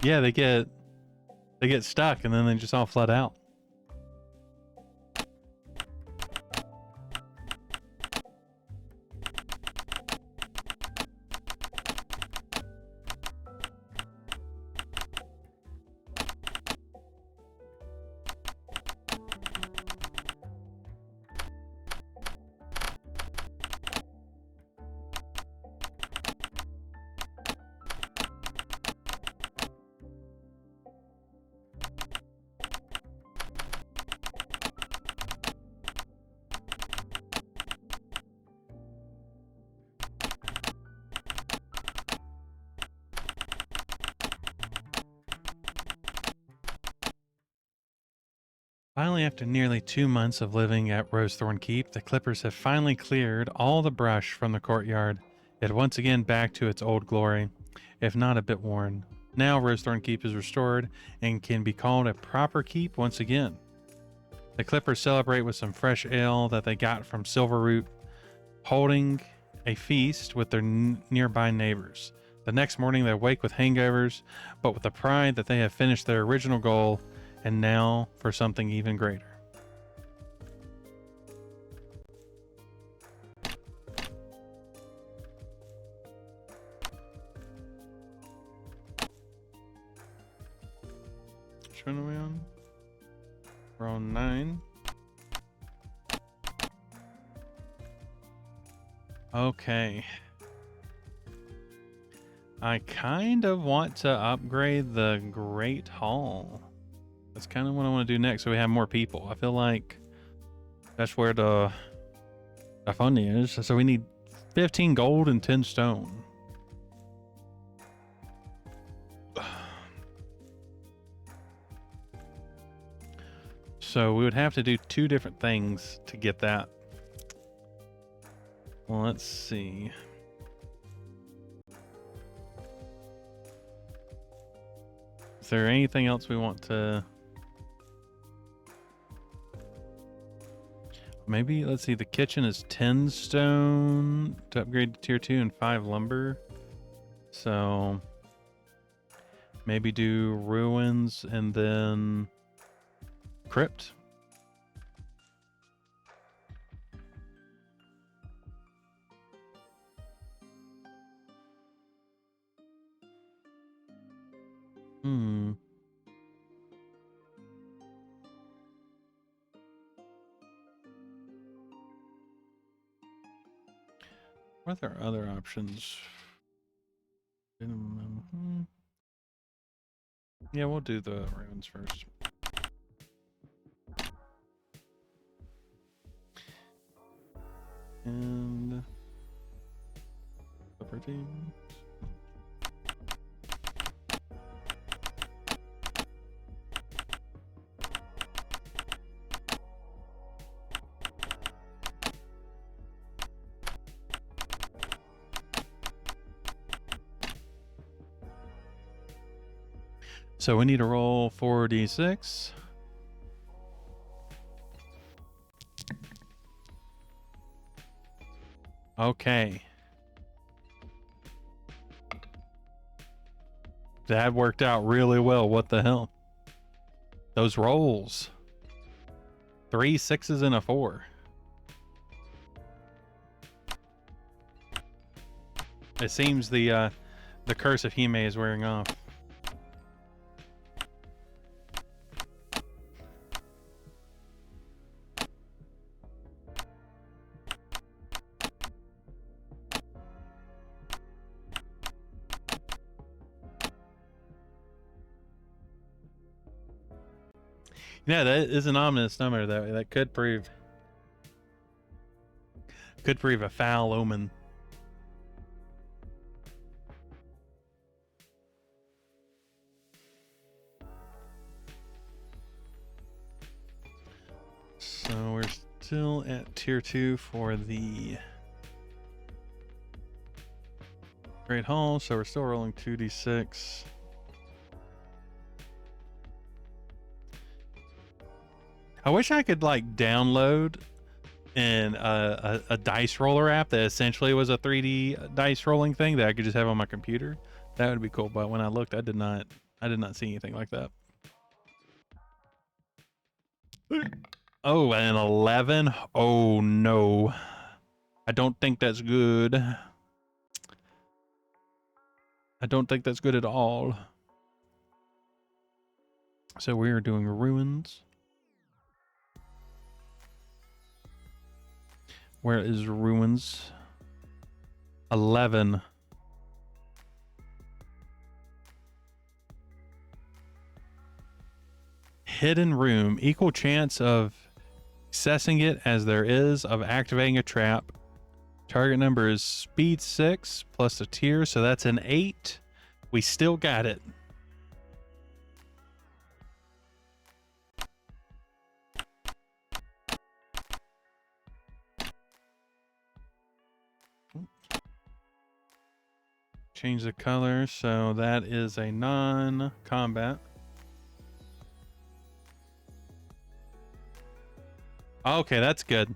Yeah, they get stuck and then they just all flood out. Finally, after nearly 2 months of living at Rosethorn Keep, the Clippers have finally cleared all the brush from the courtyard. It once again back to its old glory, if not a bit worn. Now Rosethorn Keep is restored and can be called a proper keep once again. The Clippers celebrate with some fresh ale that they got from Silverroot, holding a feast with their nearby neighbors. The next morning they wake with hangovers, but with the pride that they have finished their original goal and now for something even greater. Which one are we on? We're on 9. Okay. I kind of want to upgrade the Great Hall. That's kind of what I want to do next, so we have more people. I feel like that's where the fun is. So we need 15 gold and 10 stone. So we would have to do 2 different things to get that. Well, let's see. Is there anything else we want to... Maybe, let's see, the kitchen is 10 stone to upgrade to tier 2 and 5 lumber. So maybe do ruins and then crypt. What are there other options? Yeah, we'll do the ruins first. And liberty. So we need to roll 4d6. Okay. That worked out really well. What the hell? Those rolls. 3 6s and a 4. It seems the curse of Hime is wearing off. Yeah, that is an ominous number. That could prove a foul omen. So we're still at tier 2 for the Great Hall. So we're still rolling 2d6. I wish I could like download a dice roller app that essentially was a 3D dice rolling thing that I could just have on my computer. That would be cool. But when I looked, I did not see anything like that. Oh, an 11. Oh no, I don't think that's good. I don't think that's good at all. So we are doing ruins. Where is ruins? 11. Hidden room. Equal chance of accessing it as there is of activating a trap. Target number is speed 6 plus a tier, so that's an 8. We still got it. Change the color, so that is a non-combat. Okay, that's good.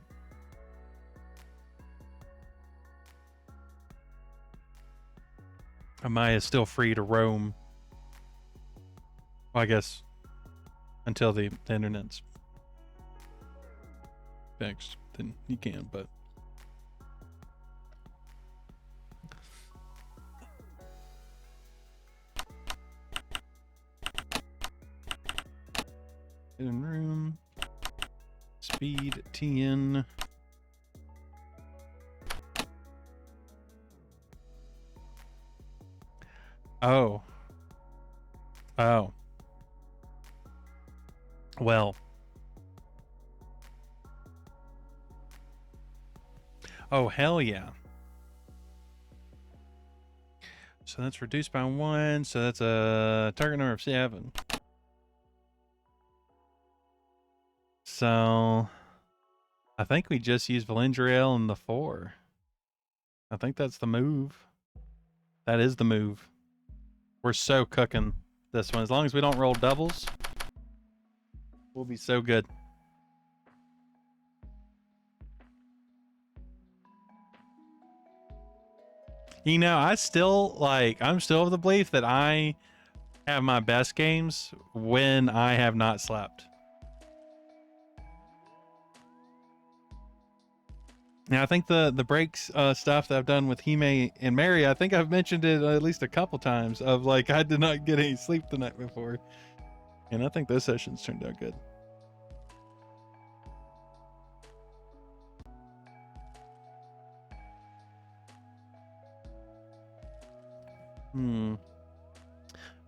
Amaya is still free to roam. Well, I guess until the internet's fixed, then you can, but hidden room, speed 10. Oh. Oh. Well. Oh, hell yeah. So that's reduced by 1. So that's a target number of 7. So I think we just use Valendriel in the 4. I think that's the move. That is the move. We're so cooking this one. As long as we don't roll doubles, we'll be so good. You know, I'm still of the belief that I have my best games when I have not slept. Now, I think the breaks stuff that I've done with Hime and Mary, I think I've mentioned it at least a couple times of like, I did not get any sleep the night before. And I think those sessions turned out good.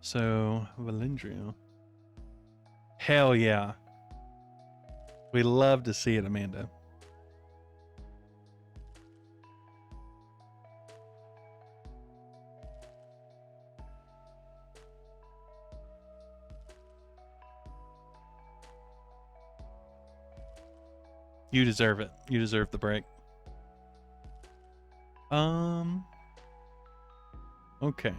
So, Valendriel. Hell yeah. We love to see it, Amanda. You deserve it. You deserve the break. Okay.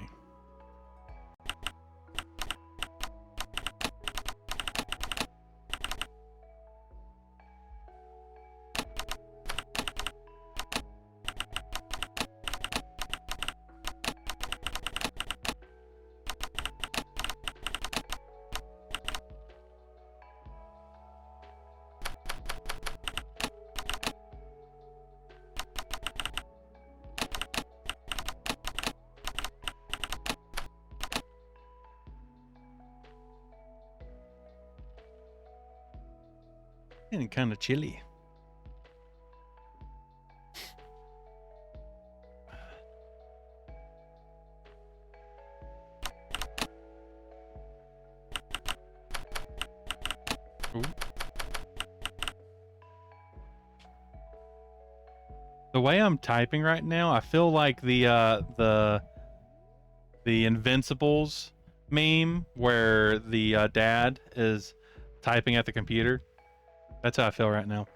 And kind of chilly. Ooh. The way I'm typing right now, I feel like the Invincibles meme where the dad is typing at the computer. That's how I feel right now.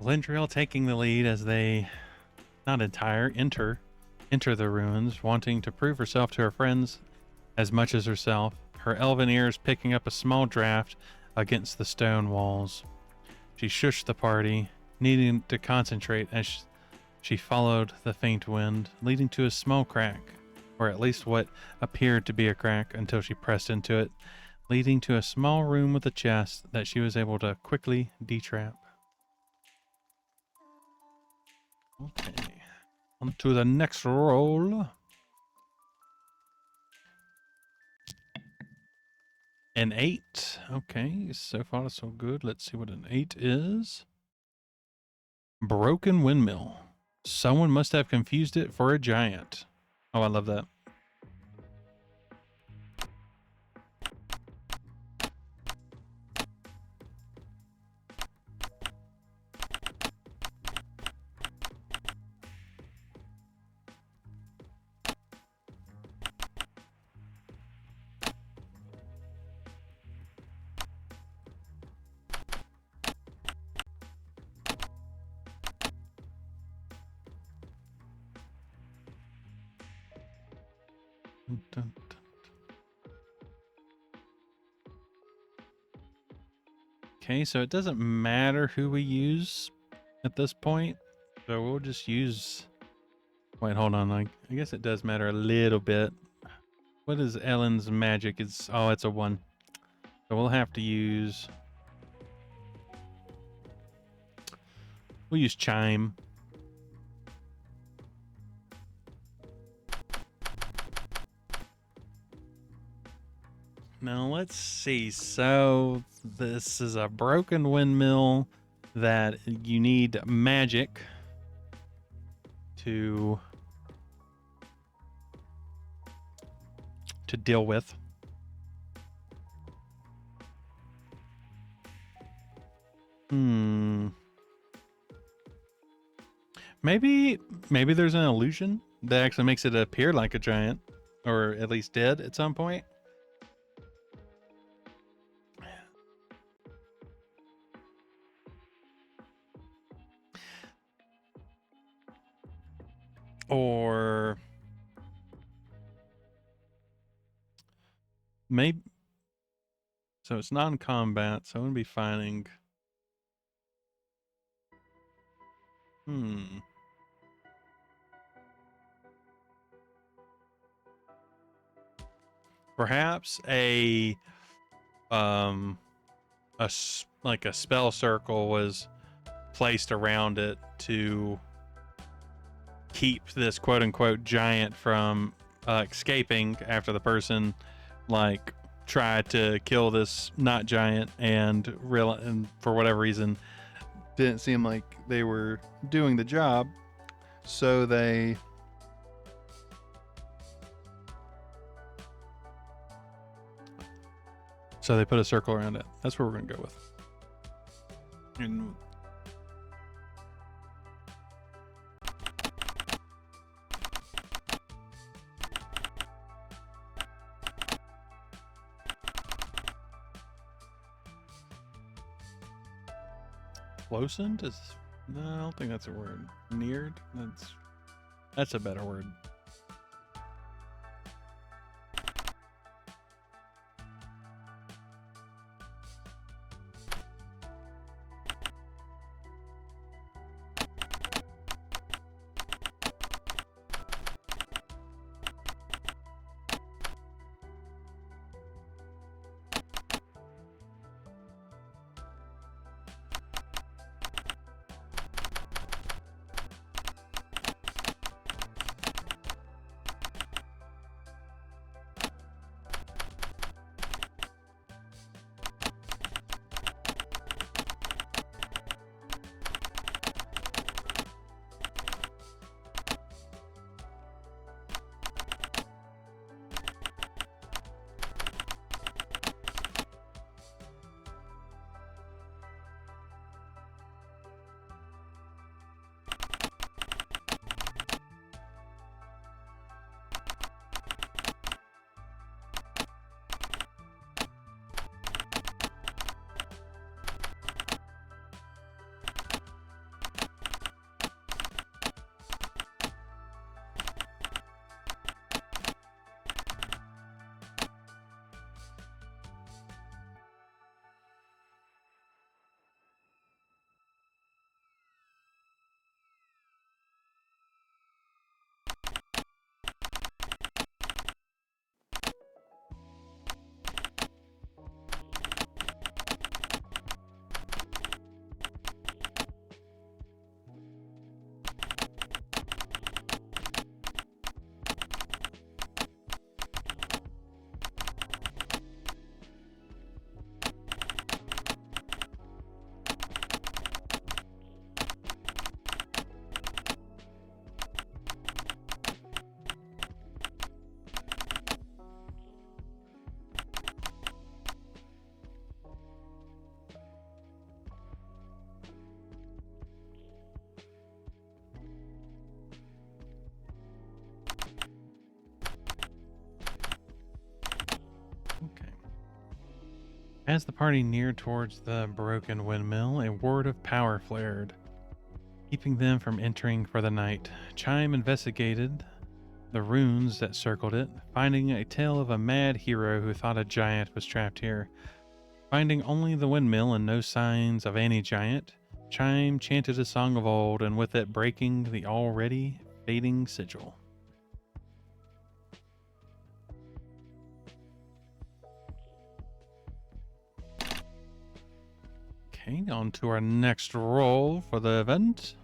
Glendriel taking the lead as they enter the ruins, wanting to prove herself to her friends as much as herself, her elven ears picking up a small draft against the stone walls. She shushed the party, needing to concentrate as she followed the faint wind, leading to a small crack, or at least what appeared to be a crack until she pressed into it, leading to a small room with a chest that she was able to quickly detrap. Okay, on to the next roll. An 8. Okay, so far so good. Let's see what an 8 is. Broken windmill. Someone must have confused it for a giant. Oh, I love that. Dun, dun, dun. Okay, so it doesn't matter who we use at this point. So we'll just use... Wait, hold on. I guess it does matter a little bit. What is Ellen's magic? It's a 1. So we'll have to use... We'll use Chime. Now let's see. So this is a broken windmill that you need magic to deal with. Maybe there's an illusion that actually makes it appear like a giant, or at least dead at some point. Or maybe, so it's non-combat, so I'm gonna be finding. Perhaps like a spell circle was placed around it to keep this quote-unquote giant from escaping after the person like tried to kill this not giant and for whatever reason didn't seem like they were doing the job, so they put a circle around it. That's what we're gonna go with. And closened is, no, I don't think that's a word. Neared, that's a better word. As the party neared towards the broken windmill, a ward of power flared, keeping them from entering for the night. Chime investigated the runes that circled it, finding a tale of a mad hero who thought a giant was trapped here. Finding only the windmill and no signs of any giant, Chime chanted a song of old, and with it breaking the already fading sigil. Okay, on to our next roll for the event.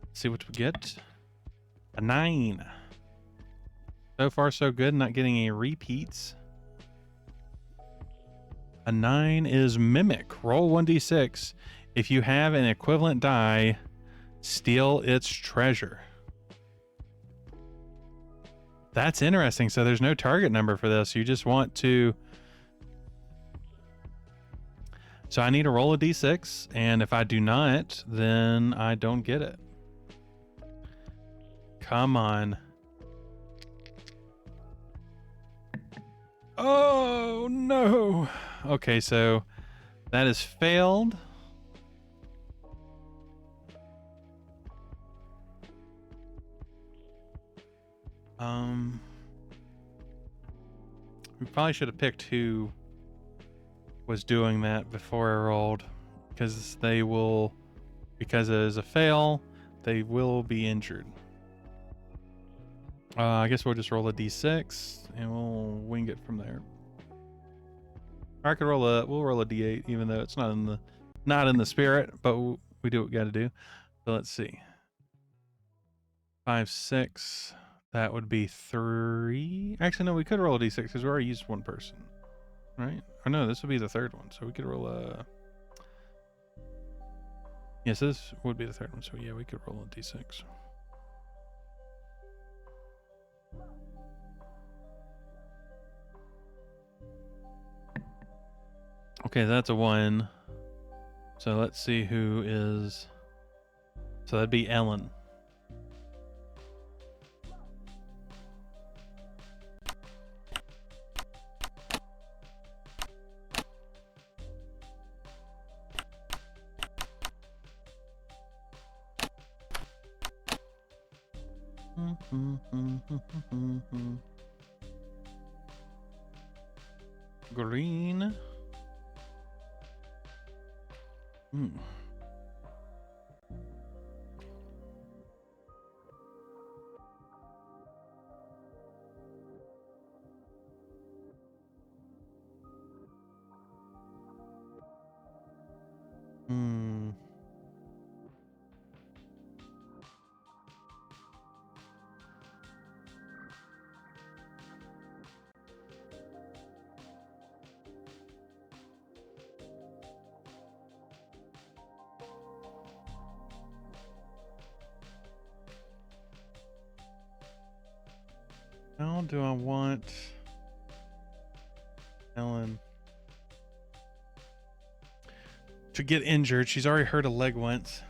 Let's see what we get. A 9. So far, so good. Not getting any repeats. A 9 is Mimic. Roll 1d6. If you have an equivalent die, steal its treasure. That's interesting. So there's no target number for this. You just want to... So I need to roll a d6, and if I do not, then I don't get it. Come on. Oh, no. Okay, so that is failed. We probably should have picked who was doing that before I rolled, because they will, because it is a fail, they will be injured. I guess we'll just roll a d6 and we'll wing it from there. Or I could we'll roll a d8, even though it's not in the spirit, but we do what we got to do. So let's see. 5, 6. That would be 3. Actually, no, we could roll a d6 because we already used one person, right? Or no, this would be the third one, so we could roll a... Yes, this would be the third one, so yeah, we could roll a d6. Okay, that's a 1. So let's see who is... So that'd be Ellen. Green. How do I want Ellen to get injured? She's already hurt a leg once.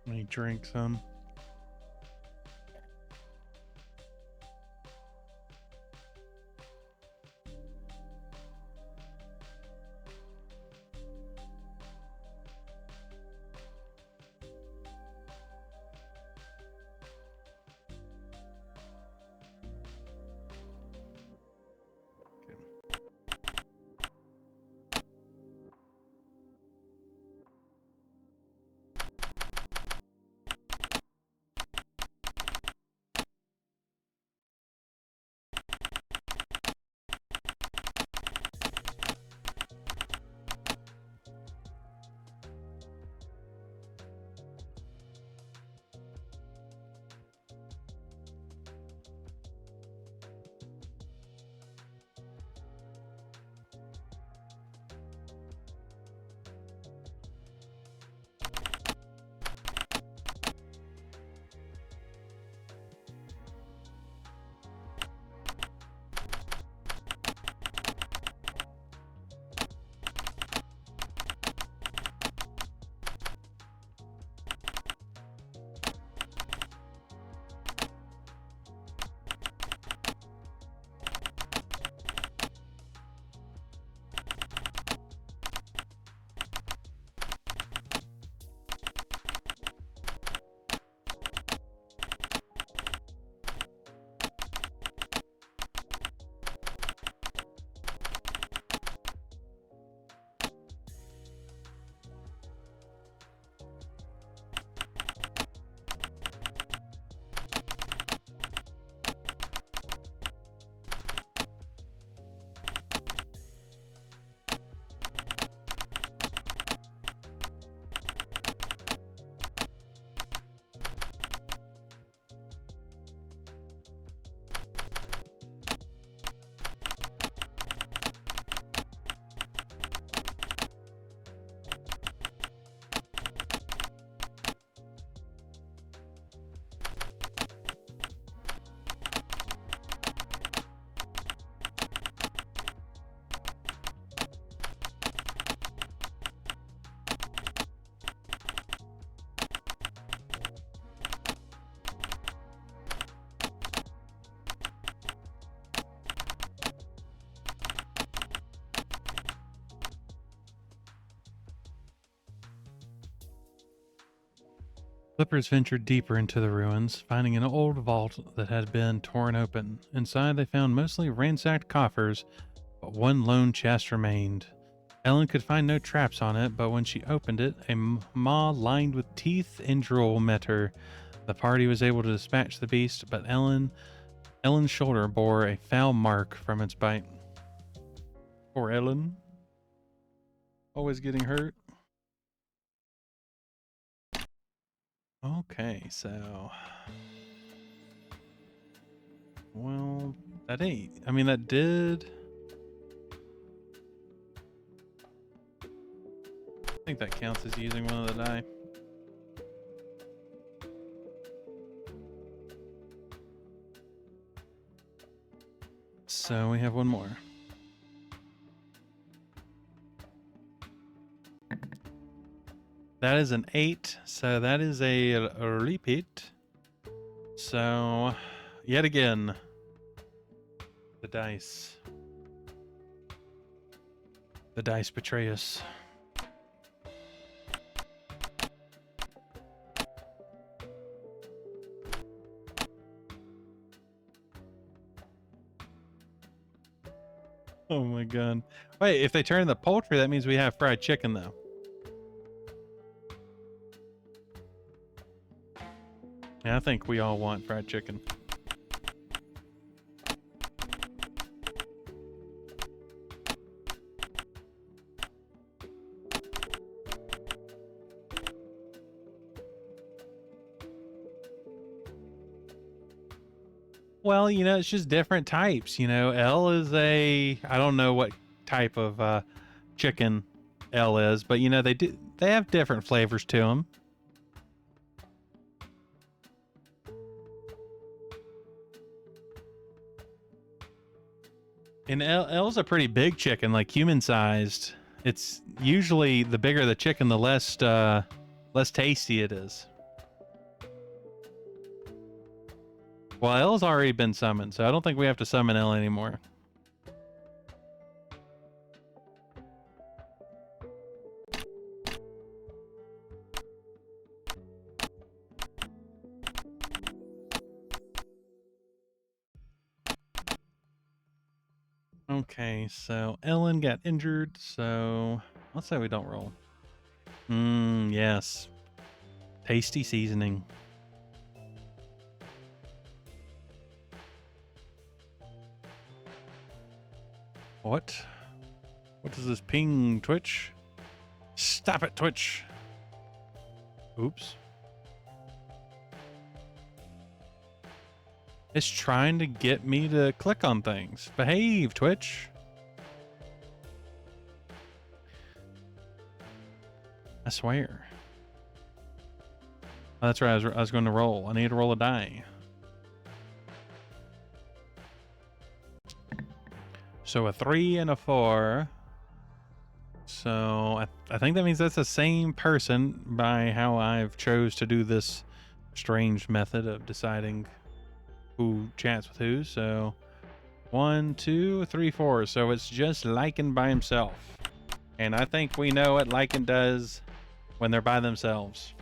Let me drink some. Clippers ventured deeper into the ruins, finding an old vault that had been torn open. Inside, they found mostly ransacked coffers, but one lone chest remained. Ellen could find no traps on it, but when she opened it, a maw lined with teeth and drool met her. The party was able to dispatch the beast, but Ellen's shoulder bore a foul mark from its bite. Poor Ellen. Always getting hurt. Okay, so... Well, that ain't... I mean, that did... I think that counts as using one of the die. So we have one more. That is an 8, so that is a repeat. So, yet again, the dice. The dice betray us. Oh my god. Wait, if they turn the poultry, that means we have fried chicken, though. Yeah, I think we all want fried chicken. Well, you know, it's just different types. You know, L is I don't know what type of chicken L is, but you know, they have different flavors to them. And L's a pretty big chicken, like human sized. It's usually the bigger the chicken, the less tasty it is. Well, L's already been summoned, so I don't think we have to summon L anymore. Okay, so Ellen got injured, so let's say we don't roll. Yes. Tasty seasoning. What? What does this ping, Twitch? Stop it, Twitch. Oops. It's trying to get me to click on things. Behave, Twitch. I swear. Oh, that's right. I was going to roll. I need to roll a die. So a 3 and a 4. So I think that means that's the same person by how I've chose to do this strange method of deciding who chats with who. So 1, 2, 3, 4. So it's just Lycan by himself. And I think we know what Lycan does when they're by themselves.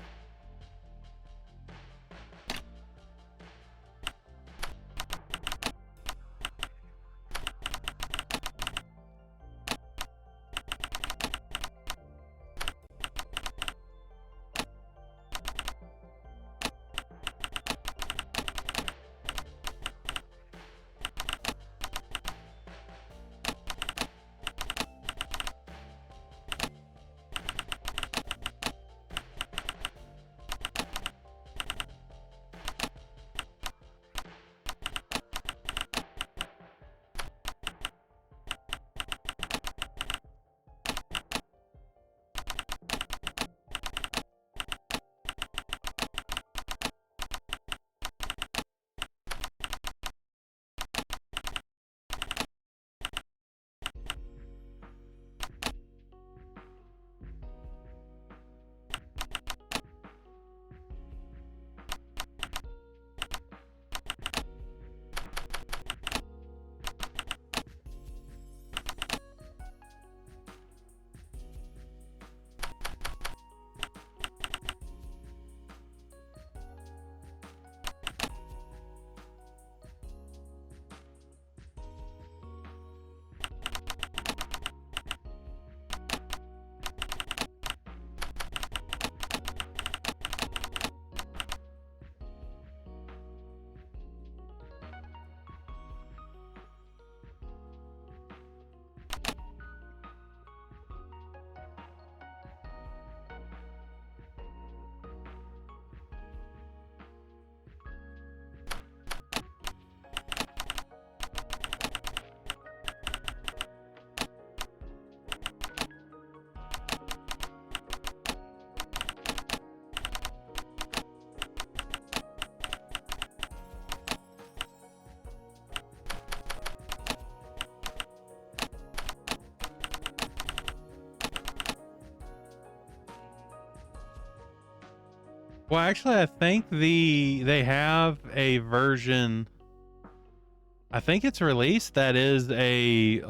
Well, actually, I think they have a version. I think it's released that is a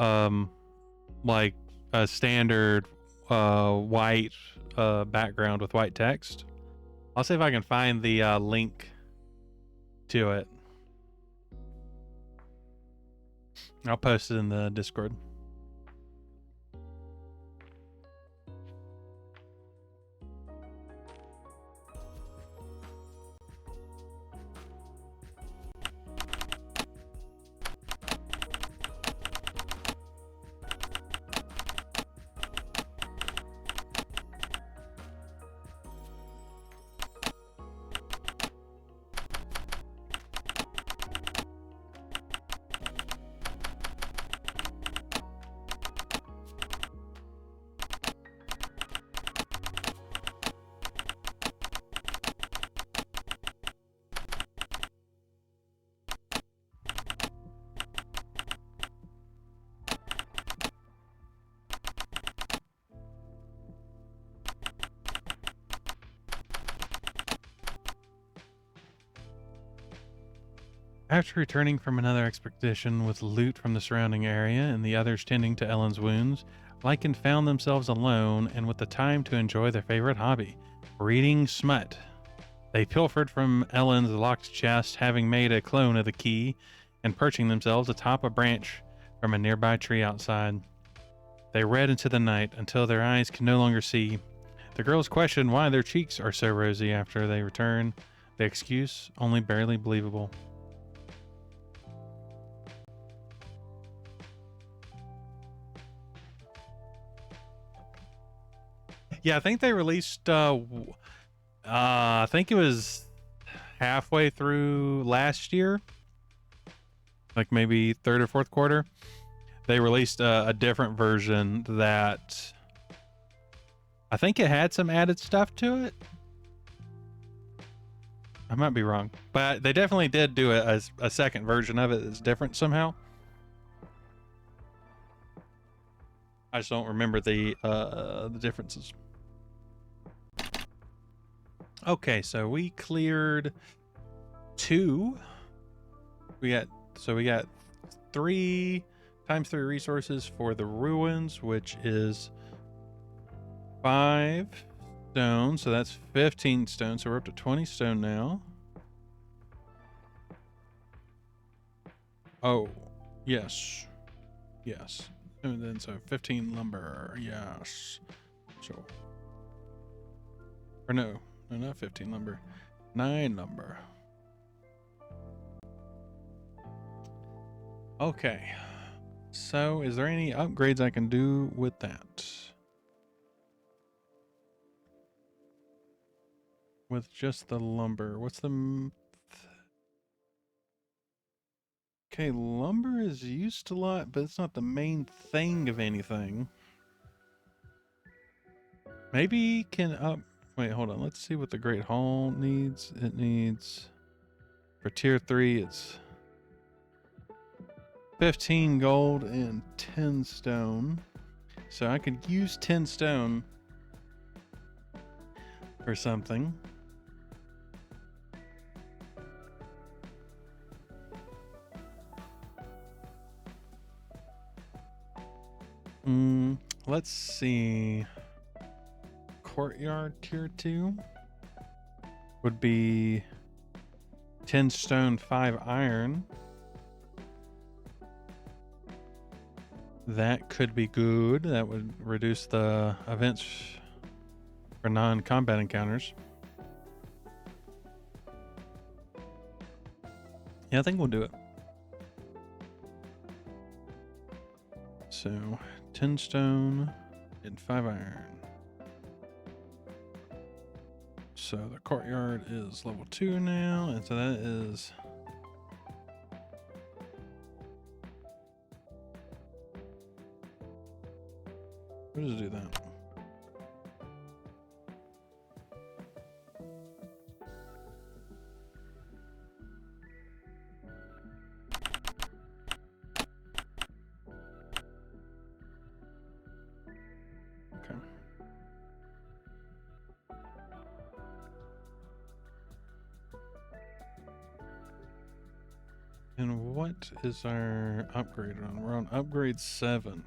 like a standard white background with white text. I'll see if I can find the link to it. I'll post it in the Discord. After returning from another expedition with loot from the surrounding area and the others tending to Ellen's wounds, Lycan found themselves alone and with the time to enjoy their favorite hobby, reading smut. They pilfered from Ellen's locked chest, having made a clone of the key, and perching themselves atop a branch from a nearby tree outside. They read into the night until their eyes could no longer see. The girls questioned why their cheeks are so rosy after they return, the excuse only barely believable. Yeah, I think they released. I think it was halfway through last year, like maybe third or fourth quarter. They released a different version that I think it had some added stuff to it. I might be wrong, but they definitely did do a second version of it that's different somehow. I just don't remember the differences. Okay, so we cleared 2. We got 3 times 3 resources for the ruins, which is 5 stone. So that's 15 stone. So we're up to 20 stone now. Oh, yes. Yes. And then so 15 lumber. Yes. So, or no, not 15 lumber. 9 lumber. Okay. So is there any upgrades I can do with that? With just the lumber. What's the... Okay, lumber is used a lot, but it's not the main thing of anything. Maybe can up... Wait, hold on. Let's see what the Great Hall needs. It needs... For tier 3, it's 15 gold and 10 stone. So I could use 10 stone for something. Let's see. Courtyard tier 2 would be 10 stone, 5 iron. That could be good. That would reduce the events for non-combat encounters. Yeah, I think we'll do it. So 10 stone and 5 iron. So the courtyard is level 2 now, and so that is... We'll just do that. Okay. what is our upgrade on? We're on upgrade 7.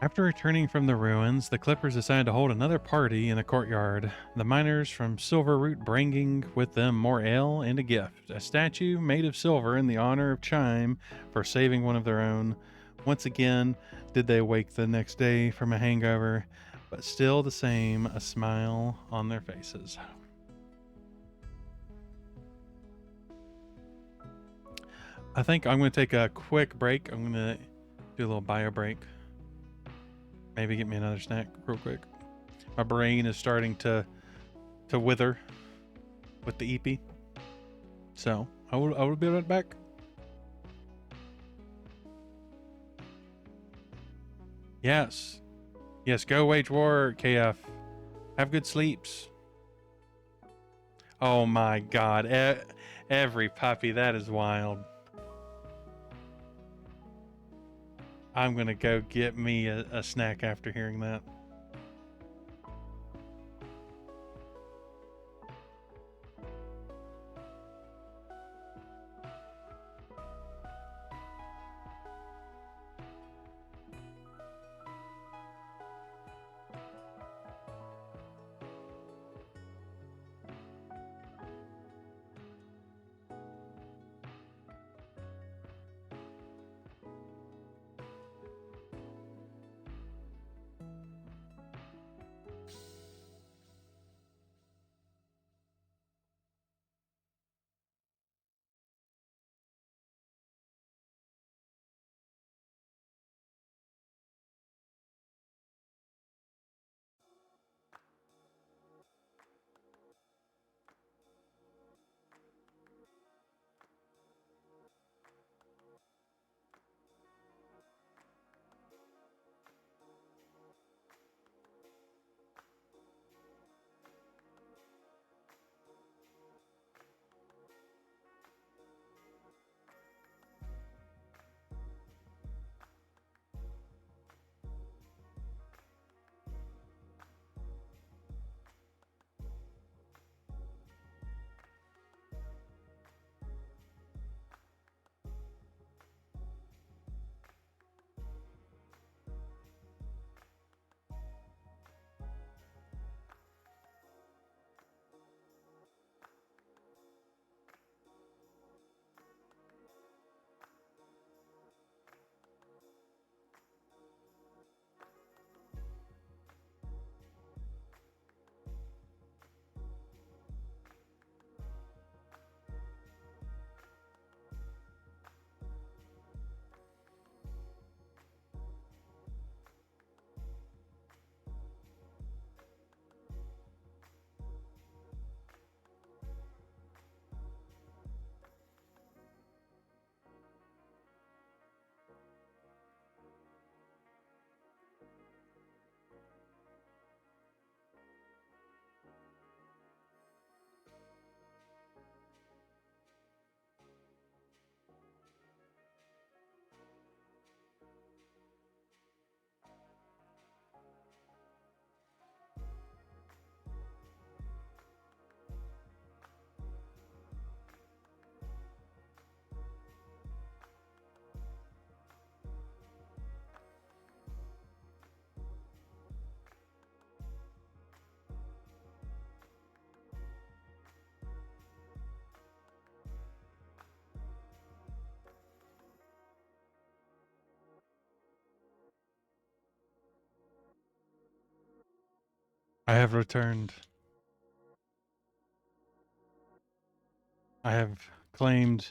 After returning from the ruins, the Clippers decided to hold another party in the courtyard. The miners from Silverroot bringing with them more ale and a gift, a statue made of silver in the honor of Chime for saving one of their own. Once again, did they wake the next day from a hangover, but still the same, a smile on their faces. I think I'm going to take a quick break. I'm going to do a little bio break. Maybe get me another snack real quick. My brain is starting to wither with the EP. So I will be right back. Yes. Yes, go wage war, KF. Have good sleeps. Oh my god. Every puppy, that is wild. I'm gonna go get me a snack after hearing that. I have returned. I have claimed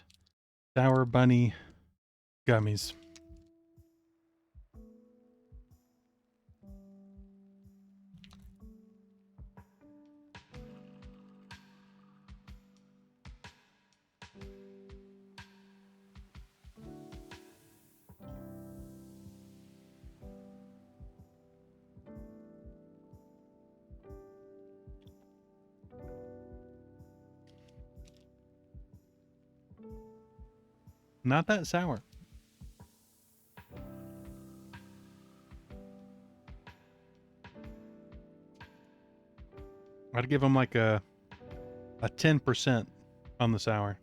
Sour Bunny gummies. Not that sour. I'd give them like a 10% on the sour.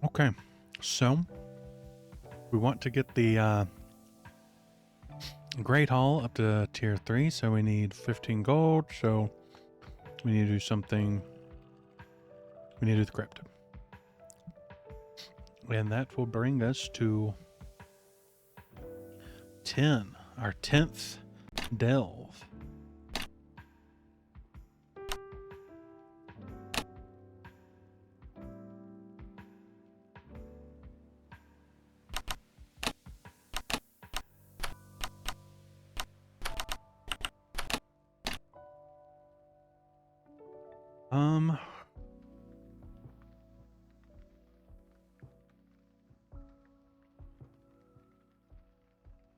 Okay, so we want to get the Great Hall up to tier 3, so we need 15 gold, so we need to do something. We need to do the crypt. And that will bring us to 10, our 10th delve.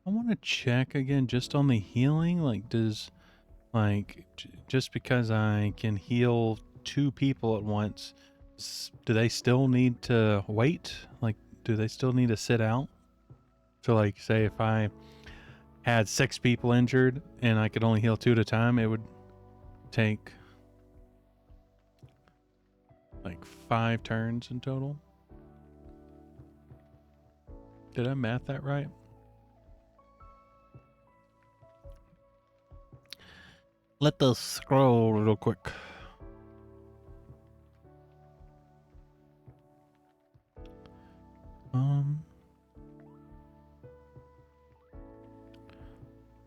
I want to check again just on the healing. Like, does, like, just because I can heal 2 people at once, do they still need to wait? Like, do they still need to sit out? So, like, say if I had 6 people injured and I could only heal 2 at a time, it would take like 5 turns in total. Did I math that right? Let us scroll real quick.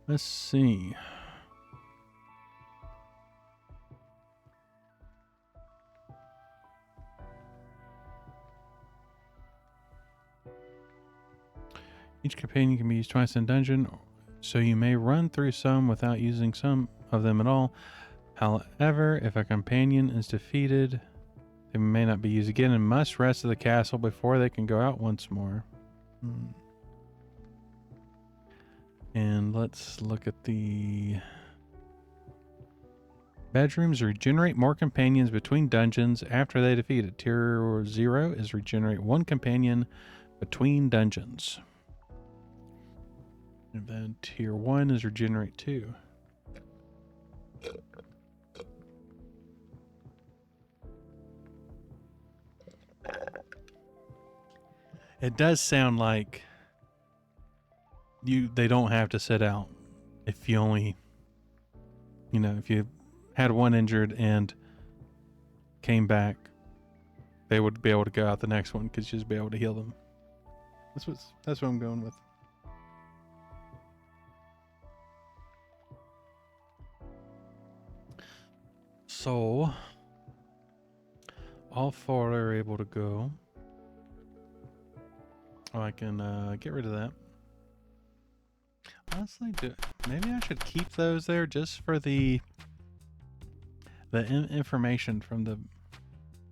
Let's see. Each companion can be used twice in dungeon, so you may run through some without using some of them at all. However, if a companion is defeated, they may not be used again and must rest at the castle before they can go out once more. And let's look at the bedrooms. Regenerate more companions between dungeons after they defeat it. Tier 0 is regenerate 1 companion between dungeons. And then tier 1 is regenerate 2. It does sound like they don't have to sit out if you only, if you had 1 injured and came back, they would be able to go out the next one because you'd just be able to heal them. That's what I'm going with. So all 4 are able to go. Oh, I can get rid of that. Honestly, maybe I should keep those there just for the information from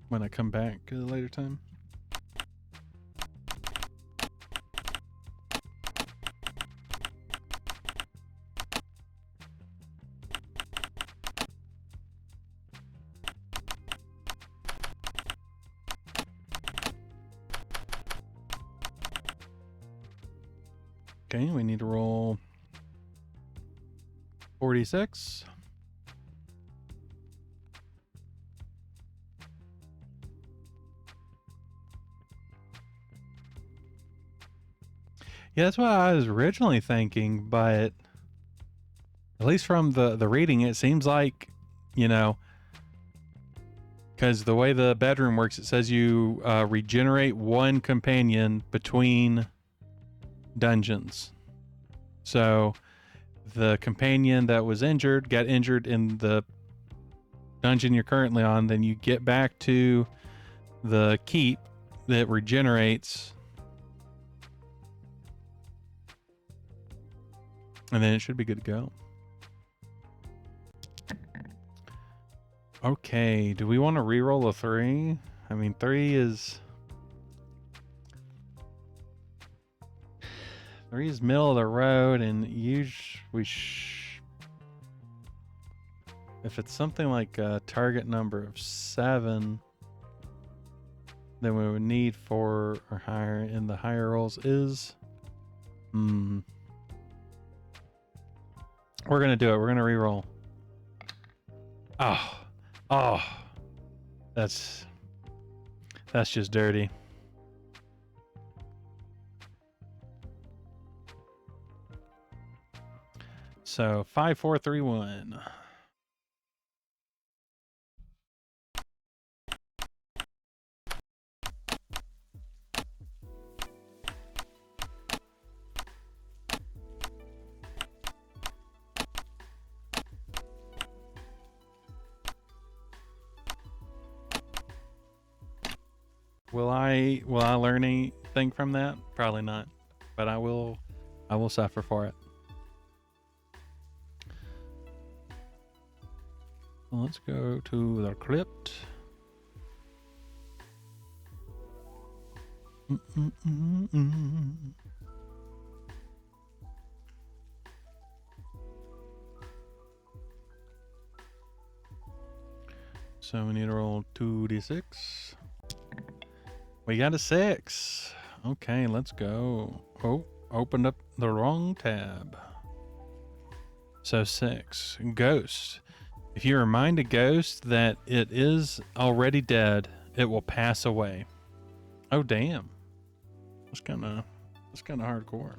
when I come back at a later time. Okay, we need to roll 46. Yeah, that's what I was originally thinking, but at least from the reading, it seems like, you know, because the way the bedroom works, it says you regenerate one companion between dungeons. So the companion that was injured got injured in the dungeon you're currently on, then you get back to the keep that regenerates, and then it should be good to go. Okay, do we want to re-roll a 3? I mean, 3 is middle of the road, and if it's something like a target number of 7, then we would need 4 or higher, and the higher rolls is we're gonna do it. We're gonna re-roll. Oh, that's just dirty. So 5, 4, 3, 1. Will I learn anything from that? Probably not, but I will suffer for it. Let's go to the crypt. So we need to roll 2d6. We got a 6. Okay, let's go. Oh, opened up the wrong tab. So 6. Ghost. If you remind a ghost that it is already dead, it will pass away. Oh, damn. That's kind of hardcore.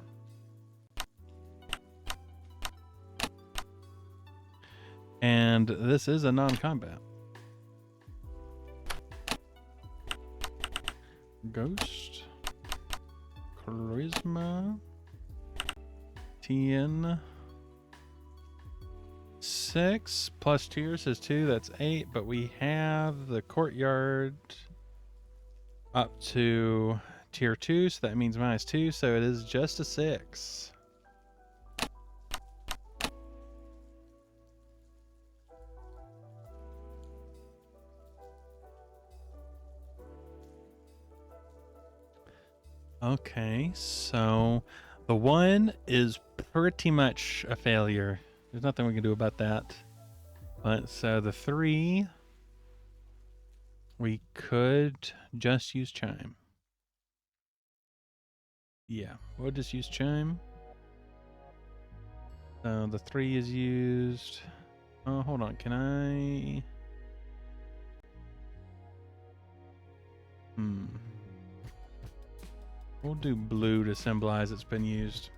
And this is a non-combat. Ghost. Charisma. TN. 6 plus tiers is 2. That's 8. But we have the courtyard up to tier 2, so that means -2. So it is just a 6. Okay, so the 1 is pretty much a failure. There's nothing we can do about that. But so the 3, we could just use chime. Yeah, we'll just use chime. So the 3 is used. Oh, hold on. Can I? We'll do blue to symbolize it's been used.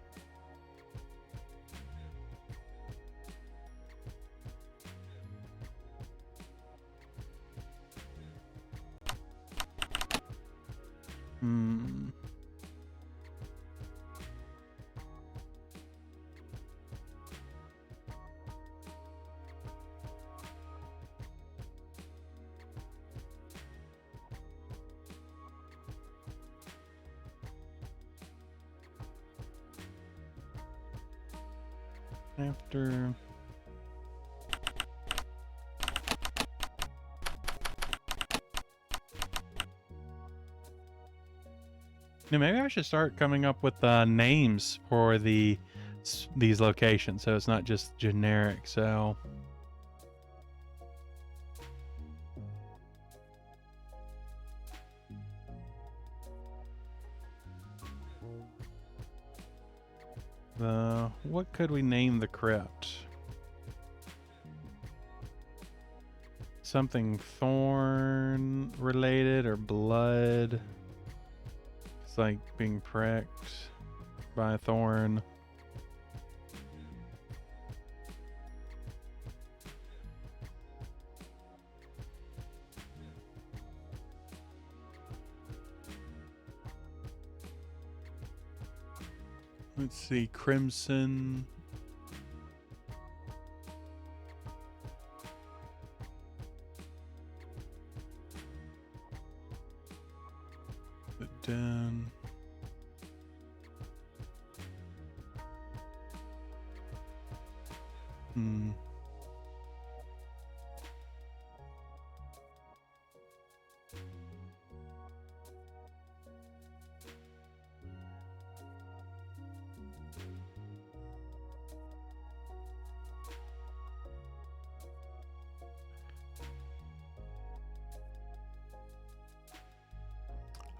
After now, maybe I should start coming up with names for these locations, so it's not just generic. So What could we name the crypt? Something thorn related or blood. It's like being pricked by a thorn. Let's see, crimson. The den.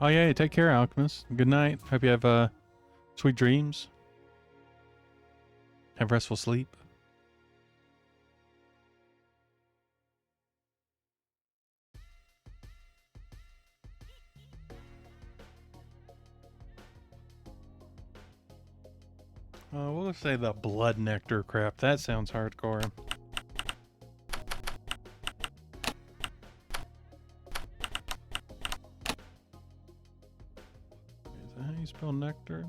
Oh yeah, take care, Alchemist. Good night. Hope you have sweet dreams. Have restful sleep. We'll just say the blood nectar crap. That sounds hardcore. Is that how you spell nectar?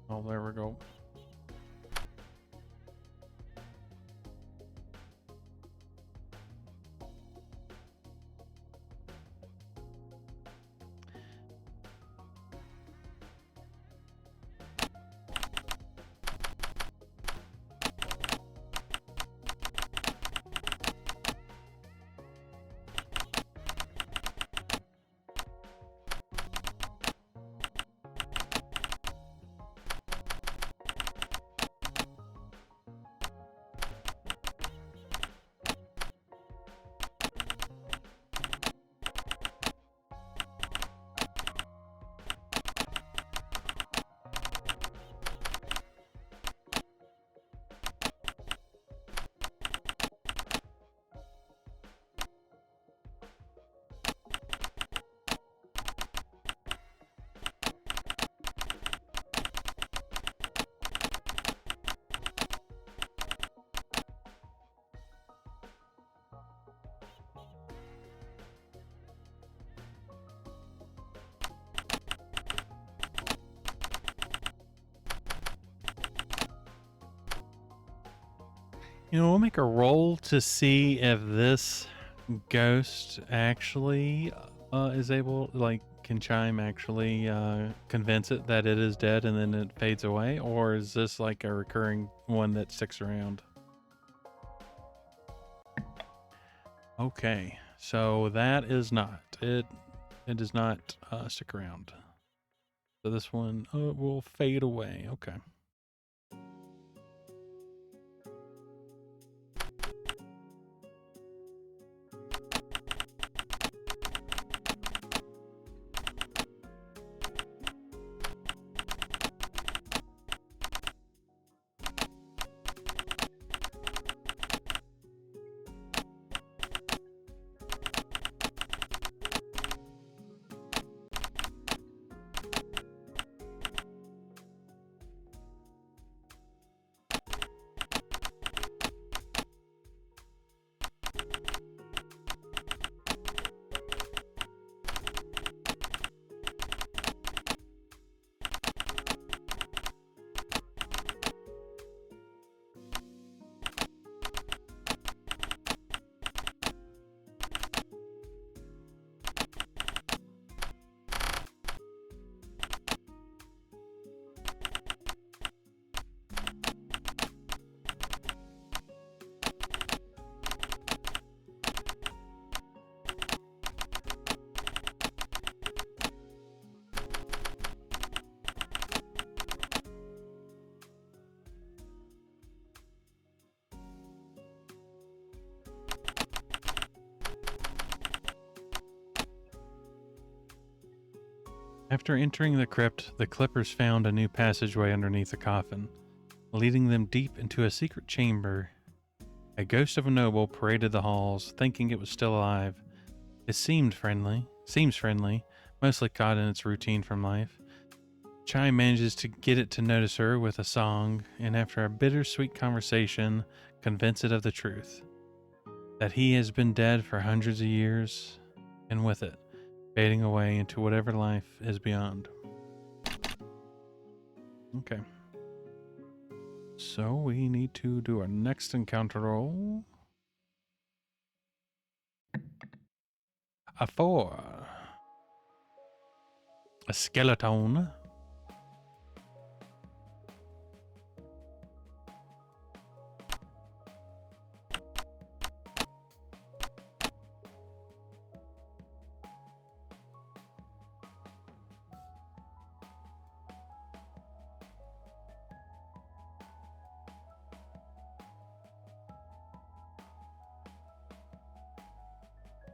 Oh, there we go. You know, we'll make a roll to see if this ghost actually is able, like, can Chime actually convince it that it is dead and then it fades away? Or is this like a recurring one that sticks around? Okay, so that is not. It does not stick around. So this one will fade away. Okay. After entering the crypt, the Clippers found a new passageway underneath the coffin, leading them deep into a secret chamber. A ghost of a noble paraded the halls, thinking it was still alive. It seems friendly, mostly caught in its routine from life. Chai manages to get it to notice her with a song, and after a bittersweet conversation, convince it of the truth. That he has been dead for hundreds of years, and with it, fading away into whatever life is beyond. Okay. So we need to do our next encounter roll. A 4. A skeleton.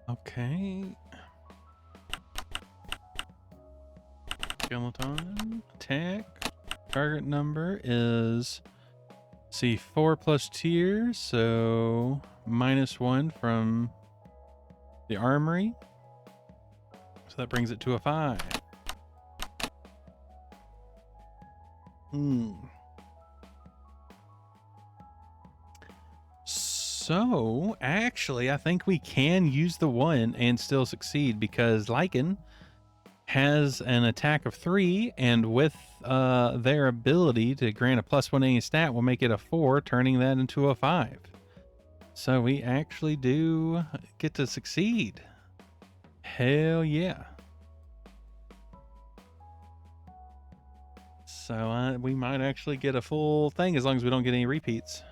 Okay. Skeleton attack. Target number is, see, 4 plus tier, so -1 from the armory. So that brings it to a 5. So, actually, I think we can use the 1 and still succeed because Lycan has an attack of 3, and with their ability to grant a +1 any stat will make it a 4, turning that into a 5. So we actually do get to succeed. Hell yeah. So we might actually get a full thing as long as we don't get any repeats.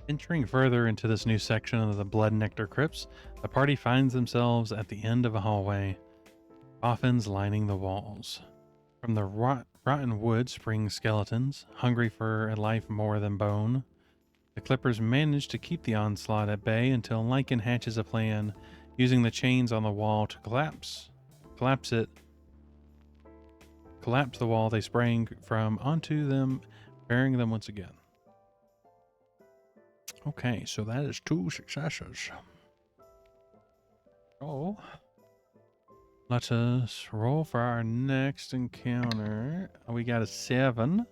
Entering further into this new section of the Blood Nectar Crypts, the party finds themselves at the end of a hallway, coffins lining the walls. From the rotten wood spring skeletons, hungry for a life more than bone. The Clippers manage to keep the onslaught at bay until Lycan hatches a plan, using the chains on the wall to collapse the wall they sprang from onto them, burying them once again. Okay, so that is 2 successes. Oh. Let us roll for our next encounter. We got a 7.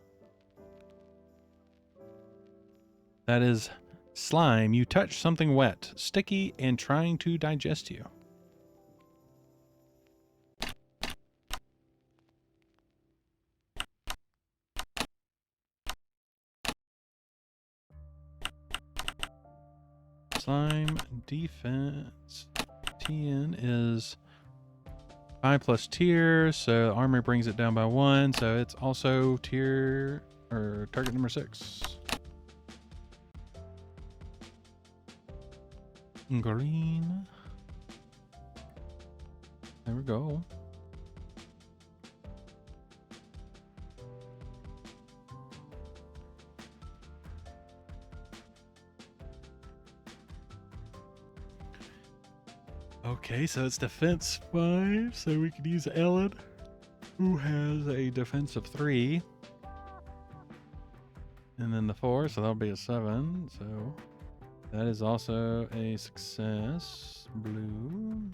That is slime. You touch something wet, sticky, and trying to digest you. Slime defense. TN is 5 plus tier, so armor brings it down by 1, so it's also tier or target number 6. Green. There we go. Okay, so it's defense 5, so we could use Ellen, who has a defense of 3. And then the 4, so that'll be a 7, so that is also a success. Blue.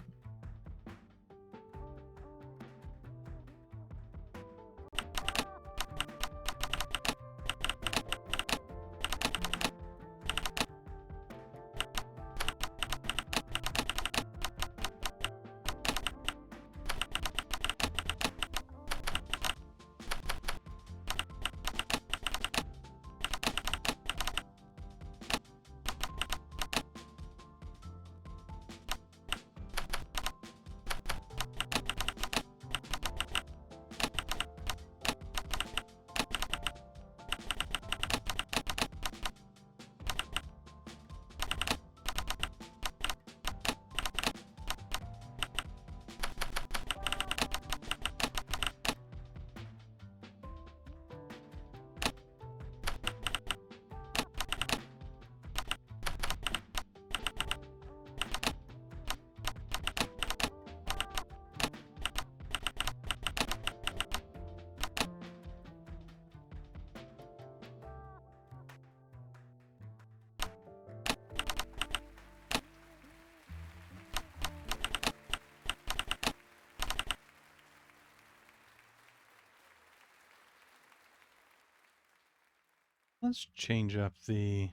Let's change up the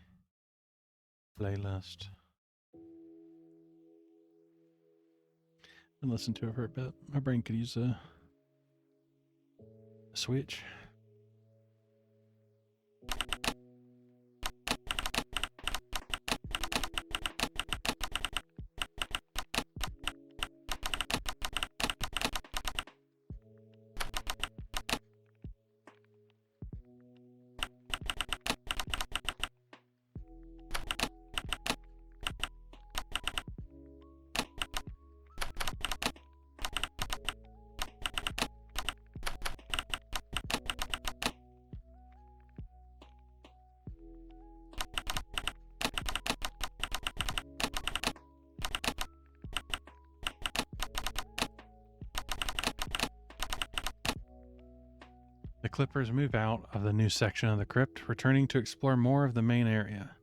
playlist and listen to it for a bit. My brain could use a switch. The Clippers move out of the new section of the crypt, returning to explore more of the main area.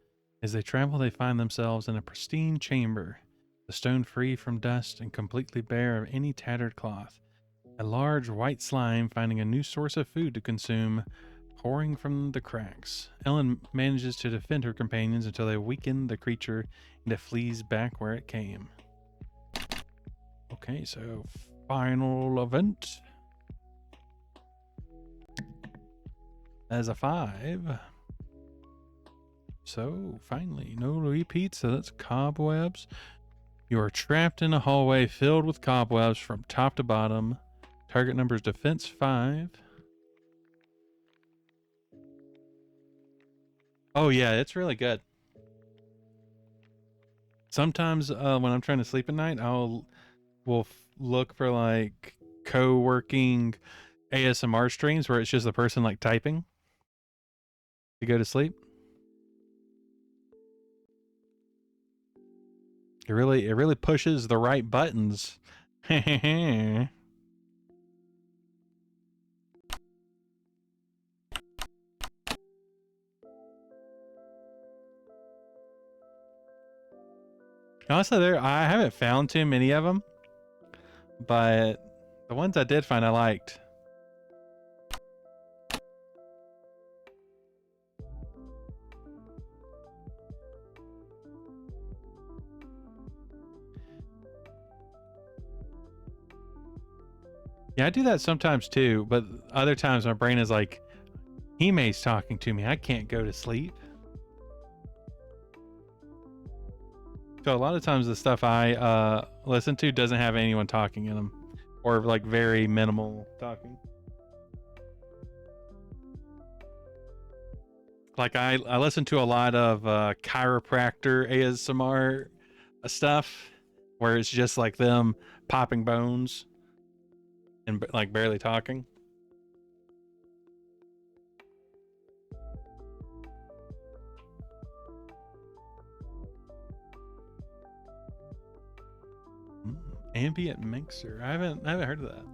As they travel, they find themselves in a pristine chamber, the stone free from dust and completely bare of any tattered cloth. A large white slime finding a new source of food to consume, pouring from the cracks. Ellen manages to defend her companions until they weaken the creature and it flees back where it came. Okay, so final event. As a 5. So, finally, no repeats, so that's cobwebs. You are trapped in a hallway filled with cobwebs from top to bottom. Target number is defense 5. Oh yeah, it's really good. Sometimes when I'm trying to sleep at night, will look for like co-working ASMR streams where it's just the person like typing to go to sleep. It really pushes the right buttons. Honestly, I haven't found too many of them, but the ones I did find I liked. Yeah, I do that sometimes too, but other times my brain is like, Hime's talking to me. I can't go to sleep. So a lot of times the stuff I listen to doesn't have anyone talking in them, or like very minimal talking. Like I listen to a lot of chiropractor ASMR stuff, where it's just like them popping bones and like barely talking. Ambient mixer. I haven't heard of that.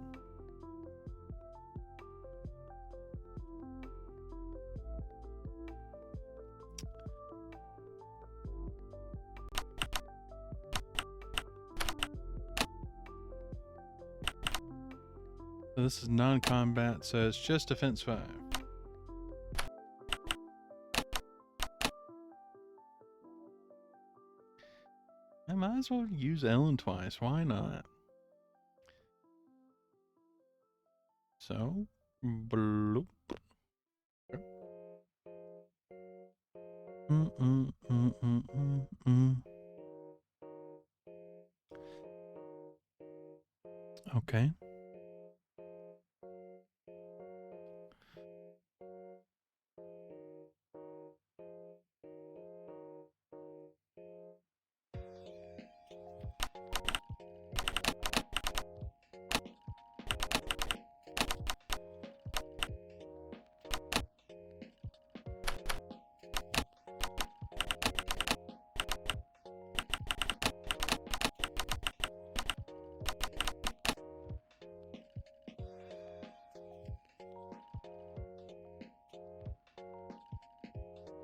So this is non-combat, so it's just defense 5. I might as well use Ellen twice. Why not? So, bloop. Okay.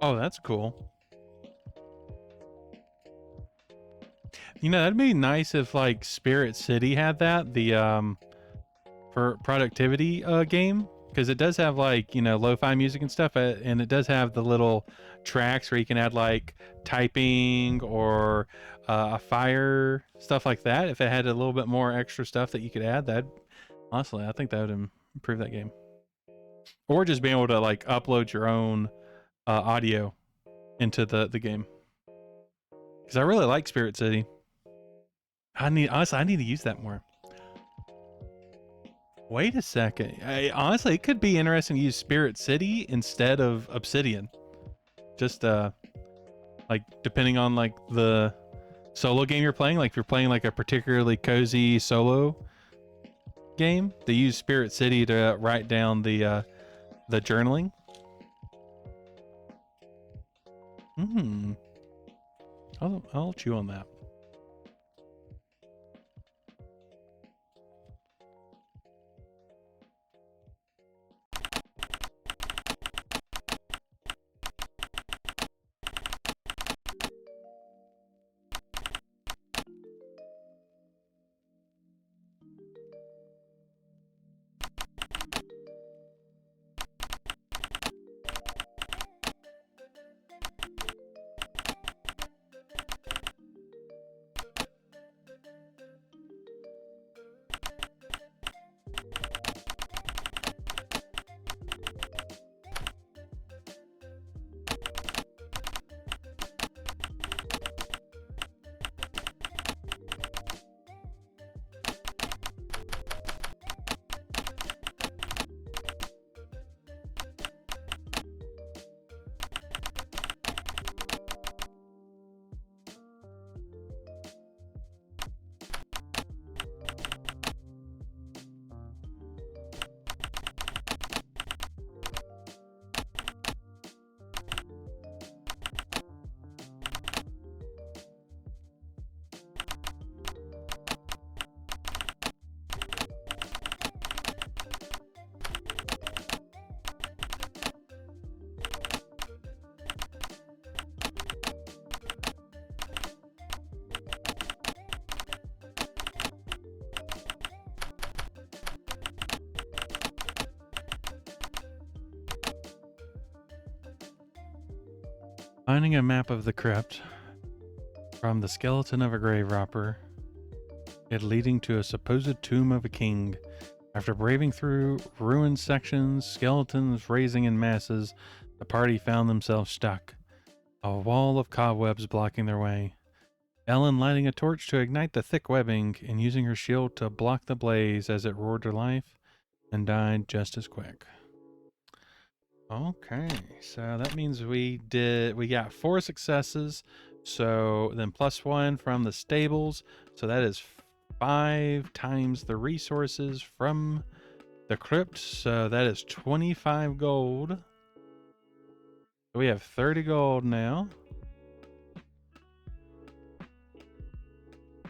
Oh, that's cool. You know, that'd be nice if like Spirit City had that, the for productivity game, because it does have like, you know, lo-fi music and stuff, and it does have the little tracks where you can add like typing or a fire, stuff like that. If it had a little bit more extra stuff that you could add, that honestly, I think that would improve that game. Or just being able to like upload your own audio into the game, because I really like Spirit City. I need to use that more. Wait a second. Honestly, it could be interesting to use Spirit City instead of Obsidian. Just like depending on like the solo game you're playing. Like if you're playing like a particularly cozy solo game, they use Spirit City to write down the journaling. Hmm. I'll chew on that. Finding a map of the crypt from the skeleton of a grave robber, it leading to a supposed tomb of a king. After braving through ruined sections, skeletons raising in masses, the party found themselves stuck, a wall of cobwebs blocking their way. Ellen lighting a torch to ignite the thick webbing and using her shield to block the blaze as it roared to life and died just as quick. Okay, so that means we got 4 successes. So then +1 from the stables. So that is 5 times the resources from the crypt. So that is 25 gold. So we have 30 gold now.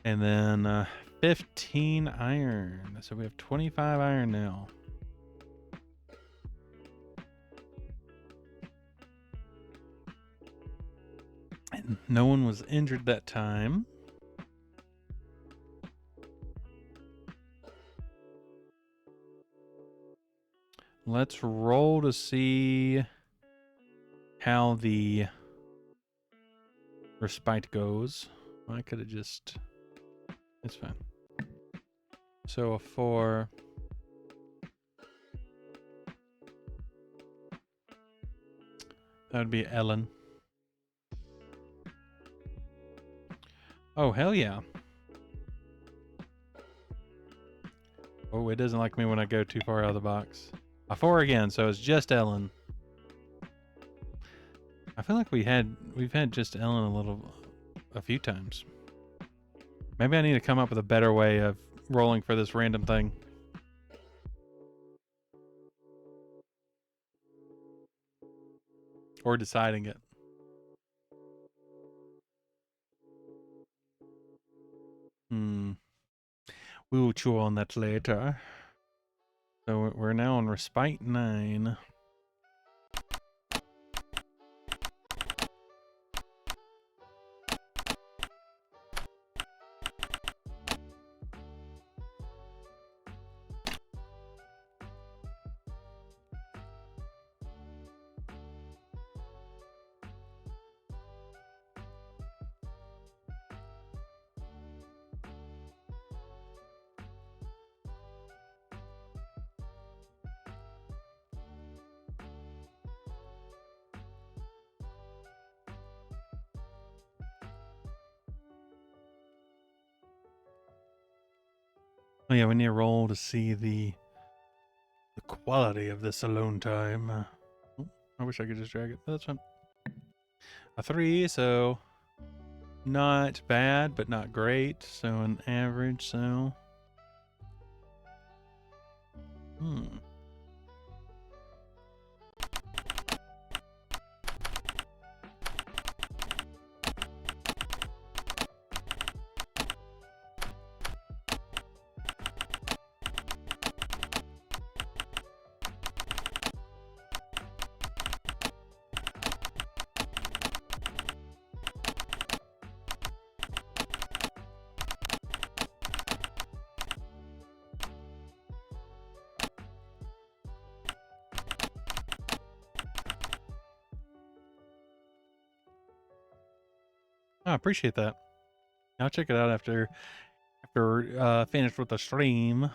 And then 15 iron. So we have 25 iron now. And no one was injured that time. Let's roll to see how the respite goes. I could have just... It's fine. So a 4. That would be Ellen. Oh, hell yeah. Oh, it doesn't like me when I go too far out of the box. A 4 again, so it's just Ellen. I feel like we've had just Ellen a few times. Maybe I need to come up with a better way of rolling for this random thing. Or deciding it. We will chew on that later. So we're now on Respite 9. Oh yeah, we need to roll to see the quality of this alone time. I wish I could just drag it, but that's fine. A 3, so not bad, but not great. So an average, so... I appreciate that. I'll check it out after finished with the stream.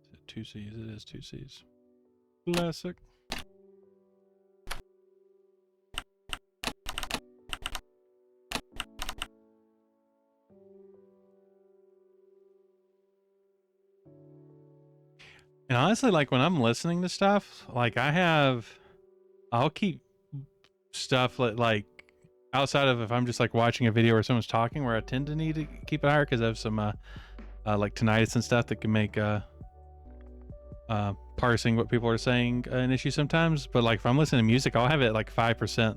Is it 2 C's? It is 2 C's. Classic. And honestly, like when I'm listening to stuff, like I'll keep stuff like outside of if I'm just like watching a video where someone's talking, where I tend to need to keep it higher because I have some like tinnitus and stuff that can make parsing what people are saying an issue sometimes. But like if I'm listening to music, I'll have it at like 5%.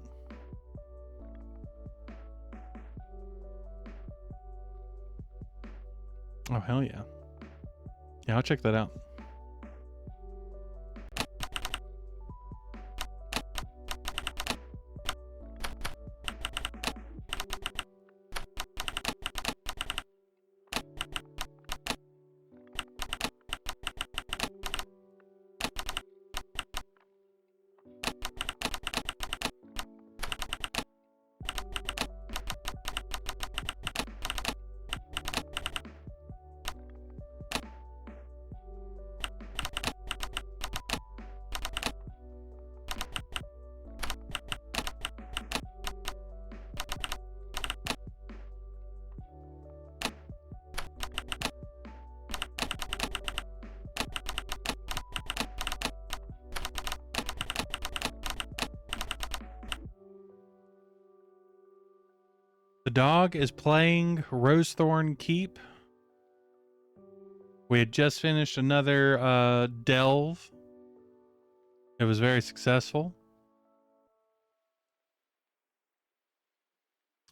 Oh hell yeah. Yeah, I'll check that out. dog is playing Rosethorn Keep. We had just finished another delve. It was very successful.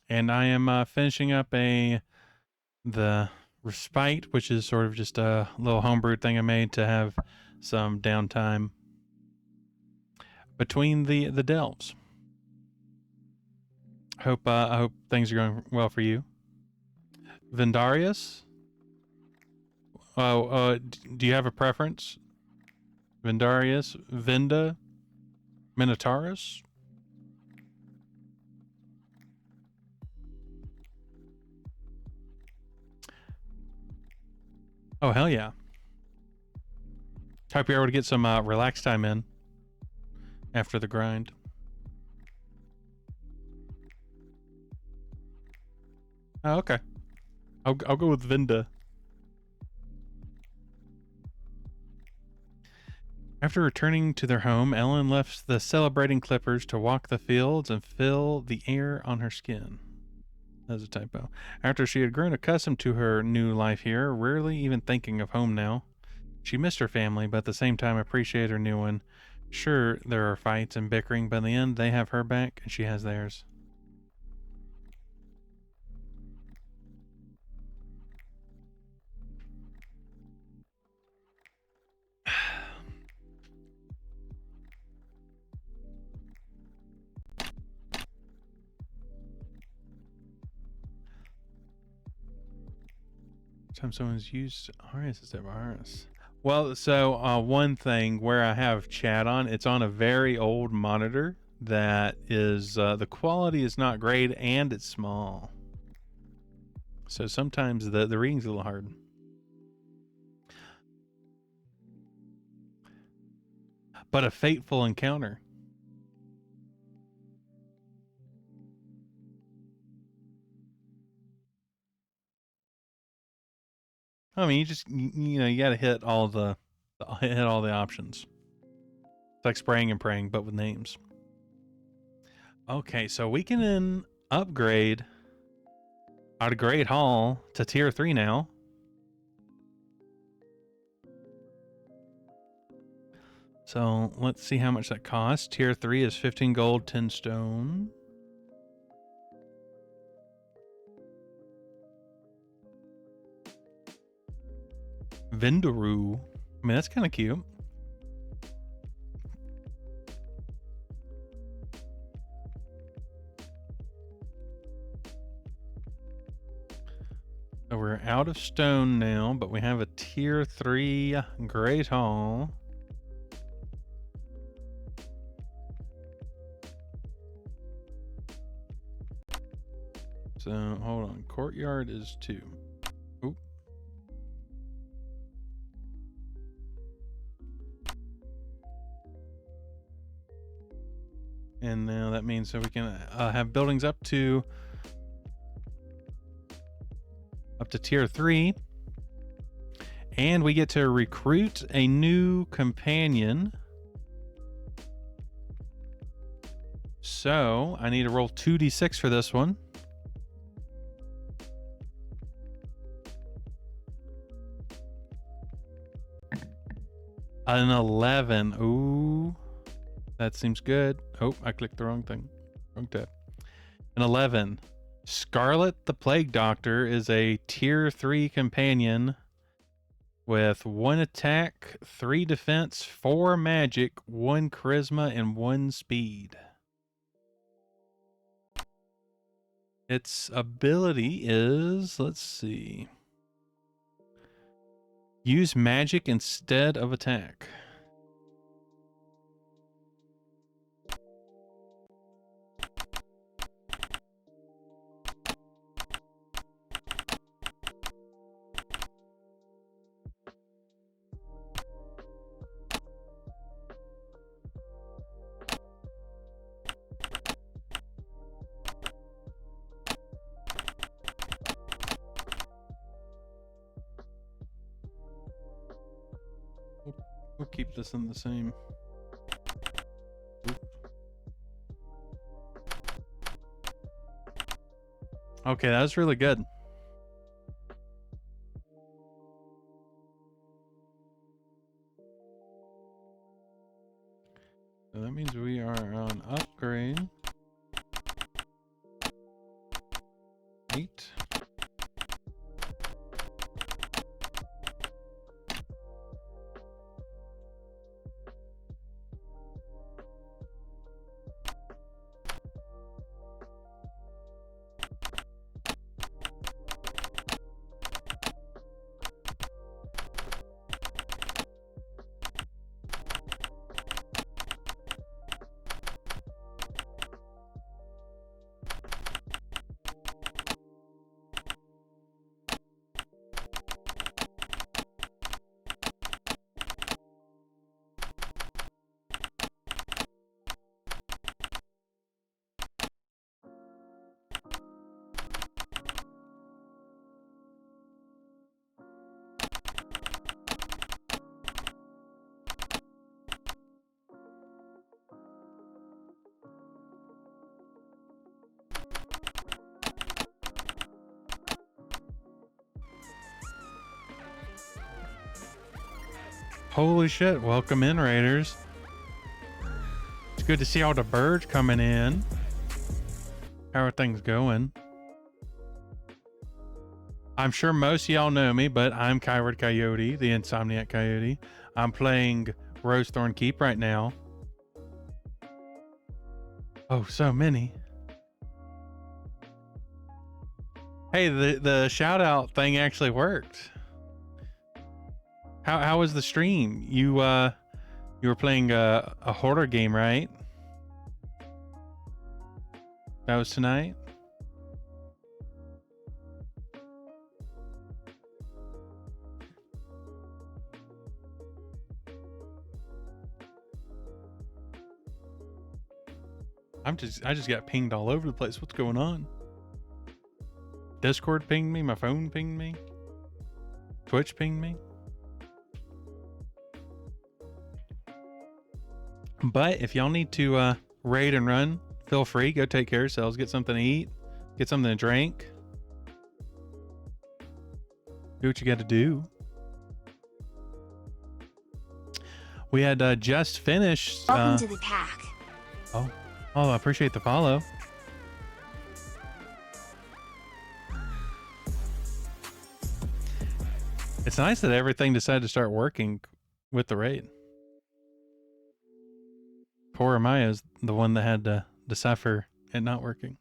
And I am finishing up the Respite, which is sort of just a little homebrewed thing I made to have some downtime between the delves. I hope things are going well for you. Vendarius? Oh, do you have a preference? Vendarius? Venda? Minotaurus? Oh, hell yeah. Hope you're able to get some relax time in after the grind. Oh, okay. I'll go with Vinda. After returning to their home, Ellen left the celebrating Clippers to walk the fields and feel the air on her skin. That's a typo. After she had grown accustomed to her new life here, rarely even thinking of home now, she missed her family, but at the same time appreciated her new one. Sure, there are fights and bickering, but in the end, they have her back and she has theirs. Time someone's used Arius instead of Arius. Well, so one thing where I have chat on, it's on a very old monitor that is the quality is not great and it's small. So sometimes the reading's a little hard. But a fateful encounter. I mean, you know, you got to hit all the options. It's like spraying and praying, but with names. Okay, so we can then upgrade our Great Hall to tier 3 now. So let's see how much that costs. Tier 3 is 15 gold, 10 stone. Vindaroo. I mean, that's kind of cute. So we're out of stone now, but we have a tier 3 Great Hall. So hold on. Courtyard is 2. Oop. And now that means that we can have buildings up to tier 3. And we get to recruit a new companion. So I need to roll 2d6 for this one. An 11. Ooh. That seems good. Oh, I clicked the wrong thing. Wrong tab. An 11. Scarlet the Plague Doctor is a tier 3 companion with 1 attack, 3 defense, 4 magic, 1 charisma, and 1 speed. Its ability is, let's see, use magic instead of attack. We'll keep this in the same. Okay, that was really good. So that means we are on upgrade 8. Holy shit, welcome in, Raiders. It's good to see all the birds coming in. How are things going? I'm sure most of y'all know me, but I'm Kyward Coyote, the Insomniac Coyote. I'm playing Rosethorn Keep right now. Oh, so many. Hey, the shout out thing actually worked. How was the stream? You were playing a horror game, right? That was tonight? I just got pinged all over the place. What's going on? Discord pinged me, my phone pinged me, Twitch pinged me. But if y'all need to raid and run, feel free. Go take care of yourselves. Get something to eat. Get something to drink. Do what you got to do. We had just finished. Welcome to the pack. Oh, I appreciate the follow. It's nice that everything decided to start working with the raid. Poor Amaya's the one that had to suffer it not working.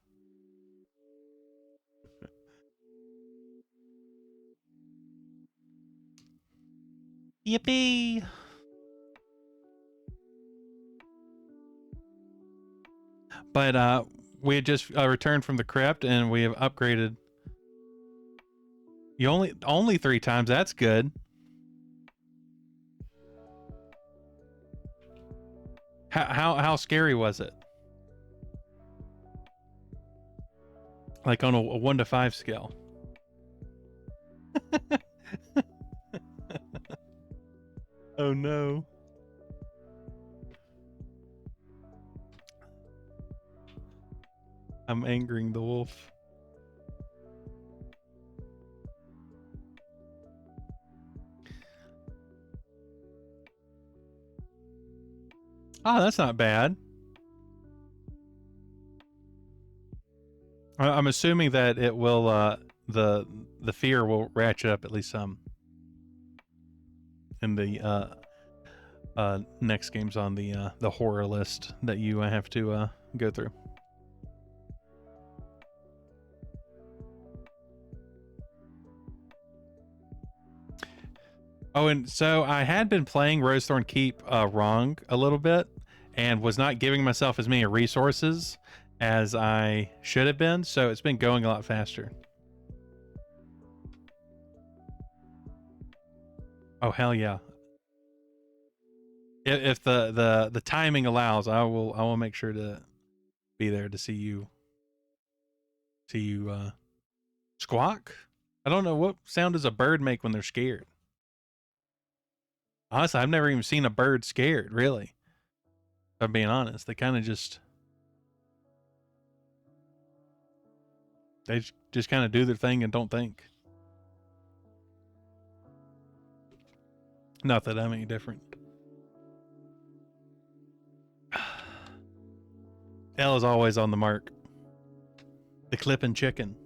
Yippee! But we had just returned from the crypt and we have upgraded. You only 3 times. That's good. How scary was it? Like on a 1 to 5 scale. Oh no. I'm angering the wolf. Oh, that's not bad. I'm assuming that it will the fear will ratchet up at least some in the next games on the horror list that you have to go through. Oh, and so I had been playing Rosethorn Keep wrong a little bit and was not giving myself as many resources as I should have been, so it's been going a lot faster. Oh, hell yeah. If the timing allows, I will make sure to be there to see you squawk. I don't know, what sound does a bird make when they're scared? Honestly, I've never even seen a bird scared, really. If I'm being honest, they kind of just just kind of do their thing and don't think. Not that I'm any different. L is always on the mark. The clipping chicken.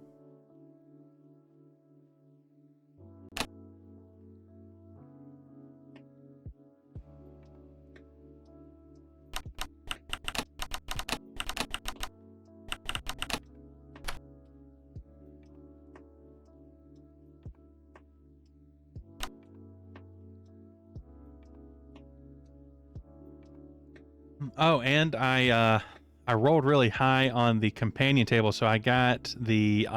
Oh, and I rolled really high on the companion table, so I got the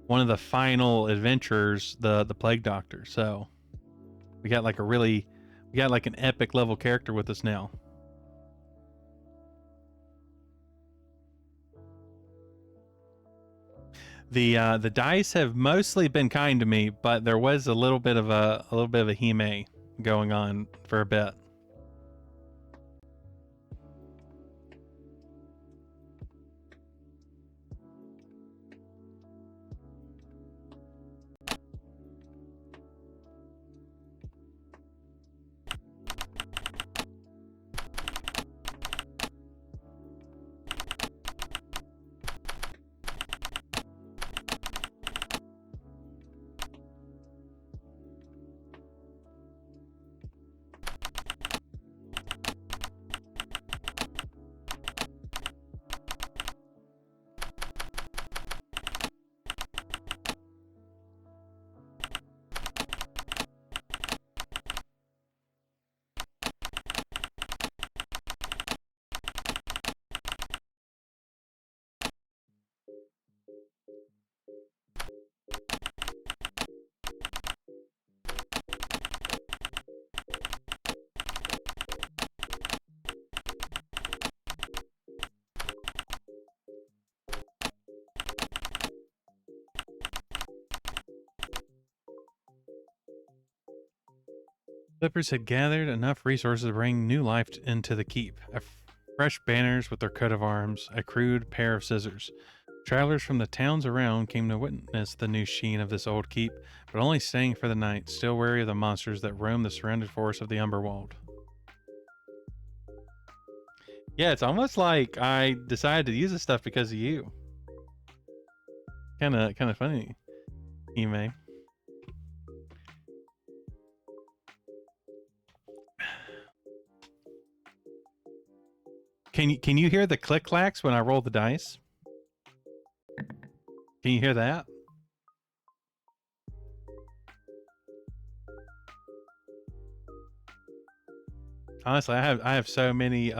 one of the final adventures, the plague doctor. So we got like an epic level character with us now. The dice have mostly been kind to me, but there was a little bit of a hime going on for a bit. Clippers had gathered enough resources to bring new life into the keep. Fresh banners with their coat of arms, a crude pair of scissors. Travelers from the towns around came to witness the new sheen of this old keep, but only staying for the night, still wary of the monsters that roam the surrounded forests of the Umberwald. Yeah, it's almost like I decided to use this stuff because of you. Kind of funny, Ime. Can you hear the click clacks when I roll the dice? Can you hear that? Honestly, I have so many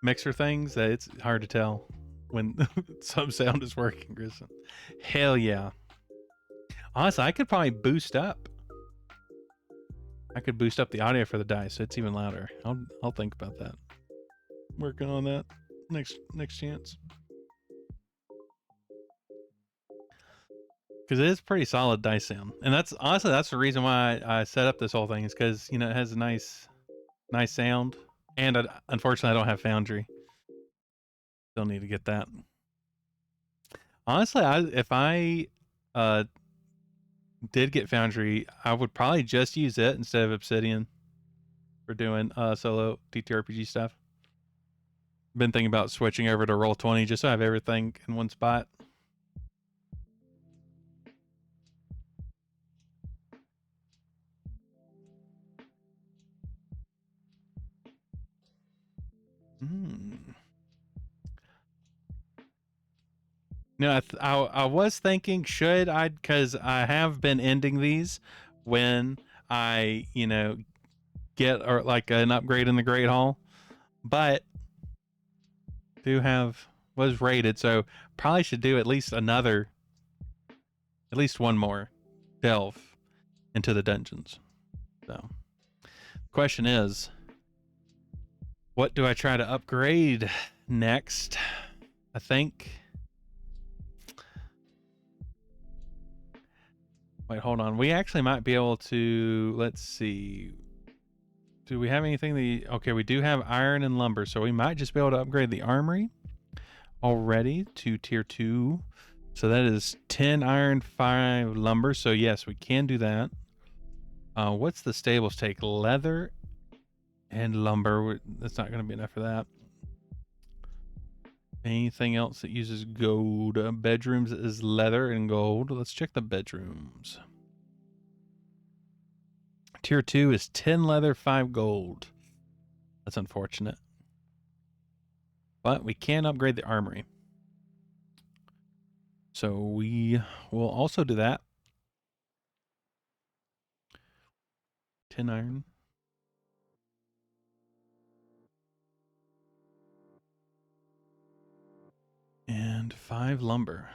mixer things that it's hard to tell when some sound is working, Grissom. Hell yeah. Honestly, I could probably boost up. I could boost up the audio for the dice so it's even louder. I'll think about that. Working on that next chance. Because it is pretty solid dice sound, and that's the reason why I set up this whole thing, is because it has a nice sound, and unfortunately I don't have Foundry. Still need to get that. Honestly, if I did get Foundry, I would probably just use it instead of Obsidian for doing solo TTRPG stuff. Been thinking about switching over to Roll20 just so I have everything in one spot. No, I was thinking, should I, because I have been ending these when I get or like an upgrade in the Great Hall, but was rated, so probably should do at least one more delve into the dungeons. So question is, what do I try to upgrade next? I think, wait, hold on, we actually might be able to, let's see, do we have anything okay, we do have iron and lumber, so we might just be able to upgrade the armory already to tier 2. So that is 10 iron, 5 lumber. So yes, we can do that. What's the stables take? Leather and lumber. That's not going to be enough for that. Anything else that uses gold? Bedrooms is leather and gold. Let's check the bedrooms. Tier 2 is 10 leather, 5 gold. That's unfortunate. But we can upgrade the armory. So we will also do that. 10 iron. And 5 lumber.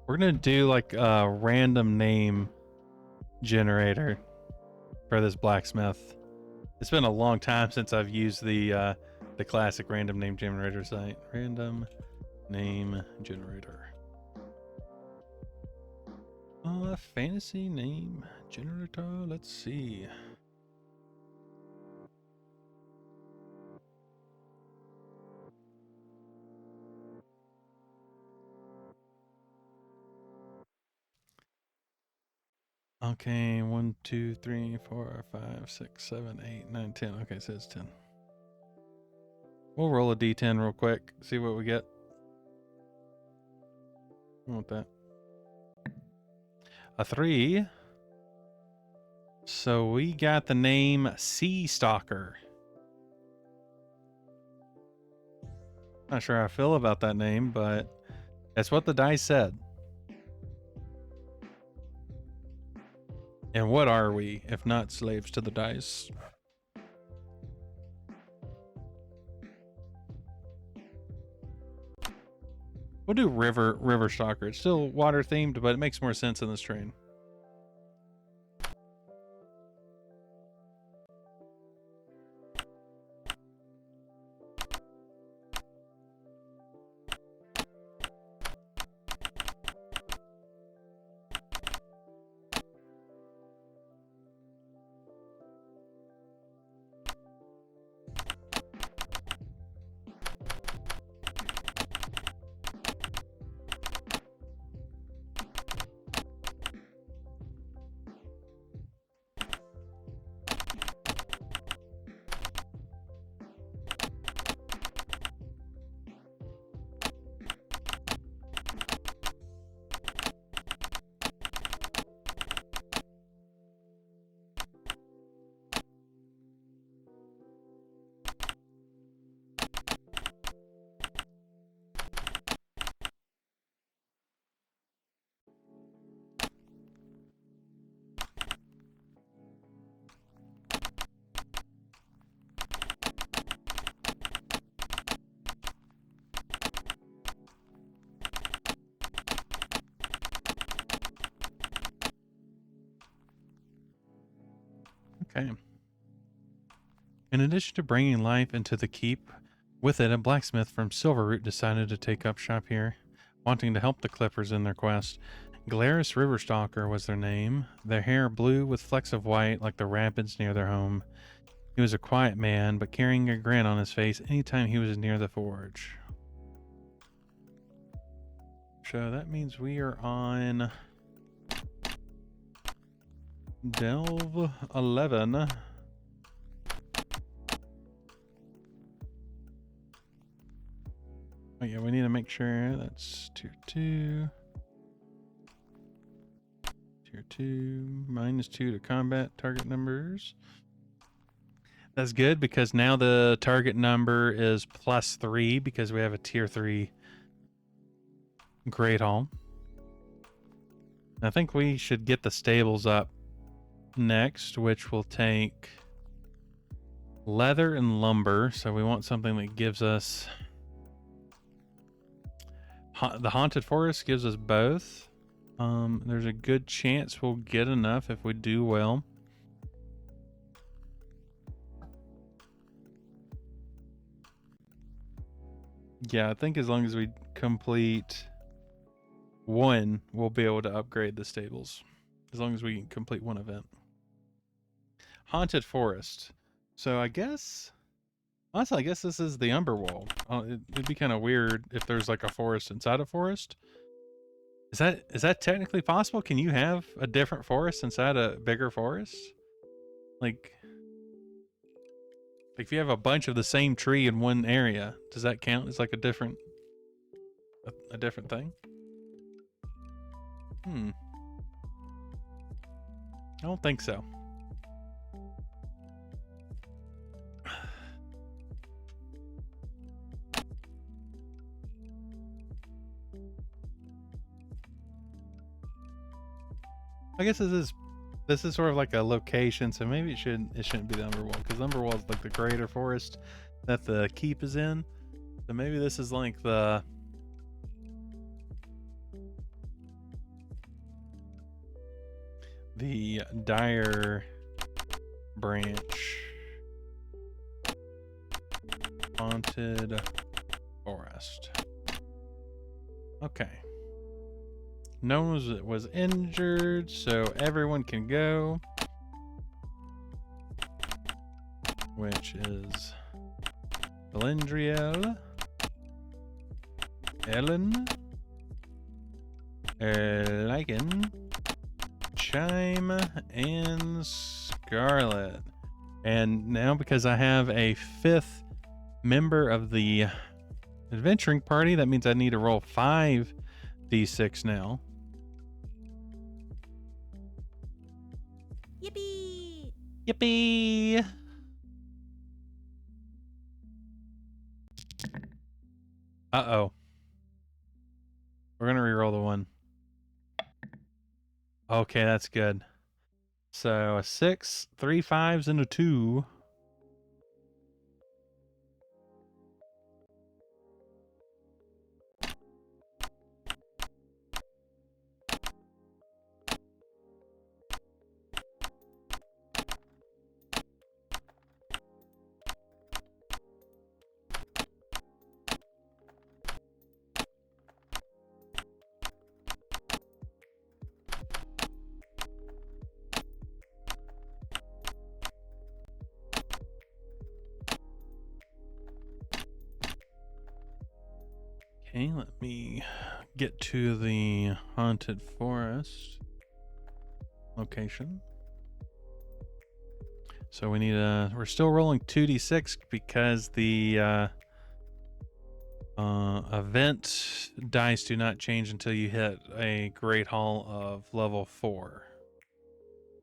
We're going to do like a random name generator for this blacksmith. It's been a long time since I've used the classic random name generator site. Random name generator. Fantasy name generator. Let's see. Okay, 1, 2, 3, 4, 5, 6, 7, 8, 9, 10. Okay, so it's 10. We'll roll a d10 real quick, see what we get. I want that. A 3. So we got the name Sea Stalker. Not sure how I feel about that name, but that's what the dice said. And what are we, if not slaves to the dice? We'll do River Stalker. It's still water themed, but it makes more sense in this train. Okay. In addition to bringing life into the keep, with it, a blacksmith from Silverroot decided to take up shop here, wanting to help the Clippers in their quest. Glarus Riverstalker was their name, their hair blue with flecks of white like the rapids near their home. He was a quiet man, but carrying a grin on his face anytime he was near the forge. So that means we are on Delve 11. Oh yeah, we need to make sure that's tier 2. Tier 2, -2 to combat target numbers. That's good because now the target number is +3 because we have a tier 3 Great Hall. I think we should get the stables up next, which will take leather and lumber. So we want something that gives us... The Haunted Forest gives us both. There's a good chance we'll get enough if we do well. Yeah, I think as long as we complete one, we'll be able to upgrade the stables. As long as we complete one event. Haunted Forest. So I guess... Honestly, I guess this is the Umberwall. It'd be kind of weird if there's like a forest inside a forest. Is that technically possible? Can you have a different forest inside a bigger forest? Like if you have a bunch of the same tree in one area, does that count as like a different thing? I don't think so. I guess this is sort of like a location, so maybe it shouldn't be the Umberwall, because Umberwall is like the greater forest that the keep is in. So maybe this is like the Dire Branch Haunted Forest. Okay. No one was injured, so everyone can go. Which is Belendriel, Ellen, Lycan, Chime, and Scarlet. And now because I have a 5th member of the adventuring party, that means I need to roll 5d6 now. Yippee! Yippee! Uh-oh. We're gonna reroll the 1. Okay, that's good. So a 6, 3 5s, and a 2. Okay, let me get to the Haunted Forest location. So we need we're still rolling 2d6 because the event dice do not change until you hit a Great Hall of level 4.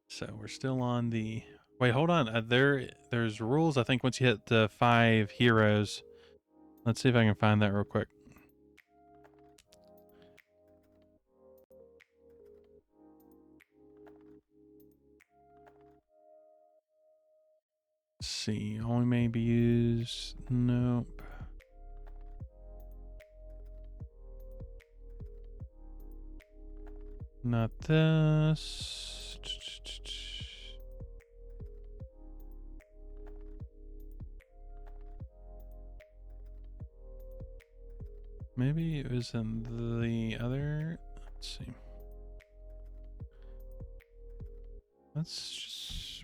So we're still on the... Wait, hold on. There's rules, I think, once you hit the 5 heroes. Let's see if I can find that real quick. See, only may be used. Nope. Not this. Maybe it was in the other. Let's see.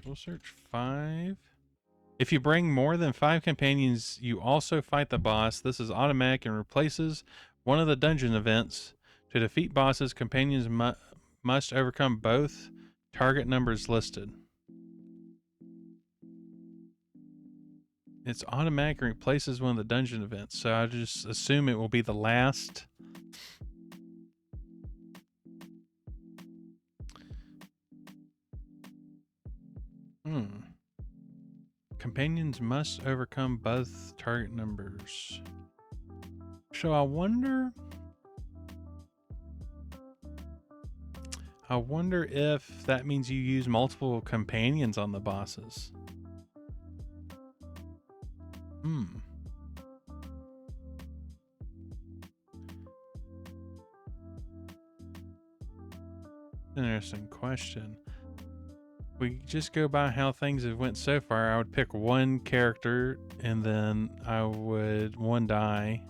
We'll search 5. If you bring more than 5 companions, you also fight the boss. This is automatic and replaces one of the dungeon events. To defeat bosses, companions must overcome both Target numbers listed. It's automatic and replaces one of the dungeon events, so I just assume it will be the last. Companions must overcome both target numbers. So I wonder if that means you use multiple companions on the bosses. Interesting question. We just go by how things have went so far. I would pick one character and then I would one die,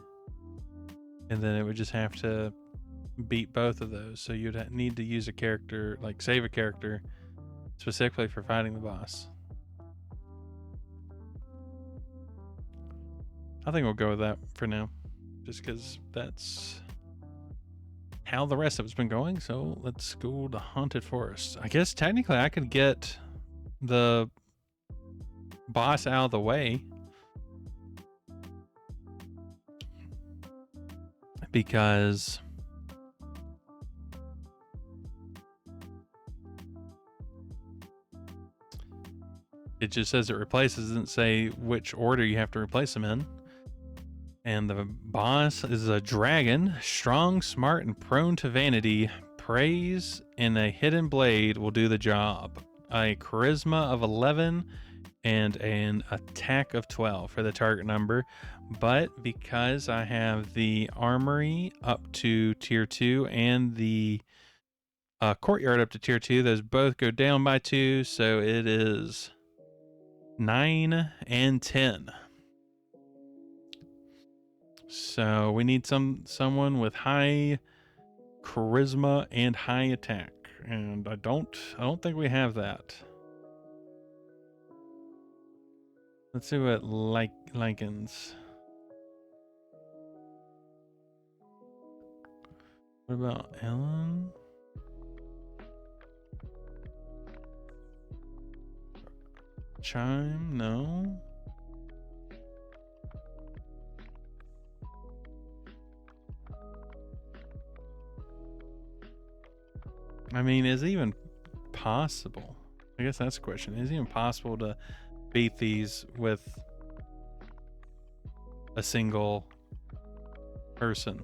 and then it would just have to beat both of those. So you'd need to use a character, like save a character specifically for fighting the boss. I think we'll go with that for now, just because that's how the rest of it's been going. So let's go to Haunted Forest. I guess technically I could get the boss out of the way, because it just says it replaces, doesn't say which order you have to replace them in. And the boss is a dragon, strong, smart, and prone to vanity. Praise and a hidden blade will do the job. A charisma of 11 and an attack of 12 for the target number. But because I have the armory up to tier 2 and the courtyard up to tier 2, those both go down by 2. So it is 9 and 10. So we need someone with high charisma and high attack, and I don't think we have that. Let's see what Lycans. What about Ellen? Chime? No. I mean, is it even possible? I guess that's the question. Is it even possible to beat these with a single person?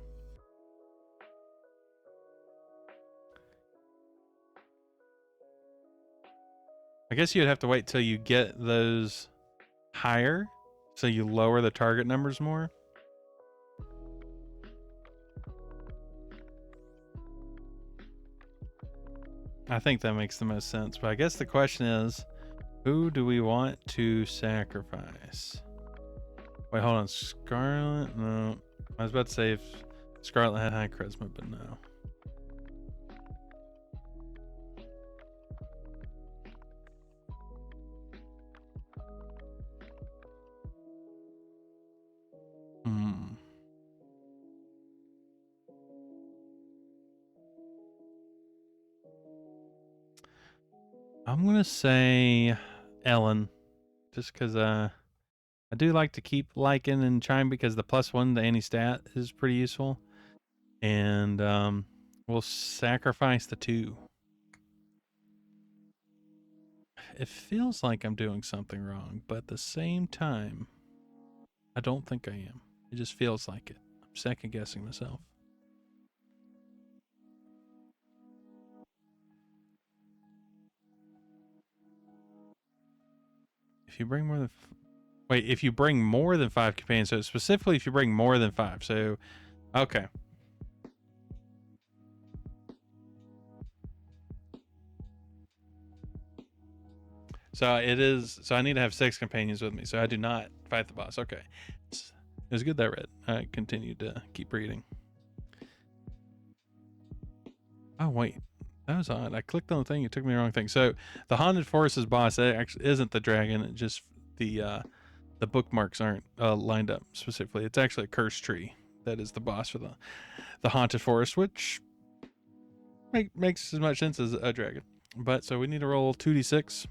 I guess you'd have to wait till you get those higher, so you lower the target numbers more. I think that makes the most sense, but I guess the question is, who do we want to sacrifice? Wait, hold on. Scarlet? No. I was about to say if Scarlet had high charisma, but no. I'm going to say Ellen, just because I do like to keep Lycan and Chime, because the +1 to any stat is pretty useful. And we'll sacrifice the 2. It feels like I'm doing something wrong, but at the same time, I don't think I am. It just feels like it. I'm second guessing myself. If you bring more than... Wait, if you bring more than 5 companions, so specifically if you bring more than 5, so... Okay. So it is... So I need to have 6 companions with me, so I do not fight the boss. Okay. It was good that I read. I continued to keep reading. Oh, wait. That was odd. I clicked on the thing. It took me the wrong thing. So the Haunted Forest's boss actually isn't the dragon. It just the bookmarks aren't lined up specifically. It's actually a cursed tree that is the boss for the Haunted Forest, which makes as much sense as a dragon. But so we need to roll 2d6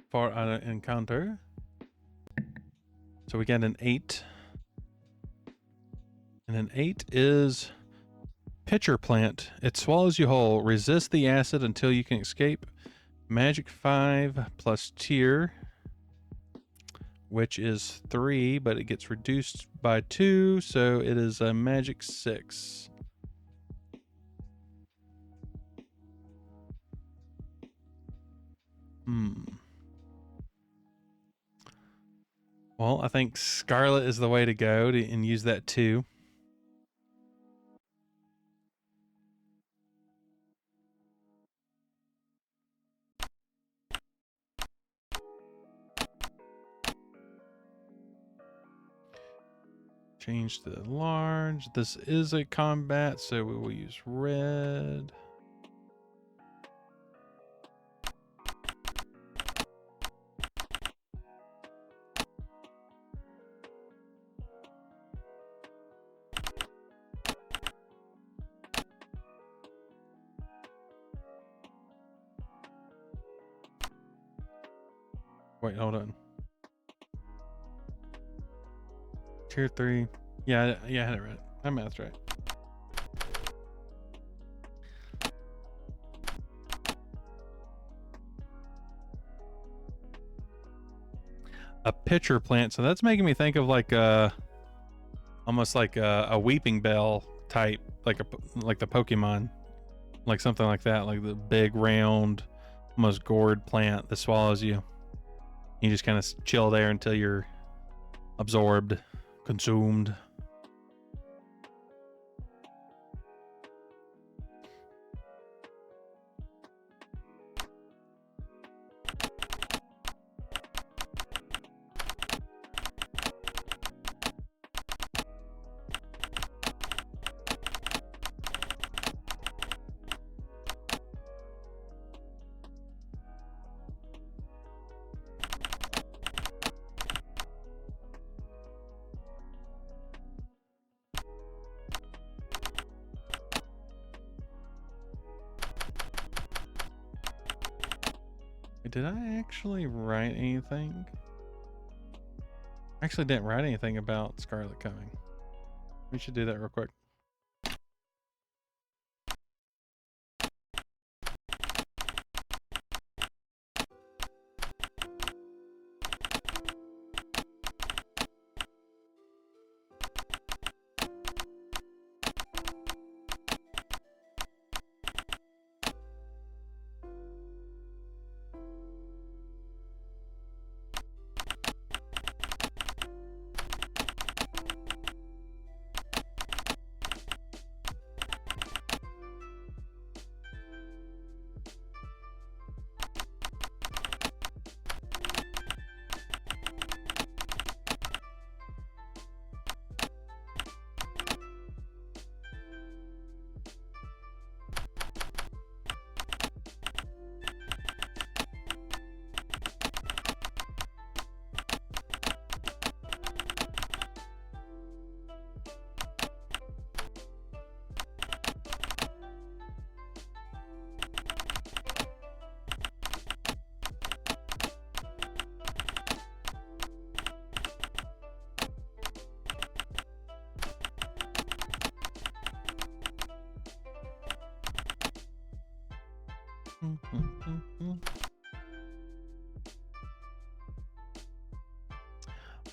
for an encounter. So we get an 8. And an 8 is Pitcher Plant. It swallows you whole. Resist the acid until you can escape. Magic 5 plus tier, which is 3, but it gets reduced by 2, so it is a magic 6. Well, I think Scarlet is the way to go and use that 2. Change to large. This is a combat, so we will use red. Wait, hold on. Tier 3. Yeah, I had it right. My math's right. A pitcher plant. So that's making me think of like almost like a weeping bell type, like the Pokemon, like something like that, like the big round, almost gourd plant that swallows you. You just kind of chill there until you're absorbed, consumed. Did I actually write anything? I actually didn't write anything about Scarlet coming. We should do that real quick.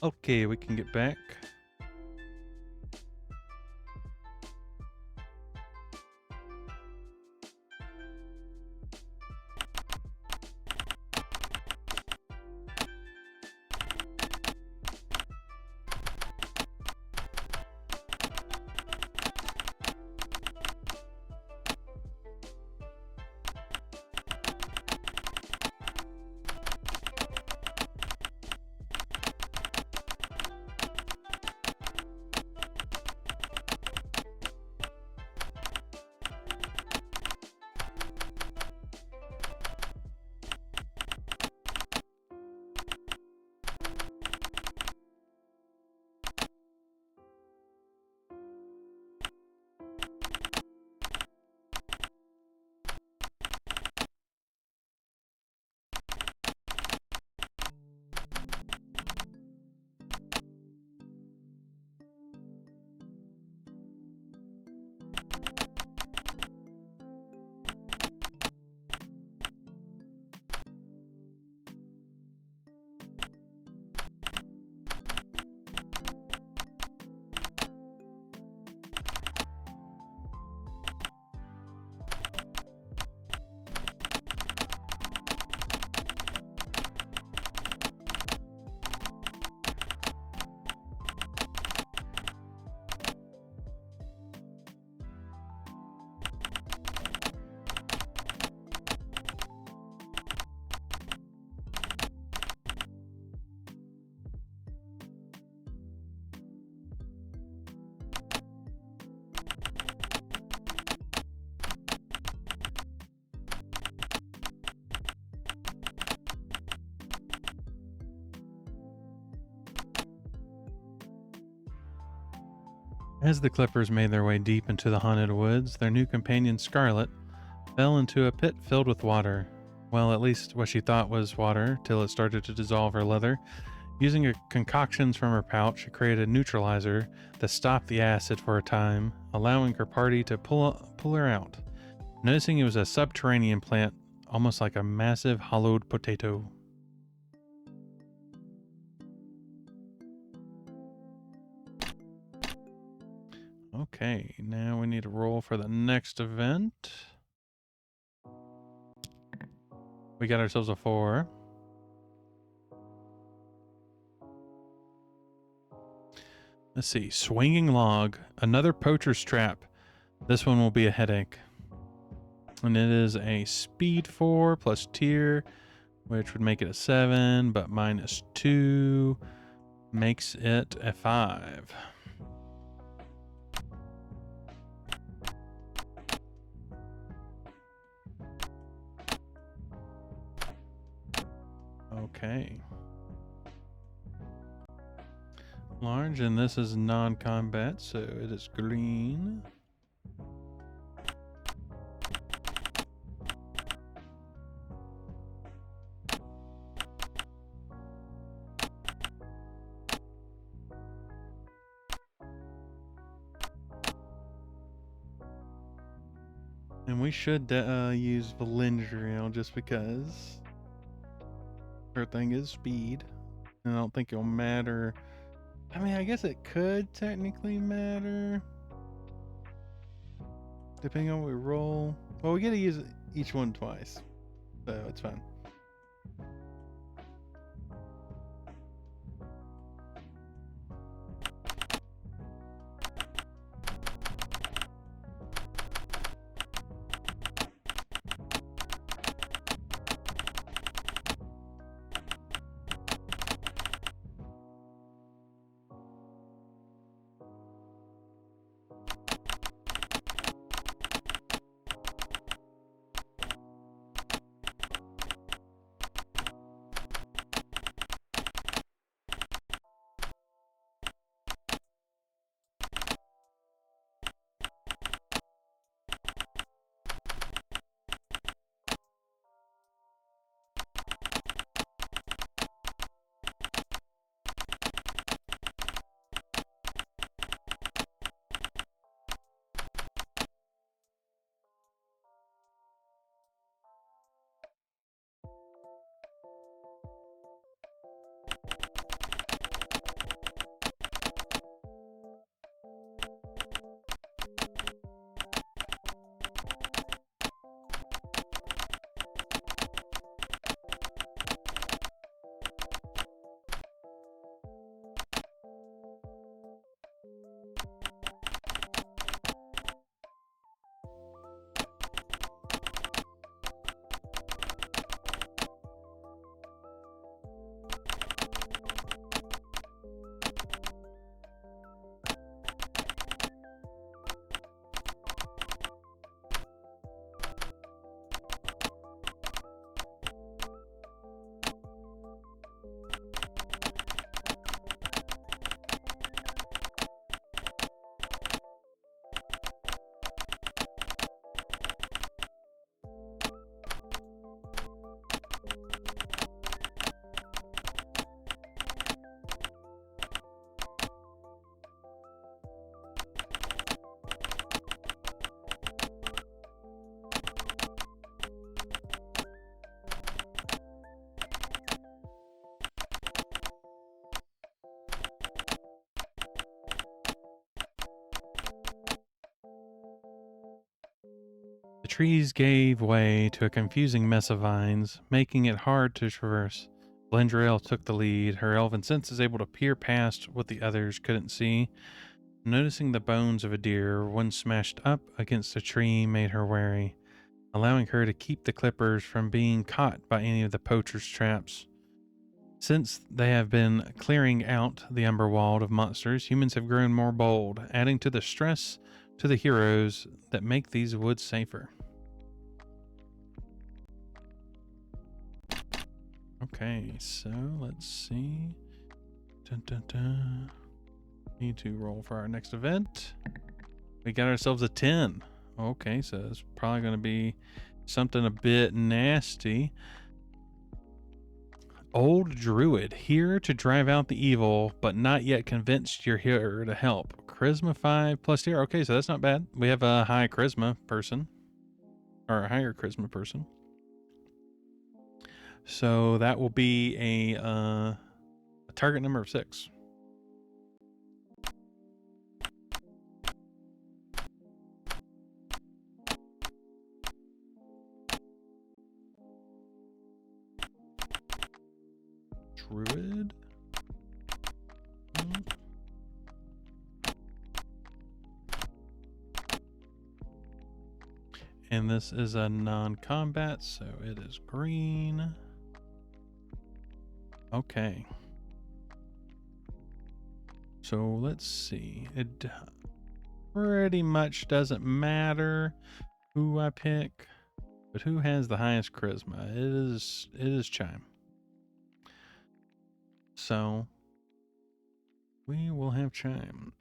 Okay, we can get back. As the Clippers made their way deep into the haunted woods, their new companion Scarlet fell into a pit filled with water. Well, at least what she thought was water, till it started to dissolve her leather. Using concoctions from her pouch, she created a neutralizer that stopped the acid for a time, allowing her party to pull her out. Noticing it was a subterranean plant, almost like a massive hollowed potato. Okay, now we need to roll for the next event. We got ourselves a 4. Let's see. Swinging log. Another poacher's trap. This one will be a headache. And it is a speed 4 plus tier, which would make it a 7, but minus 2 makes it a 5. Okay. Large, and this is non-combat, so it is green. And we should use Valindriel just because her thing is speed. And I don't think it'll matter. I mean, I guess it could technically matter. Depending on what we roll. Well, we get to use each one twice. So it's fine. The trees gave way to a confusing mess of vines, making it hard to traverse. Glendriel took the lead, her elven senses able to peer past what the others couldn't see. Noticing the bones of a deer, one smashed up against a tree, made her wary, allowing her to keep the clippers from being caught by any of the poacher's traps. Since they have been clearing out the Umberwald of monsters, humans have grown more bold, adding to the stress to the heroes that make these woods safer. Okay, so let's see. Dun, dun, dun. Need to roll for our next event. We got ourselves a 10. Okay, so it's probably going to be something a bit nasty. Old Druid, here to drive out the evil, but not yet convinced you're here to help. Charisma 5 plus tier. Okay, so that's not bad. We have a high charisma person. Or a higher charisma person. So that will be a target number of 6. Druid. And this is a non-combat, so it is green. Okay. So let's see. It pretty much doesn't matter who I pick, but who has the highest charisma? It is Chime. So we will have Chime.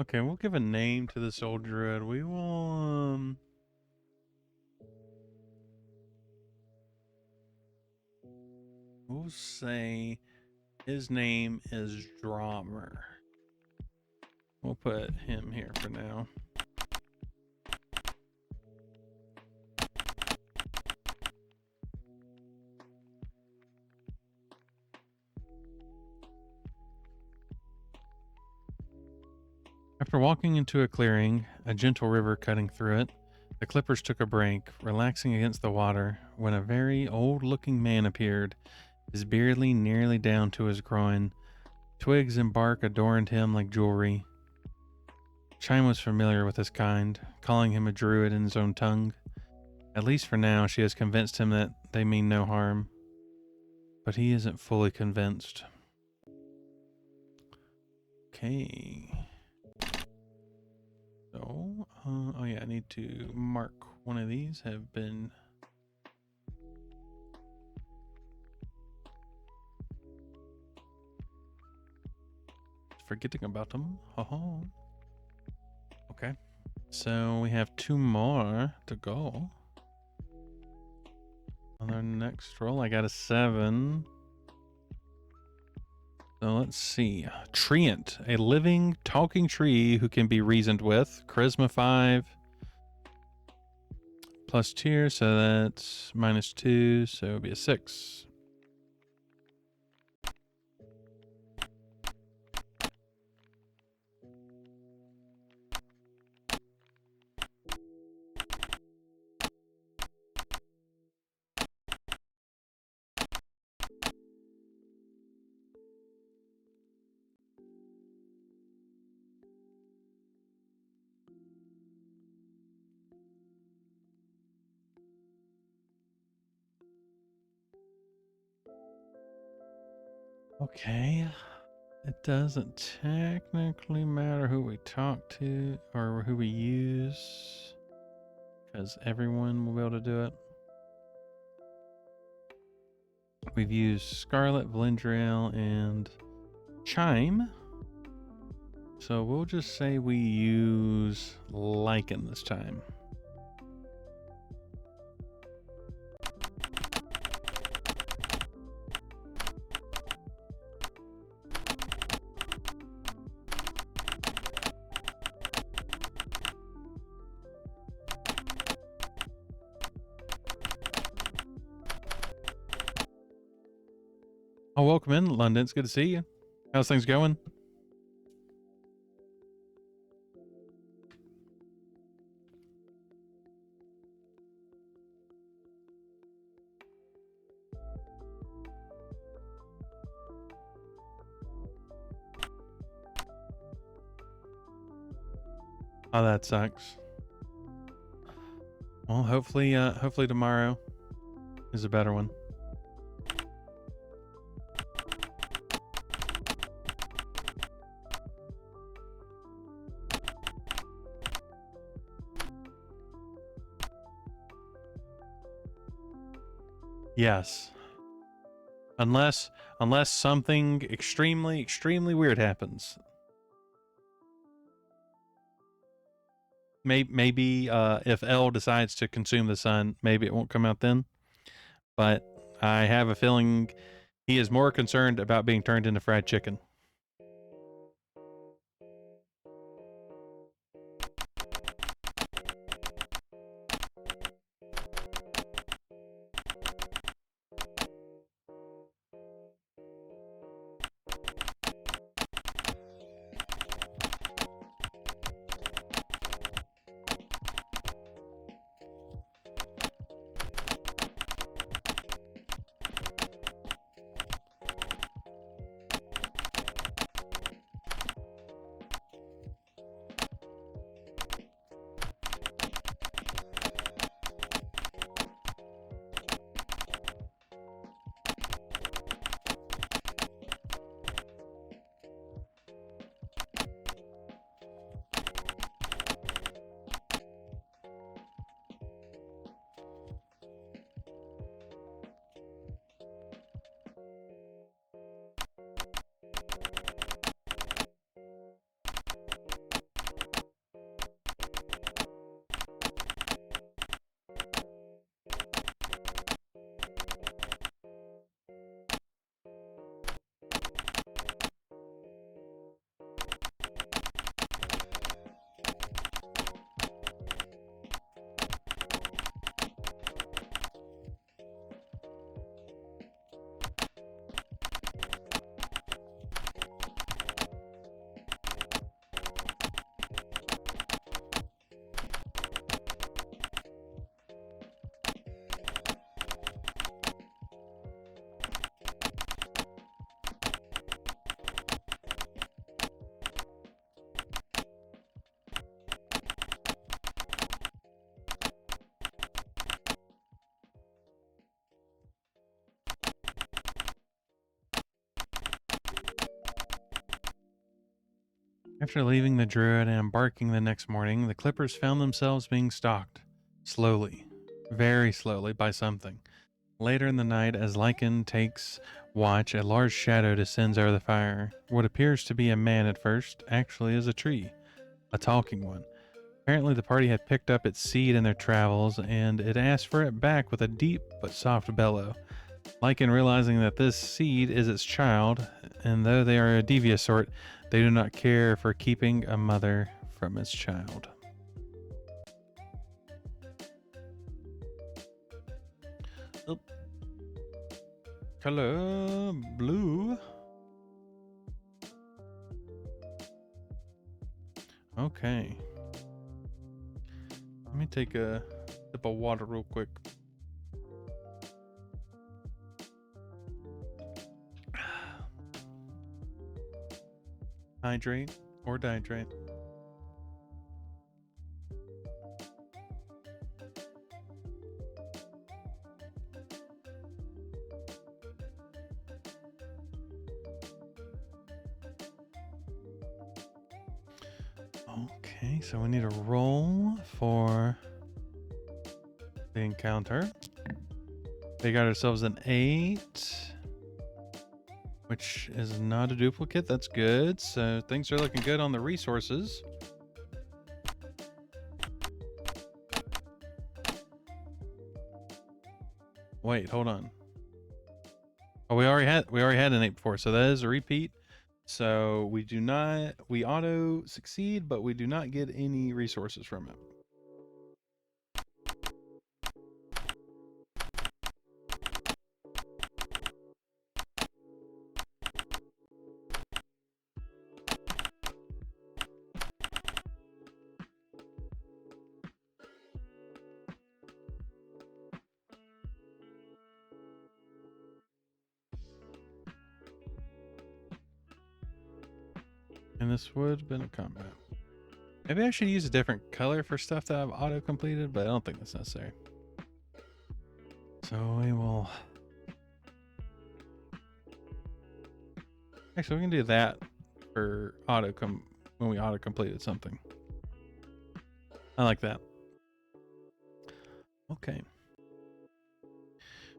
Okay, we'll give a name to this old druid. We will, we'll say his name is Drummer. We'll put him here for now. After walking into a clearing, a gentle river cutting through it, the clippers took a break, relaxing against the water, when a very old-looking man appeared, his beard nearly down to his groin. Twigs and bark adorned him like jewelry. Chime was familiar with his kind, calling him a druid in his own tongue. At least for now, she has convinced him that they mean no harm. But he isn't fully convinced. Okay. So, oh yeah, I need to mark one of these have been forgetting about them. Oh, okay. So we have 2 more to go. On our next roll, I got a 7. So let's see. Treant, a living, talking tree who can be reasoned with. Charisma 5. plus tier, so that's -2, so it'll be a 6. Okay. It doesn't technically matter who we talk to or who we use, because everyone will be able to do it. We've used Scarlet, Valendriel, and Chime. So we'll just say we use Lycan this time. Oh, welcome in, London. It's good to see you. How's things going? Oh, that sucks. Well, hopefully tomorrow is a better one. Yes. Unless something extremely weird happens. Maybe if L decides to consume the sun, maybe it won't come out then. But I have a feeling he is more concerned about being turned into fried chicken. After leaving the druid and embarking the next morning, the Clippers found themselves being stalked, slowly, very slowly, by something. Later in the night, as Lycan takes watch, a large shadow descends over the fire. What appears to be a man at first actually is a tree, a talking one. Apparently, the party had picked up its seed in their travels, and it asked for it back with a deep but soft bellow. Lycan, realizing that this seed is its child, and though they are a devious sort, they do not care for keeping a mother from its child. Oh. Color blue. Okay. Let me take a sip of water real quick. Hydrate or dihydrate. Okay, so we need a roll for the encounter. We got ourselves an 8, which is not a duplicate. That's good. So things are looking good on the resources. Wait, hold on. Oh, we already had an 8 before, so that is a repeat. So we auto succeed, but we do not get any resources from it. And this would have been a combat. Maybe I should use a different color for stuff that I've auto completed, but I don't think that's necessary. So we will. Actually, we can do that for when we auto completed something. I like that. Okay.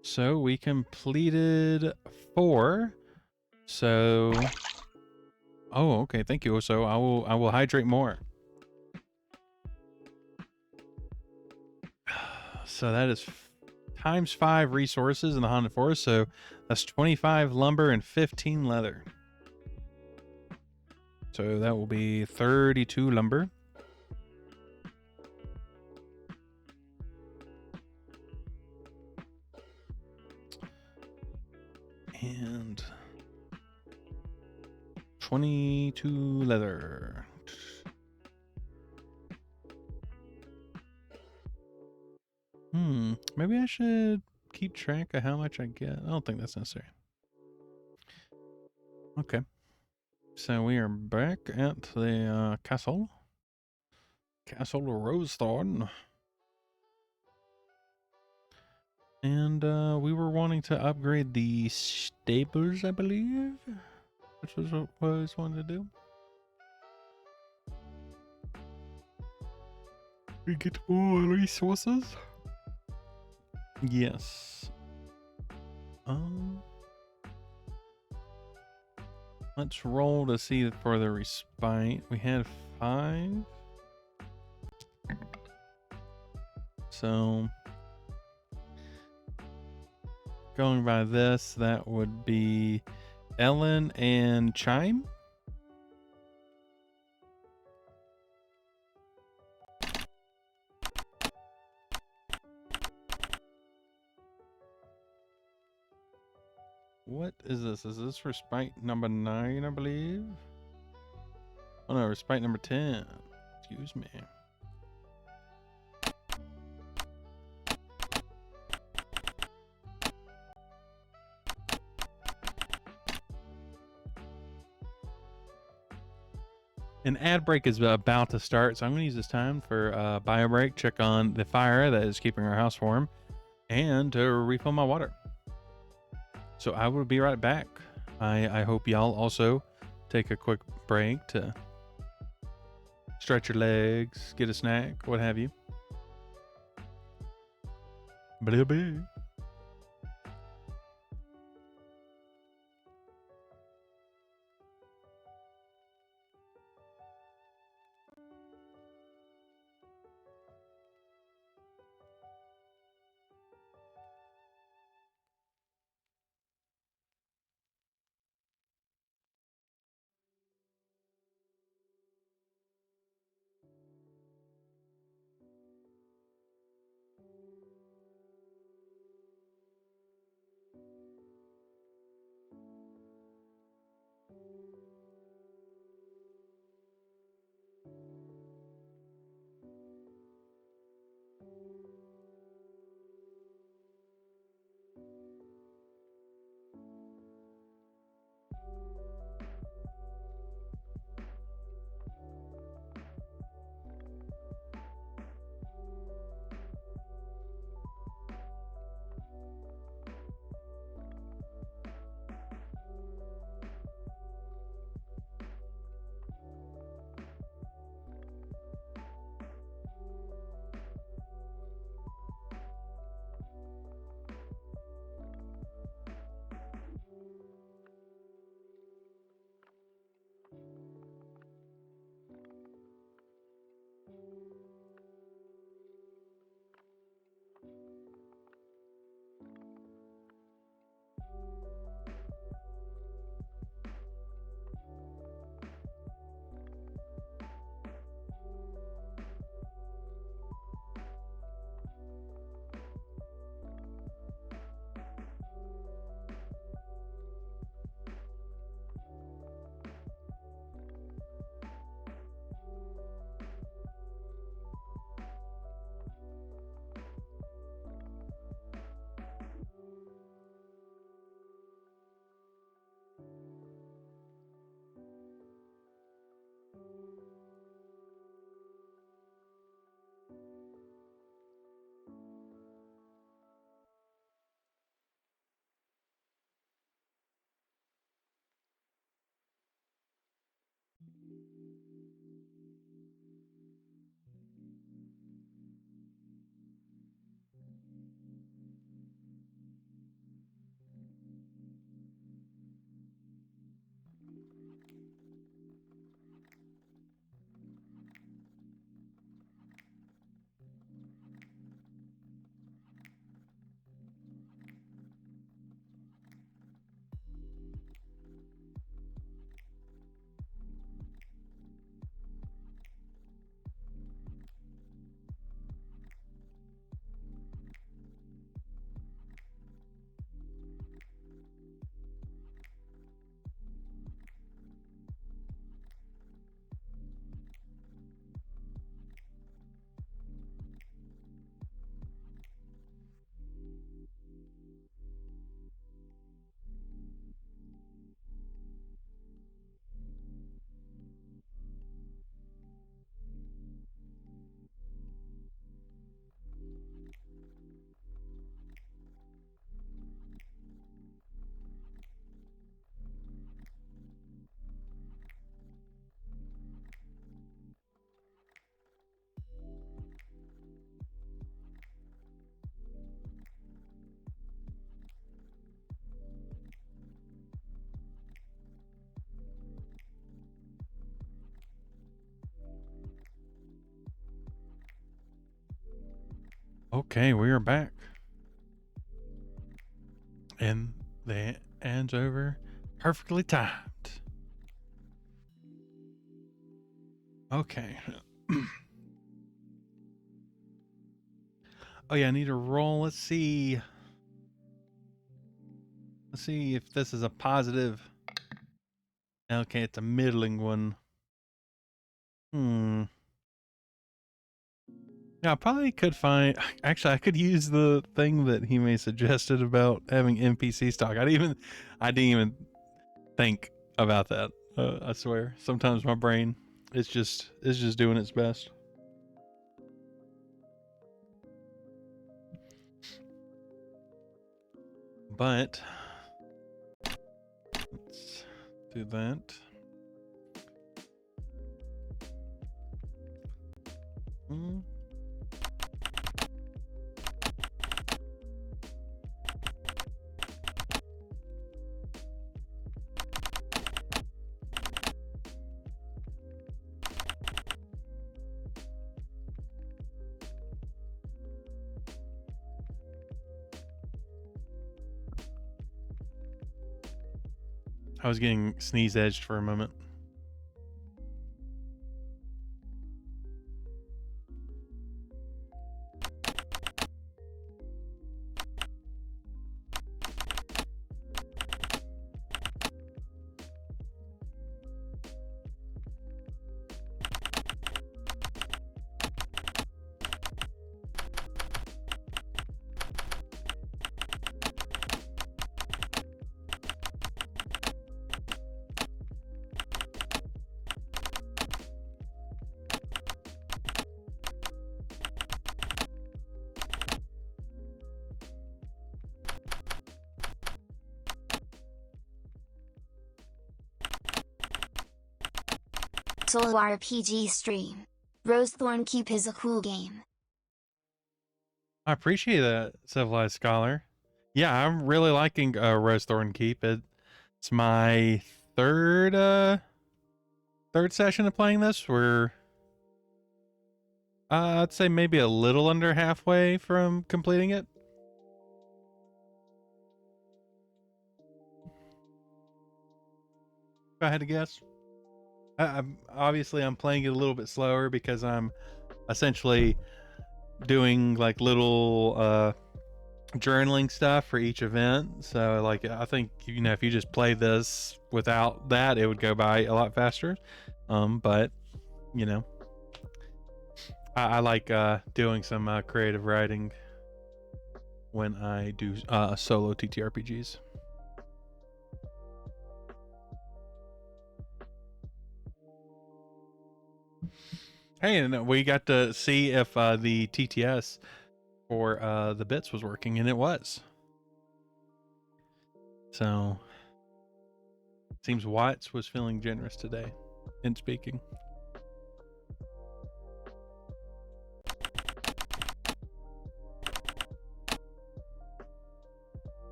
So we completed 4. So, oh, okay. Thank you. So I will hydrate more. So that is times 5 resources in the haunted forest. So that's 25 lumber and 15 leather. So that will be 32 lumber. And 22 leather. Maybe I should keep track of how much I get. I don't think that's necessary. Okay. So we are back at the castle. Castle Rosethorn. And we were wanting to upgrade the stables, I believe. Which was what I was wanting to do. We get more resources. Yes. Let's roll to see for the respite. We had 5. So going by this, that would be Ellen and Chime. What is this? Is this respite number 9, I believe? Oh no, respite number 10. Excuse me. An ad break is about to start, so I'm going to use this time for a bio break, check on the fire that is keeping our house warm, and to refill my water. So I will be right back. I hope y'all also take a quick break to stretch your legs, get a snack, what have you. Blah, blah. Okay, we are back. And the end's over. Perfectly timed. Okay. Oh yeah, I need to roll. Let's see. Let's see if this is a positive. Okay, it's a middling one. Yeah, I probably could find. Actually, I could use the thing that he may suggested about having NPC stock. I didn't even think about that. I swear. Sometimes my brain is just doing its best. But let's do that. I was getting sneeze edged for a moment. Solo RPG stream. Rosethorn Keep is a cool game. I appreciate that, Civilized Scholar. Yeah, I'm really liking Rosethorn Keep. It's my third session of playing this. We're I'd say maybe a little under halfway from completing it. If I had to guess. I'm playing it a little bit slower because I'm essentially doing like little journaling stuff for each event. So like I think if you just play this without that, it would go by a lot faster. But I like doing some creative writing when I do solo TTRPGs. Hey, and we got to see if the TTS for the bits was working, and it was. So, seems Watts was feeling generous today in speaking.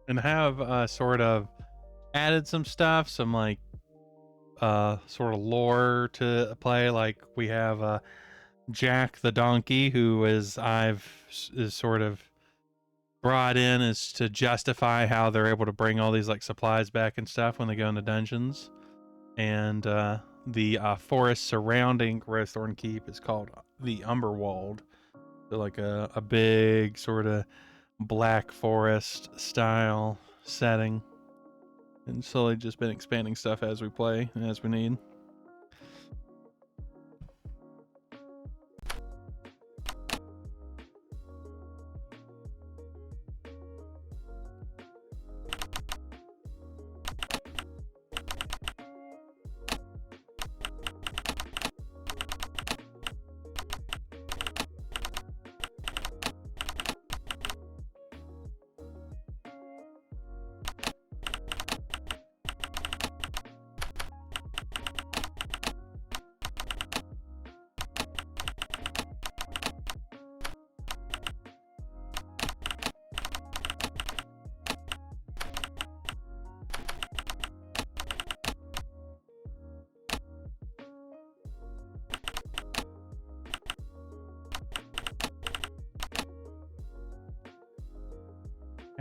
And have sort of added some stuff, some like sort of lore to play. Like we have Jack the donkey, who is sort of brought in as to justify how they're able to bring all these like supplies back and stuff when they go into dungeons. And the forest surrounding Rosethorn Keep is called the Umberwald. So like a big sort of black forest style setting, and slowly just been expanding stuff as we play and as we need.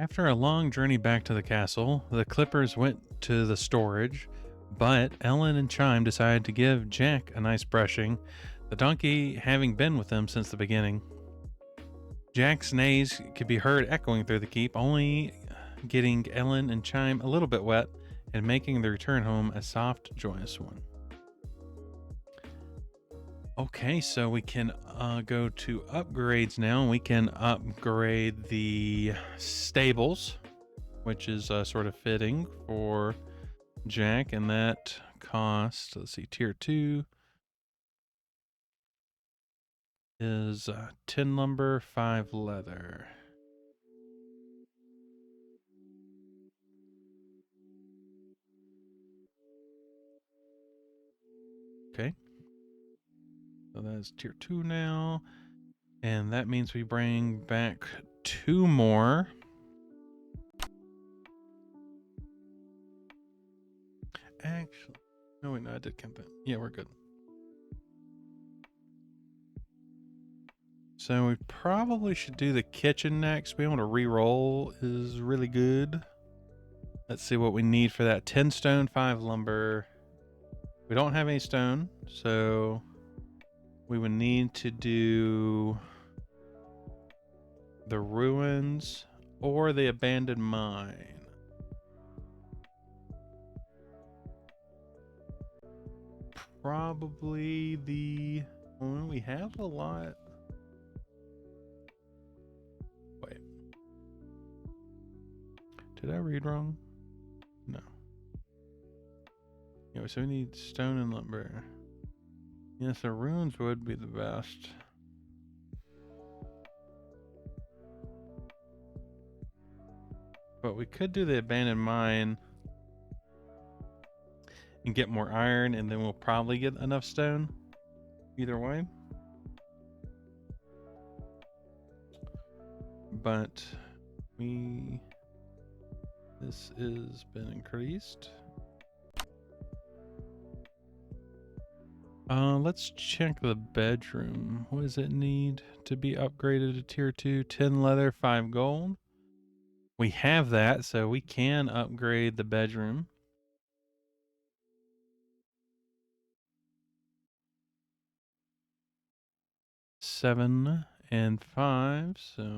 After a long journey back to the castle, the Clippers went to the storage, but Ellen and Chime decided to give Jack a nice brushing, the donkey having been with them since the beginning. Jack's neighs could be heard echoing through the keep, only getting Ellen and Chime a little bit wet and making the return home a soft, joyous one. Okay, so we can go to upgrades now. We can upgrade the stables, which is sort of fitting for Jack, and that cost, let's see, tier 2 is 10 lumber, 5 leather. Okay. So that's tier 2 now. And that means we bring back 2 more. Actually, no, wait, no, I did count that. Yeah, we're good. So we probably should do the kitchen next. Being able to re-roll is really good. Let's see what we need for that. 10 stone, 5 lumber. We don't have any stone, so we would need to do the ruins or the abandoned mine. Probably the... Well, we have a lot. Wait. Did I read wrong? No. Yeah, so we need stone and lumber. Yes, the ruins would be the best. But we could do the abandoned mine and get more iron, and then we'll probably get enough stone. Either way. But this has been increased. Let's check the bedroom. What does it need to be upgraded to tier 2? 10 leather, 5 gold. We have that, so we can upgrade the bedroom. Seven and 5, so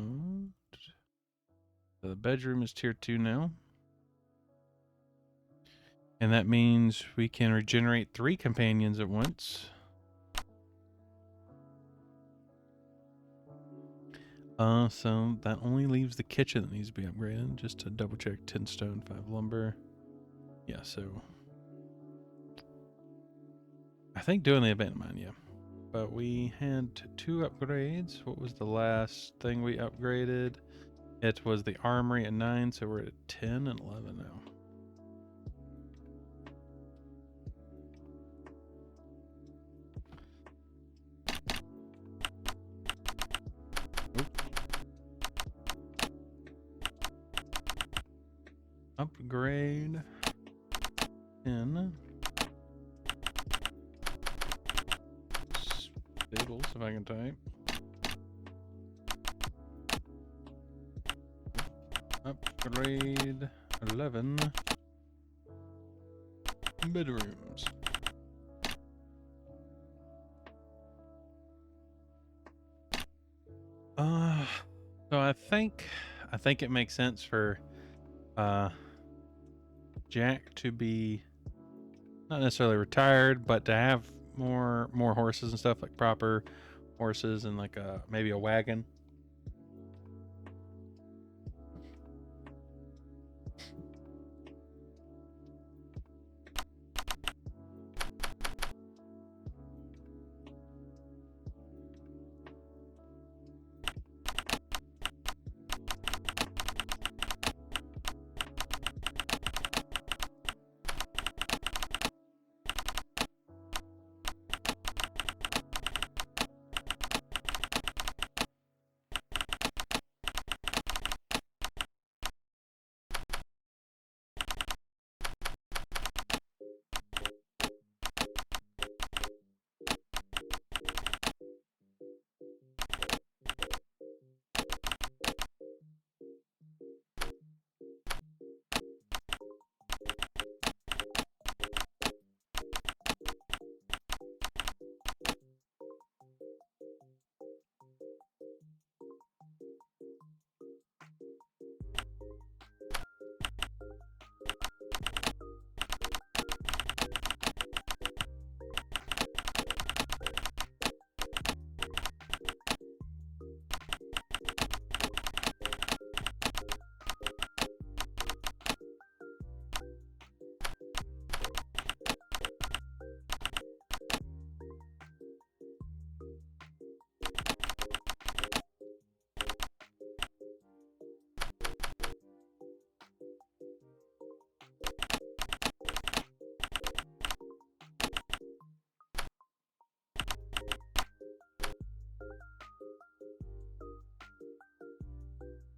the bedroom is tier 2 now. And that means we can regenerate 3 companions at once. So that only leaves the kitchen that needs to be upgraded. Just to double check, 10 stone, 5 lumber. Yeah, so I think doing the abandoned mine, yeah. But we had 2 upgrades. What was the last thing we upgraded? It was the armory at 9, so we're at 10 and 11 now. Upgrade in stables, if I can type. Upgrade 11 bedrooms. So I think it makes sense for Jack to be not necessarily retired, but to have more horses and stuff, like proper horses and like maybe a wagon.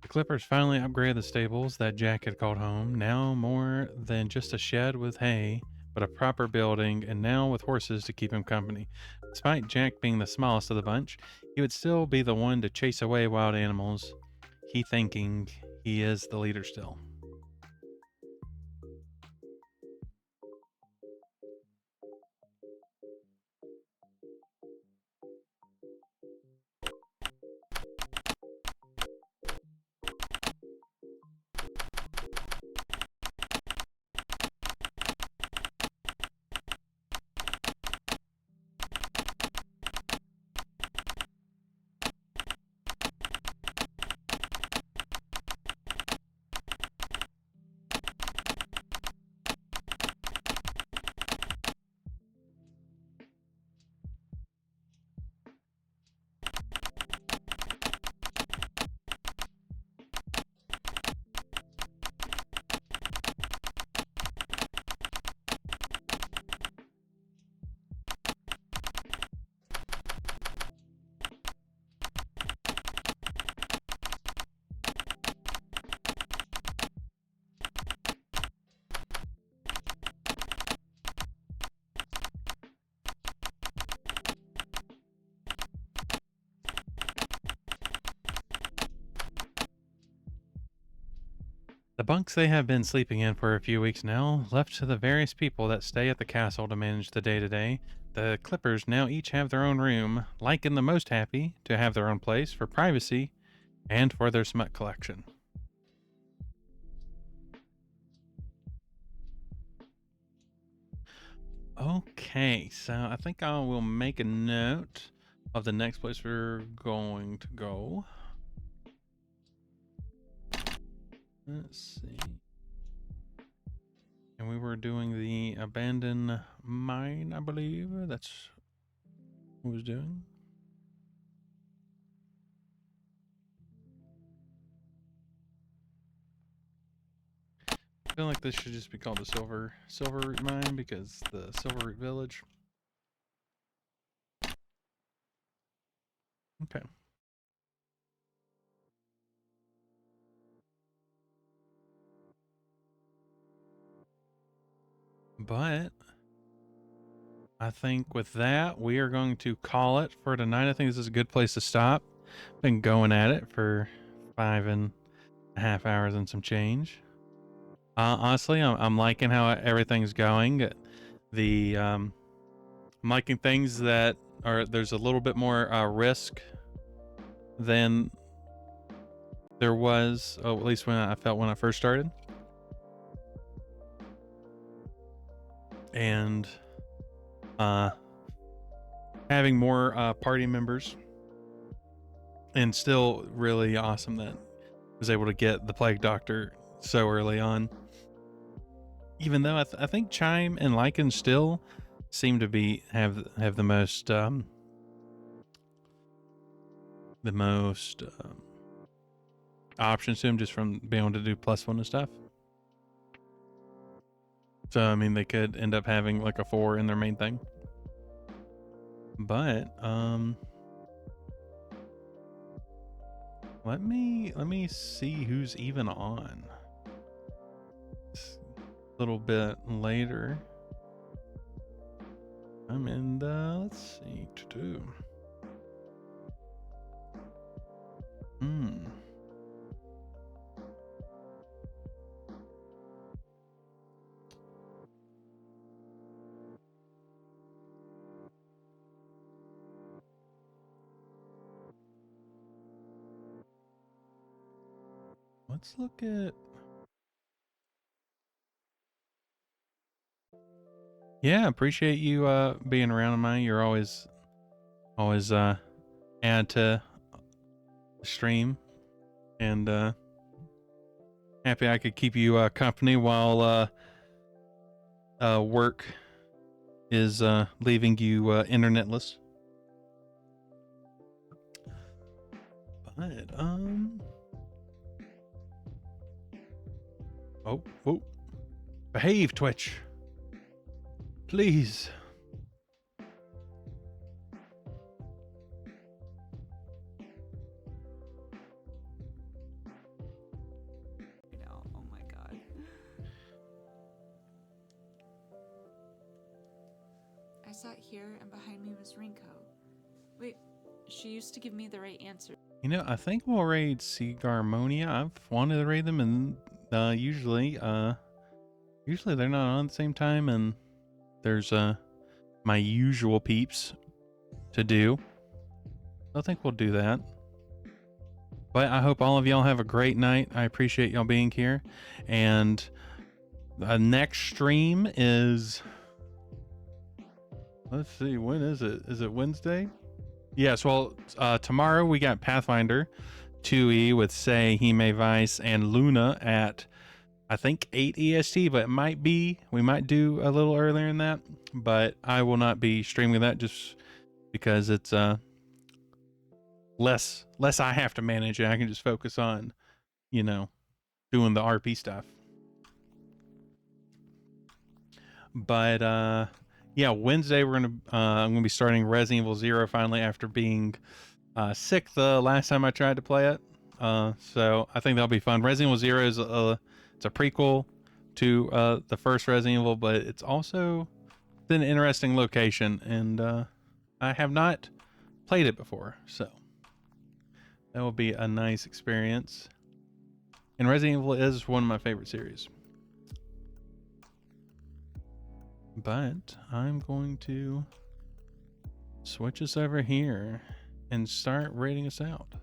Clippers finally upgraded the stables that Jack had called home, now more than just a shed with hay, but a proper building, and now with horses to keep him company. Despite Jack being the smallest of the bunch, he would still be the one to chase away wild animals, he thinking he is the leader still. The bunks they have been sleeping in for a few weeks now, left to the various people that stay at the castle to manage the day to day. The Clippers now each have their own room, liking the most happy to have their own place for privacy and for their smut collection. Okay, so I think I will make a note of the next place we're going to go. Let's see. And we were doing the abandoned mine, I believe. That's what I was doing. I feel like this should just be called the Silver Root Mine because the Silver Root Village. Okay. But I think with that, we are going to call it for tonight. I think this is a good place to stop. Been going at it for 5.5 hours and some change. Honestly, I'm liking how everything's going. I'm liking things that are there's a little bit more risk than there was, at least when I felt when I first started. And having more party members, and still really awesome that I was able to get the Plague Doctor so early on. Even though I think Chime and Lycan still seem to be have the most options to them just from being able to do +1 and stuff. So I mean, they could end up having like a 4 in their main thing. But let me see who's even on. A little bit later. I'm in the, let's see, to-do. Let's look at. Yeah, appreciate you being around, Mine. You're always add to the stream, and happy I could keep you company while work is leaving you internetless. But oh, behave, Twitch, please. I sat here and behind me was Rinko. Wait, she used to give me the right answer. You know, I think we'll raid Seagarmonia. I've wanted to raid them, and usually they're not on at the same time, and there's my usual peeps to do. I think we'll do that. But I hope all of y'all have a great night. I appreciate y'all being here. And the next stream is, let's see, when is it? Is it Wednesday? Yes, well, tomorrow we got Pathfinder 2E with Say, Hime Vice, and Luna at, I think, 8 EST, but it might be, we might do a little earlier than that, but I will not be streaming that just because it's less I have to manage it. I can just focus on, you know, doing the RP stuff. But yeah, Wednesday I'm gonna be starting Resident Evil 0 finally after being sick the last time I tried to play it. So I think that'll be fun. Resident Evil 0 is it's a prequel to the first Resident Evil, but it's also an interesting location, and I have not played it before, so that will be a nice experience. And Resident Evil is one of my favorite series. But I'm going to switch us over here and start rating us out.